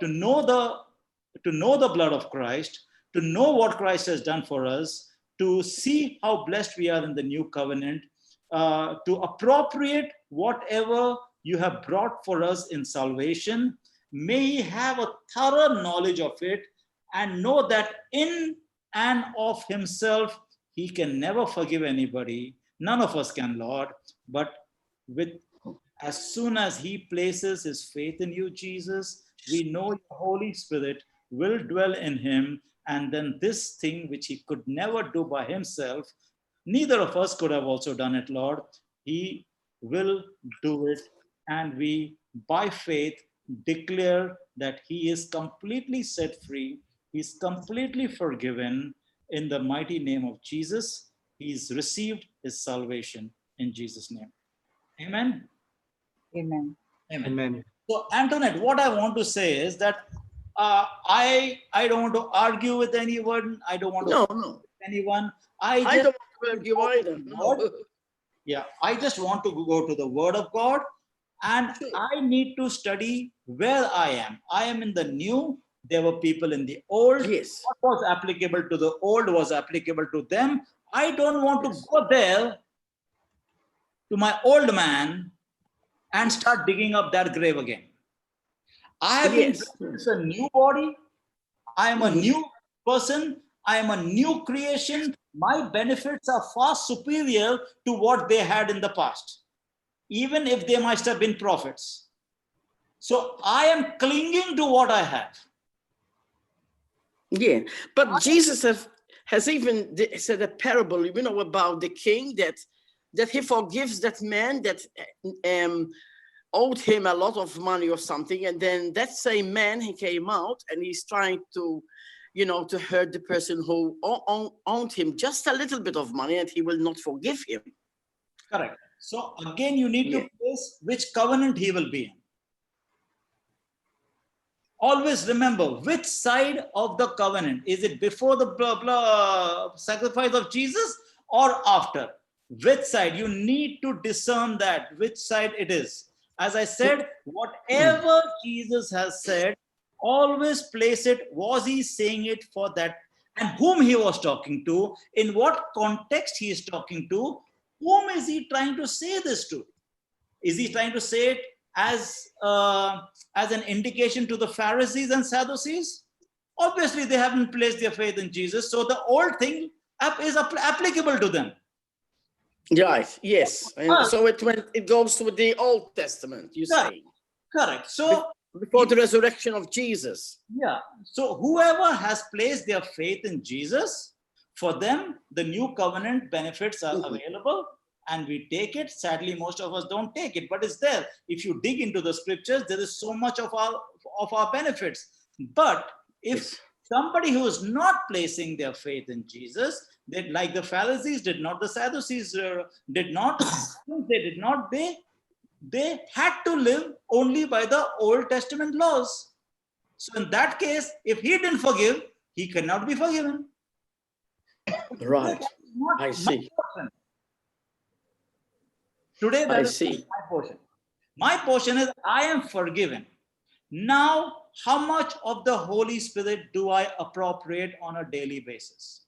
know the blood of Christ, to know what Christ has done for us, to see how blessed we are in the new covenant, to appropriate whatever you have brought for us in salvation. May he have a thorough knowledge of it and know that in and of himself he can never forgive anybody. None of us can, Lord, but with as soon as he places his faith in you, Jesus, we know your Holy Spirit will dwell in him. And then this thing which he could never do by himself, neither of us could have also done it, Lord. He will do it. And we, by faith, declare that he is completely set free. He's completely forgiven in the mighty name of Jesus. He's received his salvation in Jesus' name. Amen. Amen. Amen. Amen. So, Antoinette, what I want to say is that I don't want to argue with anyone. I don't want to No, argue no. with anyone. I don't want to argue either. No. Yeah, I just want to go to the Word of God, and Sure. I need to study where I am. I am in the new. There were people in the old. Yes. What was applicable to the old was applicable to them. I don't want Yes. to go there to my old man and start digging up that grave again. I have been Yes. blessed with a new body. I am a Mhm. new person. I am a new creation. My benefits are far superior to what they had in the past, even if they must have been prophets. So I am clinging to what I have. Yeah, but Jesus has even said a parable, about the king that he forgives that man that owed him a lot of money or something, and then that same man, he came out and he's trying to, to hurt the person who owed him just a little bit of money, and he will not forgive him. Correct. So again, you need Yeah. to place which covenant he will be in. Always remember which side of the covenant. Is it before the sacrifice of Jesus or after? Which side? You need to discern that, which side it is. As I said, whatever Jesus has said, always place it. Was he saying it for that? And whom he was talking to? In what context he is talking to? Whom is he trying to say this to? Is he trying to say it as an indication to the Pharisees and Sadducees? Obviously, they haven't placed their faith in Jesus, so the old thing is applicable to them. Right. Yes. And so it goes with the Old Testament, you say. Correct. So before the resurrection of Jesus. Yeah. So whoever has placed their faith in Jesus, for them, the new covenant benefits are available, and we take it. Sadly, most of us don't take it, but it's there. If you dig into the scriptures, there is so much of our benefits. But if somebody who is not placing their faith in Jesus, they, like the Pharisees did not, the Sadducees did not, they did not, they had to live only by the Old Testament laws. So in that case, if he didn't forgive, he cannot be forgiven. Right. I see. Today, that I is see. my portion. My portion is I am forgiven. Now, how much of the Holy Spirit do I appropriate on a daily basis?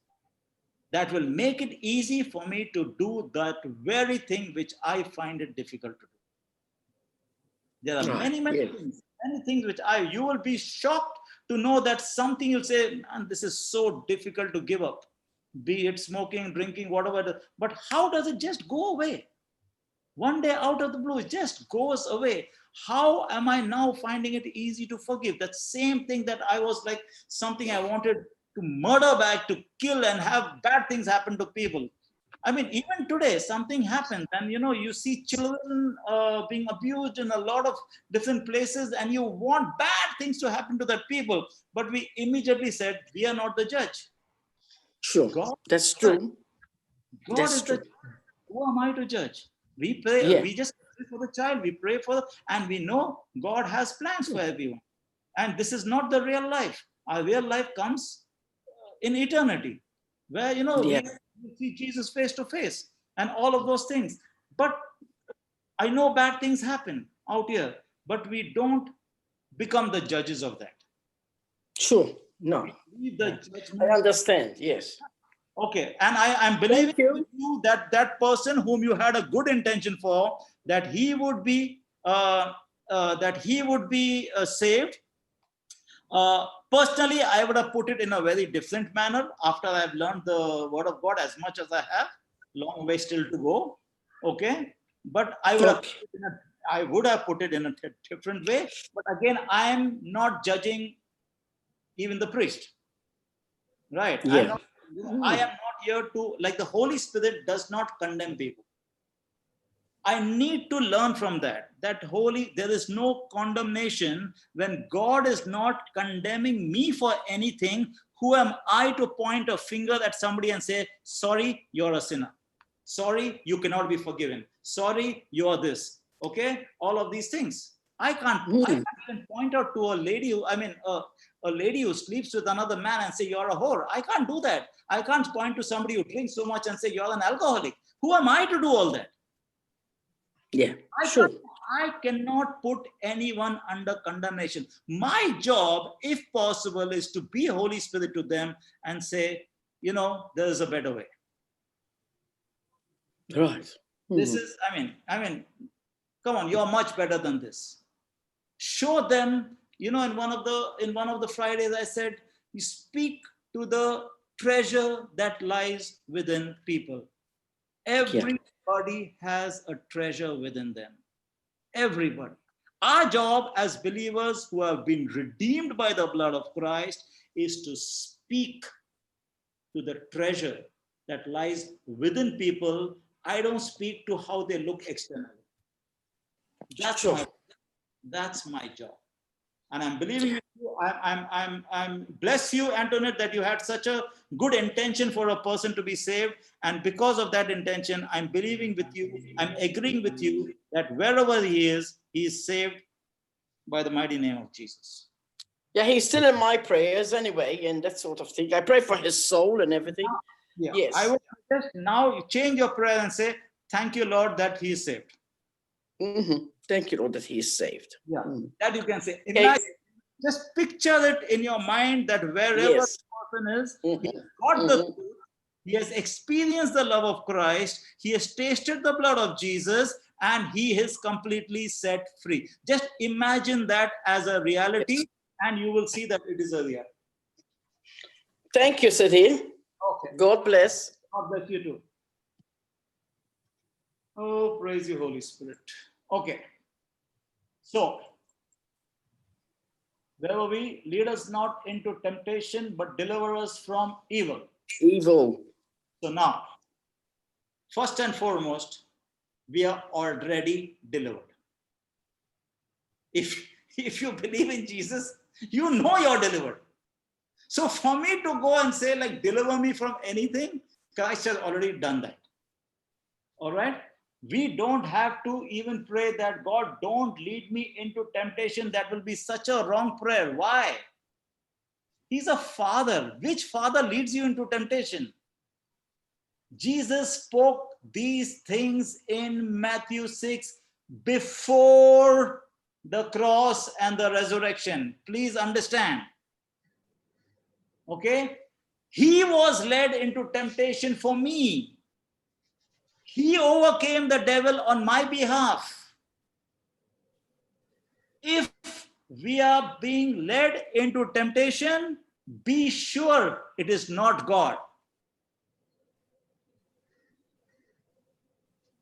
That will make it easy for me to do that very thing which I find it difficult to do. There are many things which you will be shocked to know that something you'll say, man, this is so difficult to give up, be it smoking, drinking, whatever. But how does it just go away? One day out of the blue, it just goes away. How am I now finding it easy to forgive? That same thing that I was like, something I wanted to murder back, to kill and have bad things happen to people. I mean, even today, something happens, and you see children being abused in a lot of different places, and you want bad things to happen to that people. But we immediately said, we are not the judge. Sure. That's true. God is the judge. Who am I to judge? We pray, we just pray for the child, we pray for, and we know God has plans for everyone. And this is not the real life. Our real life comes in eternity, where You see Jesus face to face and all of those things. But I know bad things happen out here, but we don't become the judges of that. Sure. No. We leave the I judgment. understand. Yes. Okay, and I'm believing Thank you. with you that that person whom you had a good intention for, that he would be saved. Personally, I would have put it in a very different manner after I've learned the word of God as much as I have. Long way still to go. Okay, but I would Okay. I would have put it in a different way. But again, I am not judging even the priest. Right? Yeah. I am not here to, like, the Holy Spirit does not condemn people. I need to learn from that. There is no condemnation when God is not condemning me for anything. Who am I to point a finger at somebody and say, sorry, you're a sinner. Sorry, you cannot be forgiven. Sorry, you are this. Okay? All of these things. I can't even point out to a lady a lady who sleeps with another man and say, you're a whore. I can't do that. I can't point to somebody who drinks so much and say, you're an alcoholic. Who am I to do all that? Yeah. Sure. I cannot put anyone under condemnation. My job, if possible, is to be Holy Spirit to them and say, there is a better way. Right. This is, come on, you're much better than this. Show them, in one of the Fridays, I said, you speak to the treasure that lies within people. Everybody has a treasure within them. Everybody. Our job as believers who have been redeemed by the blood of Christ is to speak to the treasure that lies within people. I don't speak to how they look externally. That's my job. And I'm believing with you. I'm bless you, Antoinette, that you had such a good intention for a person to be saved. And because of that intention, I'm believing with you. I'm agreeing with you that wherever he is saved by the mighty name of Jesus. Yeah, he's still in my prayers anyway, and that sort of thing. I pray for his soul and everything. Yeah. Yes. I would just now change your prayer and say, thank you, Lord, that he is saved. Thank you, Lord, that he is saved. Yeah, that you can say. Imagine, just picture it in your mind that wherever the person is, he has got the truth, he has experienced the love of Christ, he has tasted the blood of Jesus, and he is completely set free. Just imagine that as a reality, and you will see that it is a reality. Thank you, Sadhir. Okay. God bless. God bless you too. Oh, praise you, Holy Spirit. Okay. So, where were we? Lead us not into temptation, but deliver us from evil. Evil. So now, first and foremost, we are already delivered. If you believe in Jesus, you know you're delivered. So for me to go and say, like, deliver me from anything, Christ has already done that. All right? We don't have to even pray that, God, don't lead me into temptation. That will be such a wrong prayer. Why? He's a father. Which father leads you into temptation? Jesus spoke these things in Matthew 6 before the cross and the resurrection. Please understand. Okay? He was led into temptation for me. He overcame the devil on my behalf. If we are being led into temptation, be sure it is not God.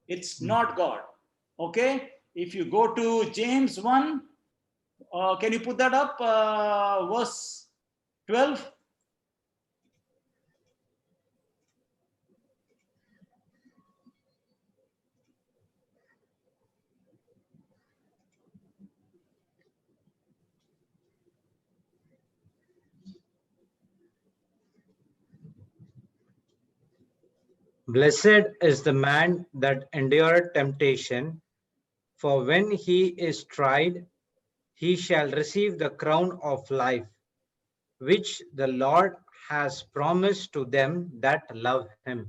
It's not God. Okay? If you go to James 1, can you put that up? Verse 12. Blessed is the man that endureth temptation, for when he is tried, he shall receive the crown of life, which the Lord has promised to them that love him.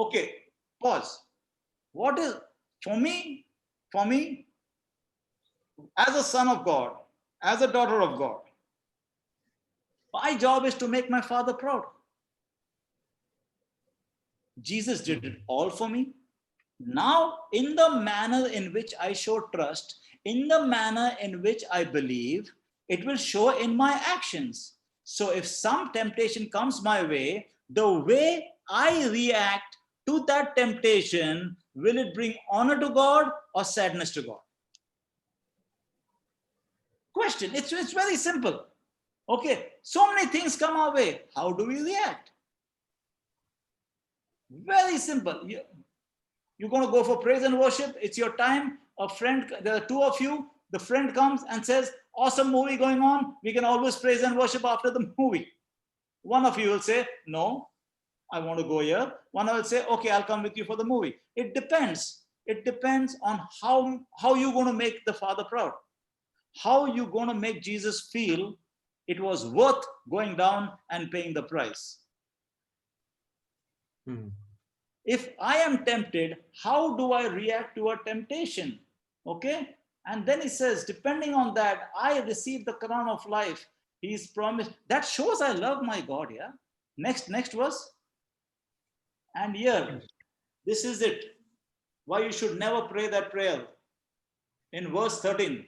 Okay, pause. What is, for me, as a son of God, as a daughter of God, my job is to make my Father proud. Jesus did it all for me. Now, in the manner in which I show trust, in the manner in which I believe, it will show in my actions. So if some temptation comes my way, the way I react to that temptation, will it bring honor to God or sadness to God? Question. It's very simple. Okay, so many things come our way. How do we react? Very simple. You're going to go for praise and worship. It's your time. A friend, there are two of you. The friend comes and says, awesome movie going on. We can always praise and worship after the movie. One of you will say, no, I want to go here. One will say, okay, I'll come with you for the movie. It depends. It depends on how you're going to make the Father proud. How you're going to make Jesus feel it was worth going down and paying the price. If I am tempted, how do I react to a temptation? Okay. And then he says, depending on that, I receive the crown of life. He's promised. That shows I love my God. Yeah. Next verse. And here, this is it. Why you should never pray that prayer. In verse 13.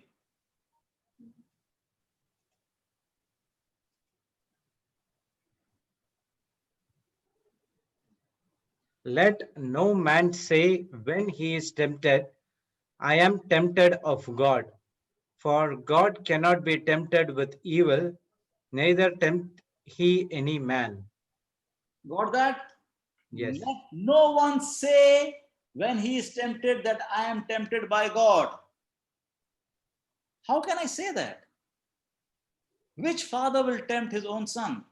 Let no man say when he is tempted, I am tempted of God. For God cannot be tempted with evil, neither tempt he any man. Got that? Yes. Let no one say when he is tempted that I am tempted by God. How can I say that? Which father will tempt his own son?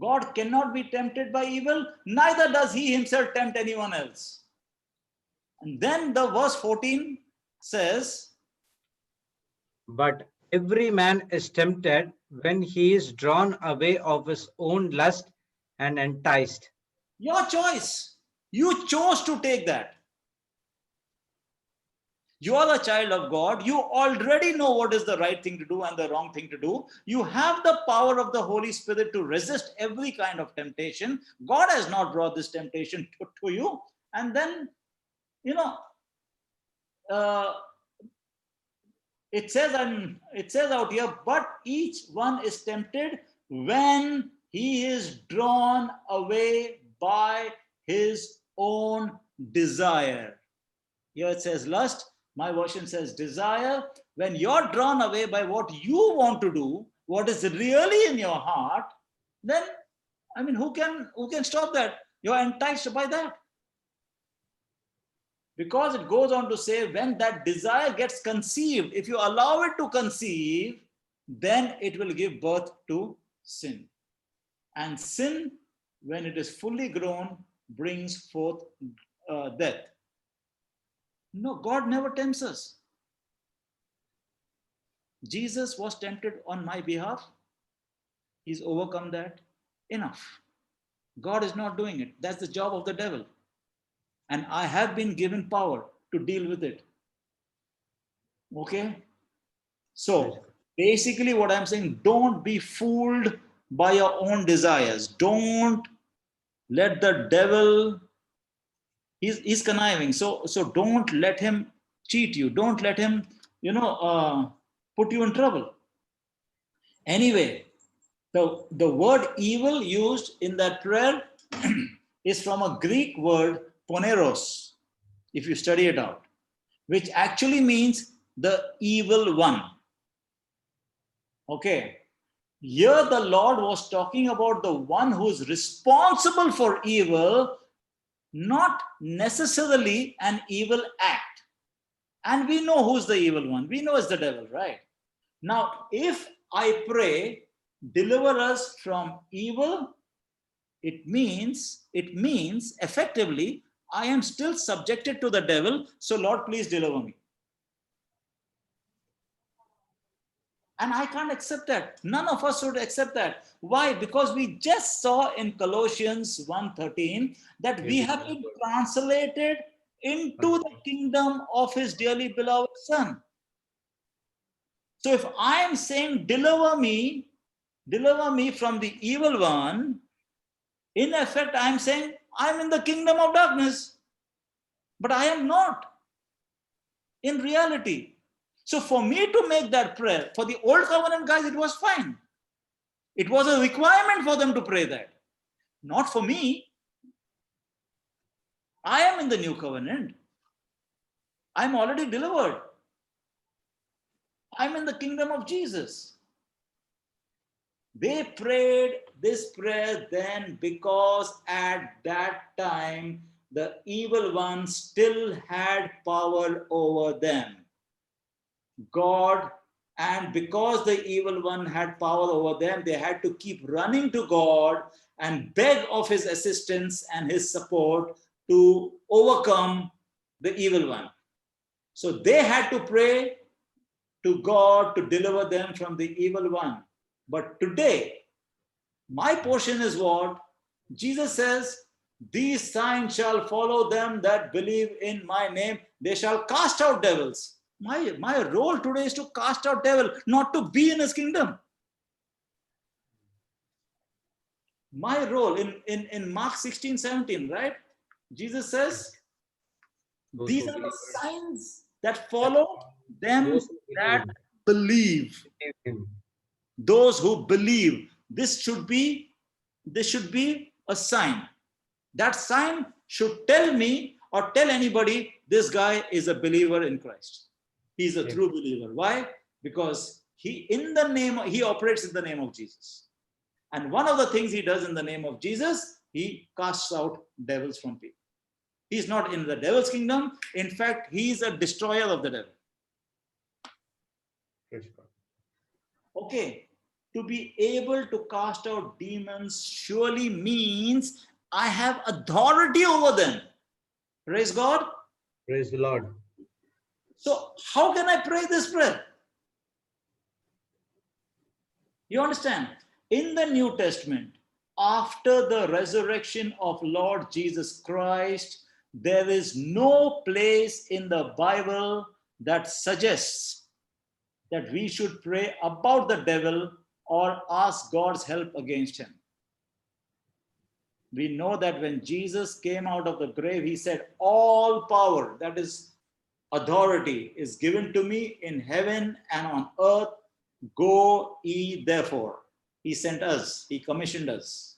God cannot be tempted by evil, neither does he himself tempt anyone else. And then the verse 14 says, but every man is tempted when he is drawn away of his own lust and enticed. your choice. You chose to take that. You are a child of God. You already know what is the right thing to do and the wrong thing to do. You have the power of the Holy Spirit to resist every kind of temptation. God has not brought this temptation to you. And then, it says out here, but each one is tempted when he is drawn away by his own desire. Here it says lust. My version says desire. When you're drawn away by what you want to do, what is really in your heart, then, who can stop that? You're enticed by that. Because it goes on to say, when that desire gets conceived, if you allow it to conceive, then it will give birth to sin. And sin, when it is fully grown, brings forth death. No, God never tempts us. Jesus was tempted on my behalf. He's overcome that. Enough. God is not doing it. That's the job of the devil. And I have been given power to deal with it. Okay? So, basically what I'm saying, don't be fooled by your own desires. Don't let the devil, he's conniving. So don't let him cheat you. Don't let him, put you in trouble. Anyway, the word evil used in that prayer is from a Greek word, poneros, if you study it out, which actually means the evil one. Okay. Here the Lord was talking about the one who is responsible for evil, not necessarily an evil act. And we know who's the evil one. We know it's the devil, right? Now, if I pray, deliver us from evil, it means effectively, I am still subjected to the devil. So Lord, please deliver me. And I can't accept that. None of us should accept that. Why? Because we just saw in Colossians 1:13 that we have been translated into the kingdom of his dearly beloved Son. So if I am saying, deliver me from the evil one, in effect, I am saying, I'm in the kingdom of darkness. But I am not in reality. So for me to make that prayer, for the old covenant guys, it was fine. It was a requirement for them to pray that. Not for me. I am in the new covenant. I'm already delivered. I'm in the kingdom of Jesus. They prayed this prayer then because at that time the evil one still had power over them. God, and because the evil one had power over them, they had to keep running to God and beg of his assistance and his support to overcome the evil one. So they had to pray to God to deliver them from the evil one. But today, my portion is what? Jesus says, these signs shall follow them that believe in my name. They shall cast out devils. My role today is to cast out devil, not to be in his kingdom. My role in Mark 16:17, right? Jesus says, these are the signs that follow them that believe. Those who believe. This should be a sign. That sign should tell me or tell anybody this guy is a believer in Christ. He's a true believer. Why? Because he operates in the name of Jesus. And one of the things he does in the name of Jesus, he casts out devils from people. He's not in the devil's kingdom. In fact, he's a destroyer of the devil. Okay, to be able to cast out demons surely means I have authority over them. Praise God. Praise the Lord. So how can I pray this prayer? You understand? In the New Testament, after the resurrection of Lord Jesus Christ, there is no place in the Bible that suggests that we should pray about the devil or ask God's help against him. We know that when Jesus came out of the grave, he said, all power, that is authority, is given to me in heaven and on earth. Go ye therefore. He sent us, he commissioned us.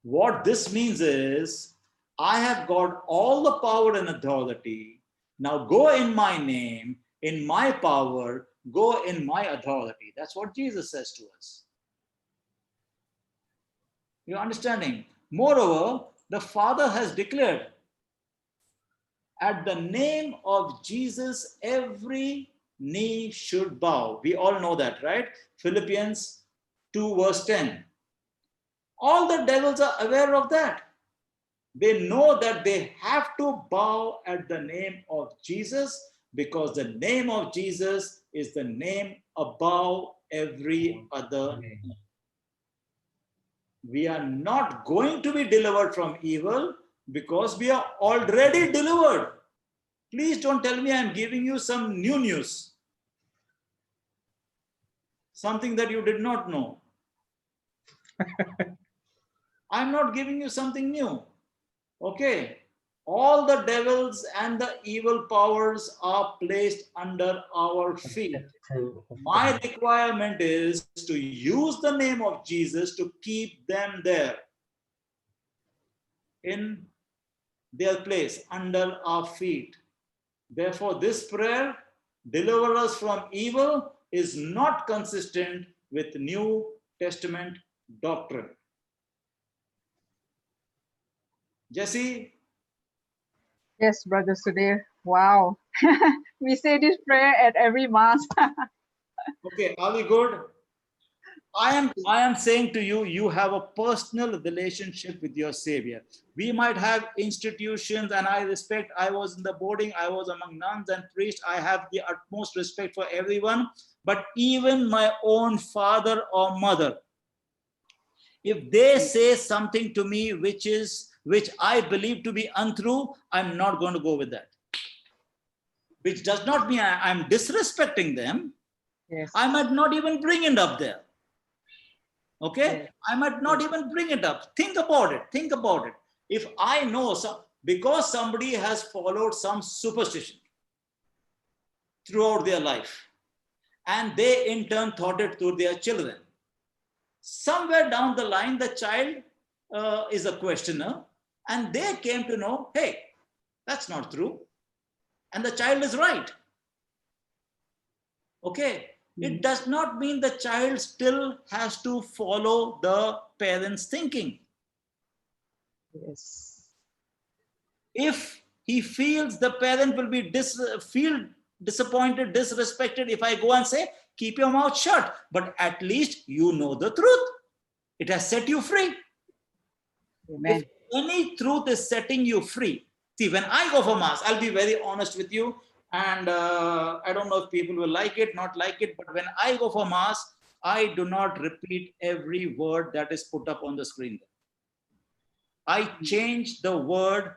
What this means is, I have got all the power and authority. Now go in my name, in my power, go in my authority. That's what Jesus says to us. You're understanding? Moreover, the Father has declared, at the name of Jesus, every knee should bow. We all know that, right? Philippians 2 verse 10. All the devils are aware of that. They know that they have to bow at the name of Jesus, because the name of Jesus is the name above every other name. We are not going to be delivered from evil because we are already delivered. Please don't tell me I'm giving you some new news. Something that you did not know. I'm not giving you something new. Okay. All the devils and the evil powers are placed under our feet. My requirement is to use the name of Jesus to keep them there, in their place, under our feet. Therefore, this prayer, deliver us from evil, is not consistent with New Testament doctrine. Jesse? Yes, Brother Sudhir. Wow. We say this prayer at every Mass. Okay, are we good? I am saying to you, you have a personal relationship with your Savior. We might have institutions, and I was in the boarding, I was among nuns and priests. I have the utmost respect for everyone. But even my own father or mother, if they say something to me which I believe to be untrue, I'm not going to go with that. Which does not mean I'm disrespecting them. Yes. I might not even bring it up there. Okay, Yes. I might not even bring it up. Think about it. Think about it. If I know because somebody has followed some superstition throughout their life, and they in turn taught it to their children, somewhere down the line, the child is a questioner, and they came to know, hey, that's not true. And the child is right. Okay. It does not mean the child still has to follow the parents' thinking. Yes. If he feels the parent will be feel disappointed, disrespected, if I go and say, keep your mouth shut, but at least you know the truth. It has set you free. Amen. If any truth is setting you free, see, when I go for Mass, I'll be very honest with you, and I don't know if people will like it, not like it, but when I go for Mass, I do not repeat every word that is put up on the screen. I change the word.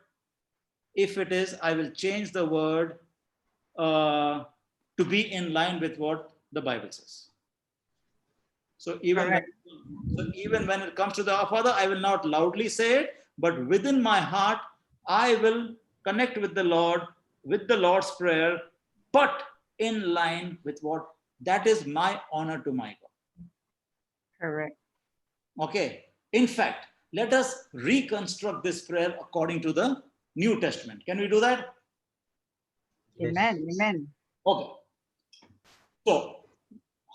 If it is, I will change the word to be in line with what the Bible says. So even when it comes to the Our Father, I will not loudly say it, but within my heart, I will connect with the Lord, with the Lord's Prayer, but in line with what, that is my honor to my God. Correct. Okay. In fact, let us reconstruct this prayer according to the New Testament. Can we do that? Amen. Amen. Okay. So,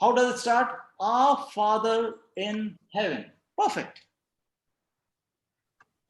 how does it start? Our Father in heaven. Perfect.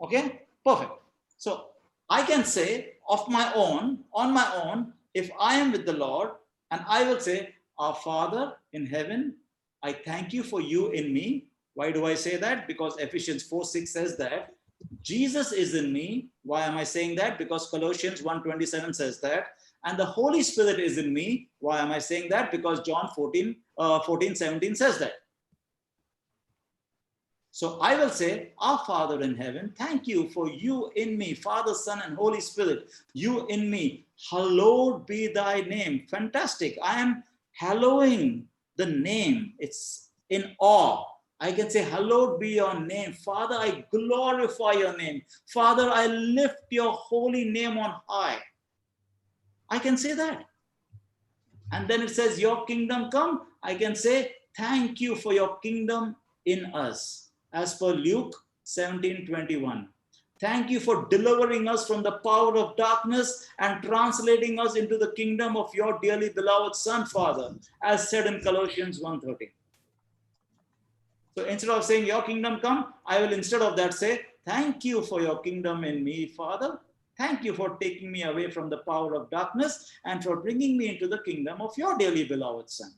Okay, perfect. So I can say of my own, on my own, if I am with the Lord, and I will say, Our Father in heaven, I thank you for you in me. Why do I say that? Because Ephesians 4:6 says that Jesus is in me. Why am I saying that? Because Colossians 1:27 says that. And the Holy Spirit is in me. Why am I saying that? Because John 14:17 says that. So I will say, Our Father in heaven, thank you for you in me, Father, Son, and Holy Spirit. You in me. Hallowed be thy name. Fantastic. I am hallowing the name. It's in awe. I can say, hallowed be your name. Father, I glorify your name. Father, I lift your holy name on high. I can say that. And then it says, your kingdom come. I can say, thank you for your kingdom in us. As per Luke 17:21. Thank you for delivering us from the power of darkness and translating us into the kingdom of your dearly beloved Son, Father, as said in Colossians 1:13. So instead of saying your kingdom come, I will instead of that say, thank you for your kingdom in me, Father. Thank you for taking me away from the power of darkness and for bringing me into the kingdom of your dearly beloved Son.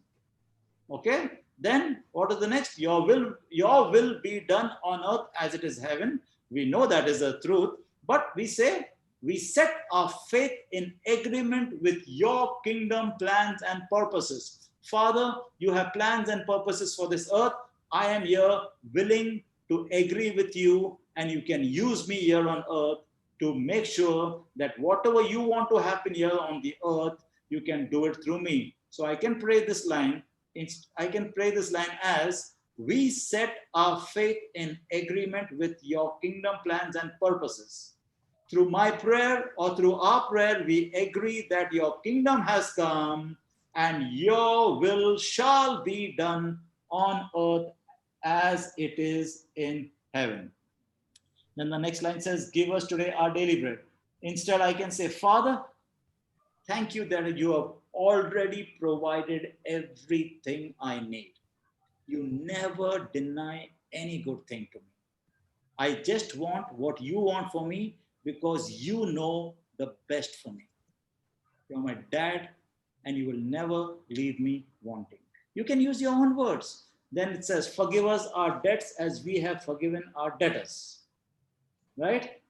Okay? Then what is the next? Your will be done on earth as it is heaven. We know that is the truth, but we say we set our faith in agreement with your kingdom plans and purposes. Father, you have plans and purposes for this earth. I am here willing to agree with you, and you can use me here on earth to make sure that whatever you want to happen here on the earth, you can do it through me. So I can pray this line. I can pray this line as, we set our faith in agreement with your kingdom plans and purposes. Through my prayer or through our prayer, we agree that your kingdom has come and your will shall be done on earth as it is in heaven. Then the next line says, give us today our daily bread. Instead, I can say, Father, thank you that you have already provided everything I need. You never deny any good thing to me. I just want what you want for me because you know the best for me. You're my dad and you will never leave me wanting. You can use your own words. then it says, forgive us our debts as we have forgiven our debtors. Right?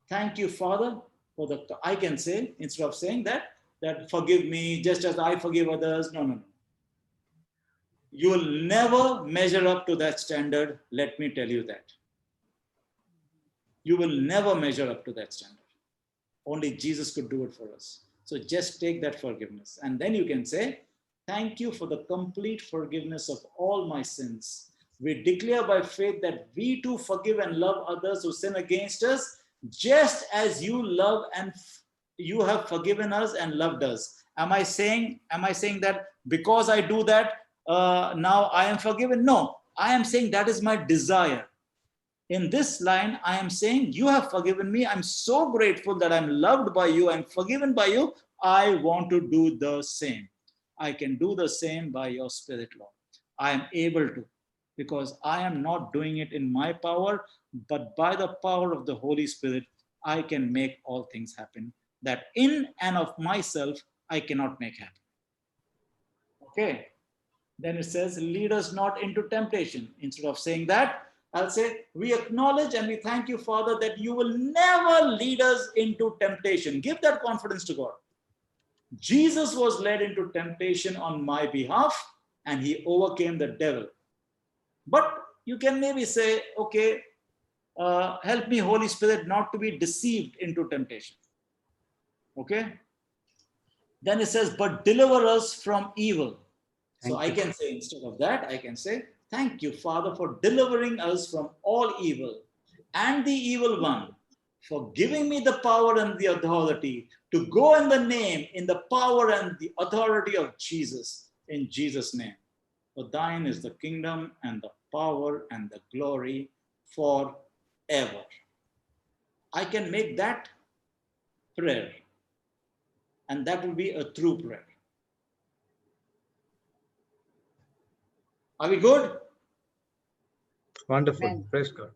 Thank you, Father, for the, I can say, instead of saying that forgive me just as I forgive others. No, no, no. You will never measure up to that standard. Let me tell you that. You will never measure up to that standard. Only Jesus could do it for us. So just take that forgiveness. And then you can say, thank you for the complete forgiveness of all my sins. We declare by faith that we too forgive and love others who sin against us, just as you love and you have forgiven us and loved us. Am I saying that because I do that, now I am forgiven? No, I am saying that is my desire. In this line, I am saying, you have forgiven me. I'm so grateful that I'm loved by you. I'm forgiven by you. I want to do the same. I can do the same by your Spirit, Lord. I am able to, because I am not doing it in my power, but by the power of the Holy Spirit, I can make all things happen that in and of myself, I cannot make happen. Okay. Then it says, lead us not into temptation. Instead of saying that, I'll say, we acknowledge and we thank you, Father, that you will never lead us into temptation. Give that confidence to God. Jesus was led into temptation on my behalf and he overcame the devil. But you can maybe say, okay, help me, Holy Spirit, not to be deceived into temptation. Okay. Then it says, but deliver us from evil. So I can say, instead of that, I can say, thank you, Father, for delivering us from all evil and the evil one, for giving me the power and the authority to go in the name, in the power and the authority of Jesus, in Jesus' name. For thine is the kingdom and the power and the glory forever. I can make that prayer, and that will be a true prayer. Are we good? Wonderful. Amen. Praise God.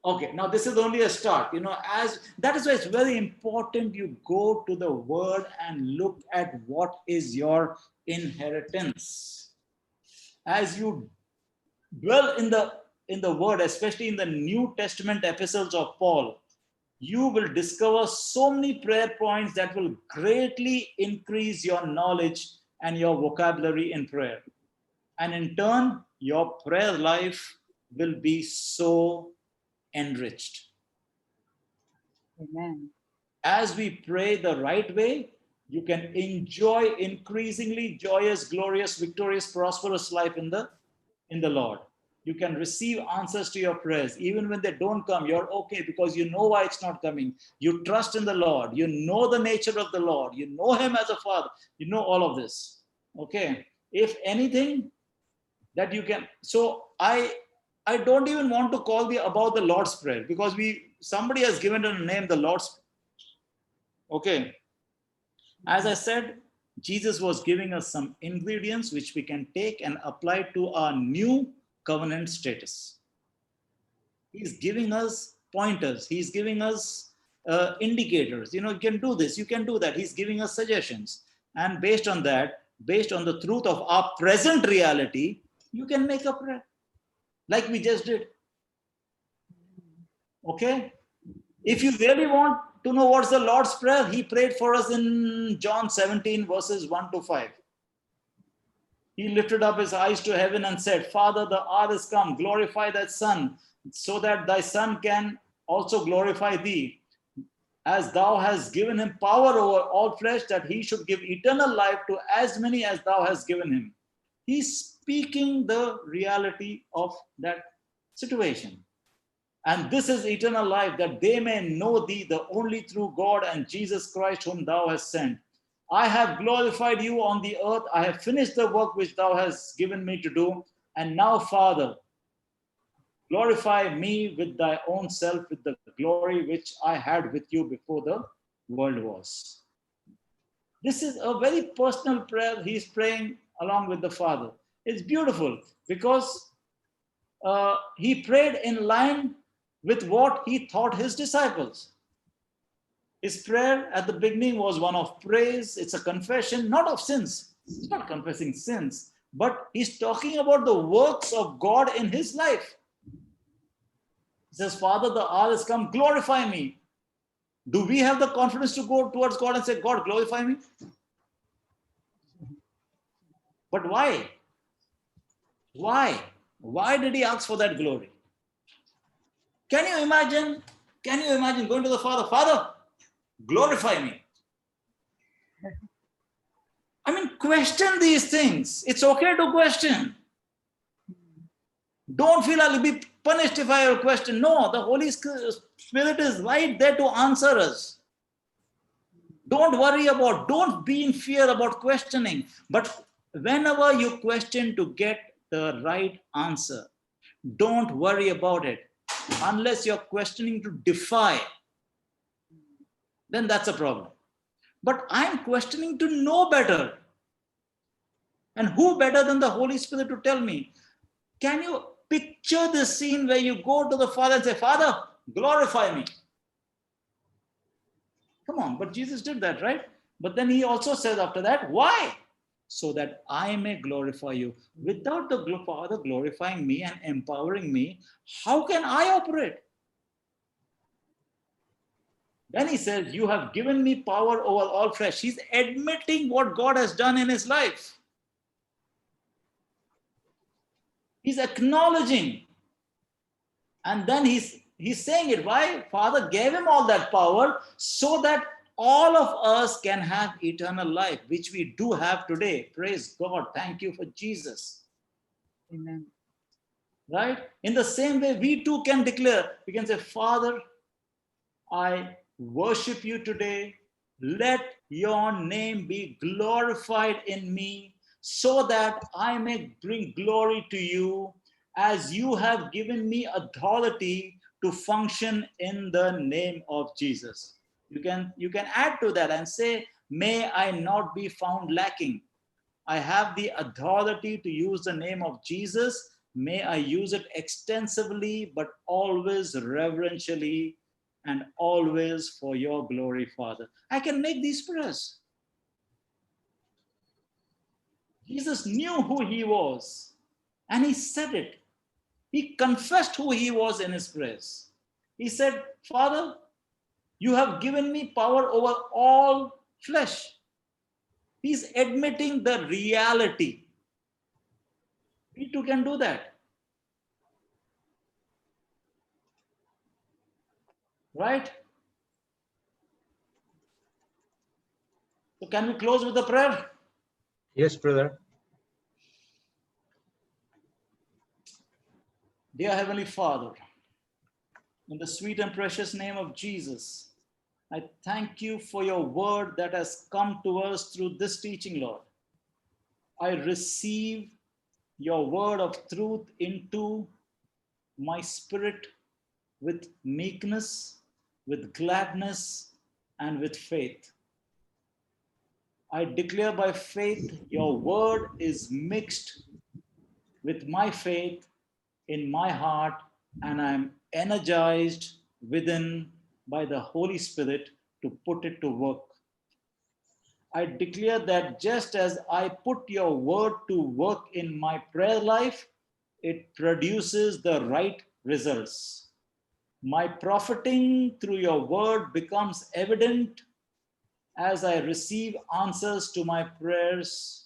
Okay, now this is only a start. As that is why it's very important you go to the word and look at what is your inheritance. As you dwell in the word, especially in the New Testament epistles of Paul, you will discover so many prayer points that will greatly increase your knowledge and your vocabulary in prayer. And in turn, your prayer life will be so enriched. Amen. As we pray the right way, you can enjoy increasingly joyous, glorious, victorious, prosperous life in the Lord. You can receive answers to your prayers. Even when they don't come, you're okay because you know why it's not coming. You trust in the Lord. You know the nature of the Lord. You know him as a father. You know all of this. Okay. If anything that you can, so I don't even want to call about the Lord's Prayer because somebody has given it a name, the Lord's Prayer. Okay. As I said, Jesus was giving us some ingredients which we can take and apply to our new covenant status. He's giving us pointers. He's giving us indicators. You can do this, you can do that. He's giving us suggestions. And based on that, based on the truth of our present reality, you can make a prayer like we just did. Okay? If you really want to know what's the Lord's Prayer, he prayed for us in John 17 verses 1 to 5. He lifted up his eyes to heaven and said, Father, the hour is come, glorify thy Son, so that thy Son can also glorify thee, as thou hast given him power over all flesh, that he should give eternal life to as many as thou hast given him. He's speaking the reality of that situation. And this is eternal life, that they may know thee, the only true God, and Jesus Christ, whom thou hast sent. I have glorified you on the earth. I have finished the work which thou hast given me to do. And now, Father, glorify me with thy own self, with the glory which I had with you before the world was. This is a very personal prayer. He's praying along with the Father. It's beautiful because he prayed in line with what he taught his disciples. His prayer at the beginning was one of praise. It's a confession, not of sins. It's not confessing sins, but he's talking about the works of God in his life. He says, Father, the hour has come, glorify me. Do we have the confidence to go towards God and say, God, glorify me? But why? Why? Why did he ask for that glory? Can you imagine? Can you imagine going to the Father, Father, glorify me? I mean, question these things. It's okay to question. Don't feel I'll be punished if I question. No, the Holy Spirit is right there to answer us. Don't worry about, don't be in fear about questioning. But whenever you question to get the right answer, don't worry about it. Unless you're questioning to defy, then that's a problem. But I'm questioning to know better. And who better than the Holy Spirit to tell me? Can you picture the scene where you go to the Father and say, Father, glorify me? Come on, but Jesus did that, right? But then he also says after that, why? So that I may glorify you. Without the Father glorifying me and empowering me, how can I operate? Then he says, you have given me power over all flesh. He's admitting what God has done in his life. He's acknowledging. And then he's saying it. Why? Father gave him all that power so that all of us can have eternal life, which we do have today. Praise God. Thank you for Jesus. Amen. Right? In the same way, we too can declare. We can say, Father, I worship you today. Let your name be glorified in me so that I may bring glory to you as you have given me authority to function in the name of Jesus. You can add to that and say, may I not be found lacking. I have the authority to use the name of Jesus. May I use it extensively, but always reverentially and always for your glory, Father. I can make these prayers. Jesus knew who he was, and he said it. He confessed who he was in his prayers. He said, Father, you have given me power over all flesh. He's admitting the reality. We too can do that. Right? So can we close with a prayer? Yes, brother. Dear Heavenly Father, in the sweet and precious name of Jesus, I thank you for your word that has come to us through this teaching, Lord. I receive your word of truth into my spirit with meekness, with gladness, and with faith. I declare by faith your word is mixed with my faith in my heart, and I'm energized within by the Holy Spirit to put it to work. I declare that just as I put your word to work in my prayer life, it produces the right results. My profiting through your word becomes evident as I receive answers to my prayers.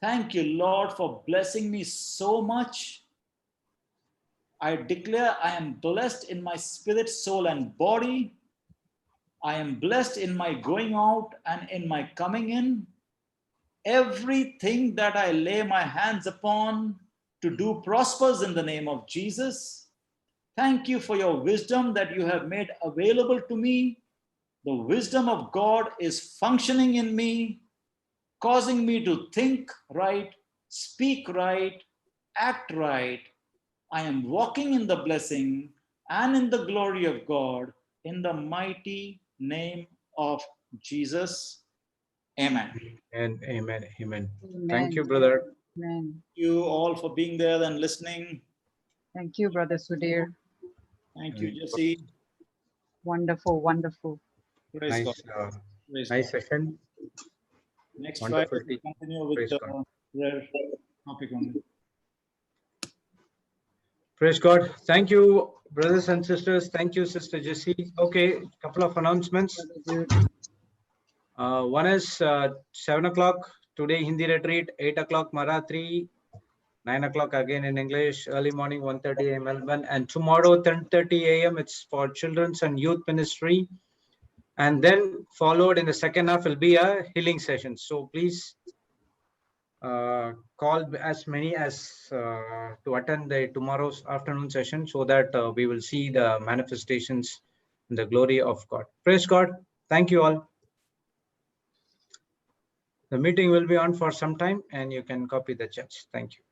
Thank you, Lord, for blessing me so much. I declare I am blessed in my spirit, soul, and body. I am blessed in my going out and in my coming in. Everything that I lay my hands upon to do prospers in the name of Jesus. Thank you for your wisdom that you have made available to me. The wisdom of God is functioning in me, causing me to think right, speak right, act right. I am walking in the blessing and in the glory of God in the mighty name of Jesus. Amen. And amen. Amen. Amen. Thank you, brother. Amen. Thank you all for being there and listening. Thank you, Brother Sudhir. Thank you, Jesse. Wonderful, wonderful. Praise God. Nice, Praise nice God. session. Next Wonderful Friday, teaching. we'll continue with Praise God. their topic only. Praise God. Thank you, brothers and sisters. Thank you, Sister Jessie. Okay, couple of announcements. One is 7 o'clock today Hindi retreat, 8 o'clock Marathi, 9 o'clock again in English, early morning 1:30 a.m. Melbourne, and tomorrow 10:30 a.m. it's for children's and youth ministry. And then followed in the second half will be a healing session. So please call as many as to attend the tomorrow's afternoon session so that we will see the manifestations in the glory of God. Praise God. Thank you all. The meeting will be on for some time and you can copy the chats. Thank you.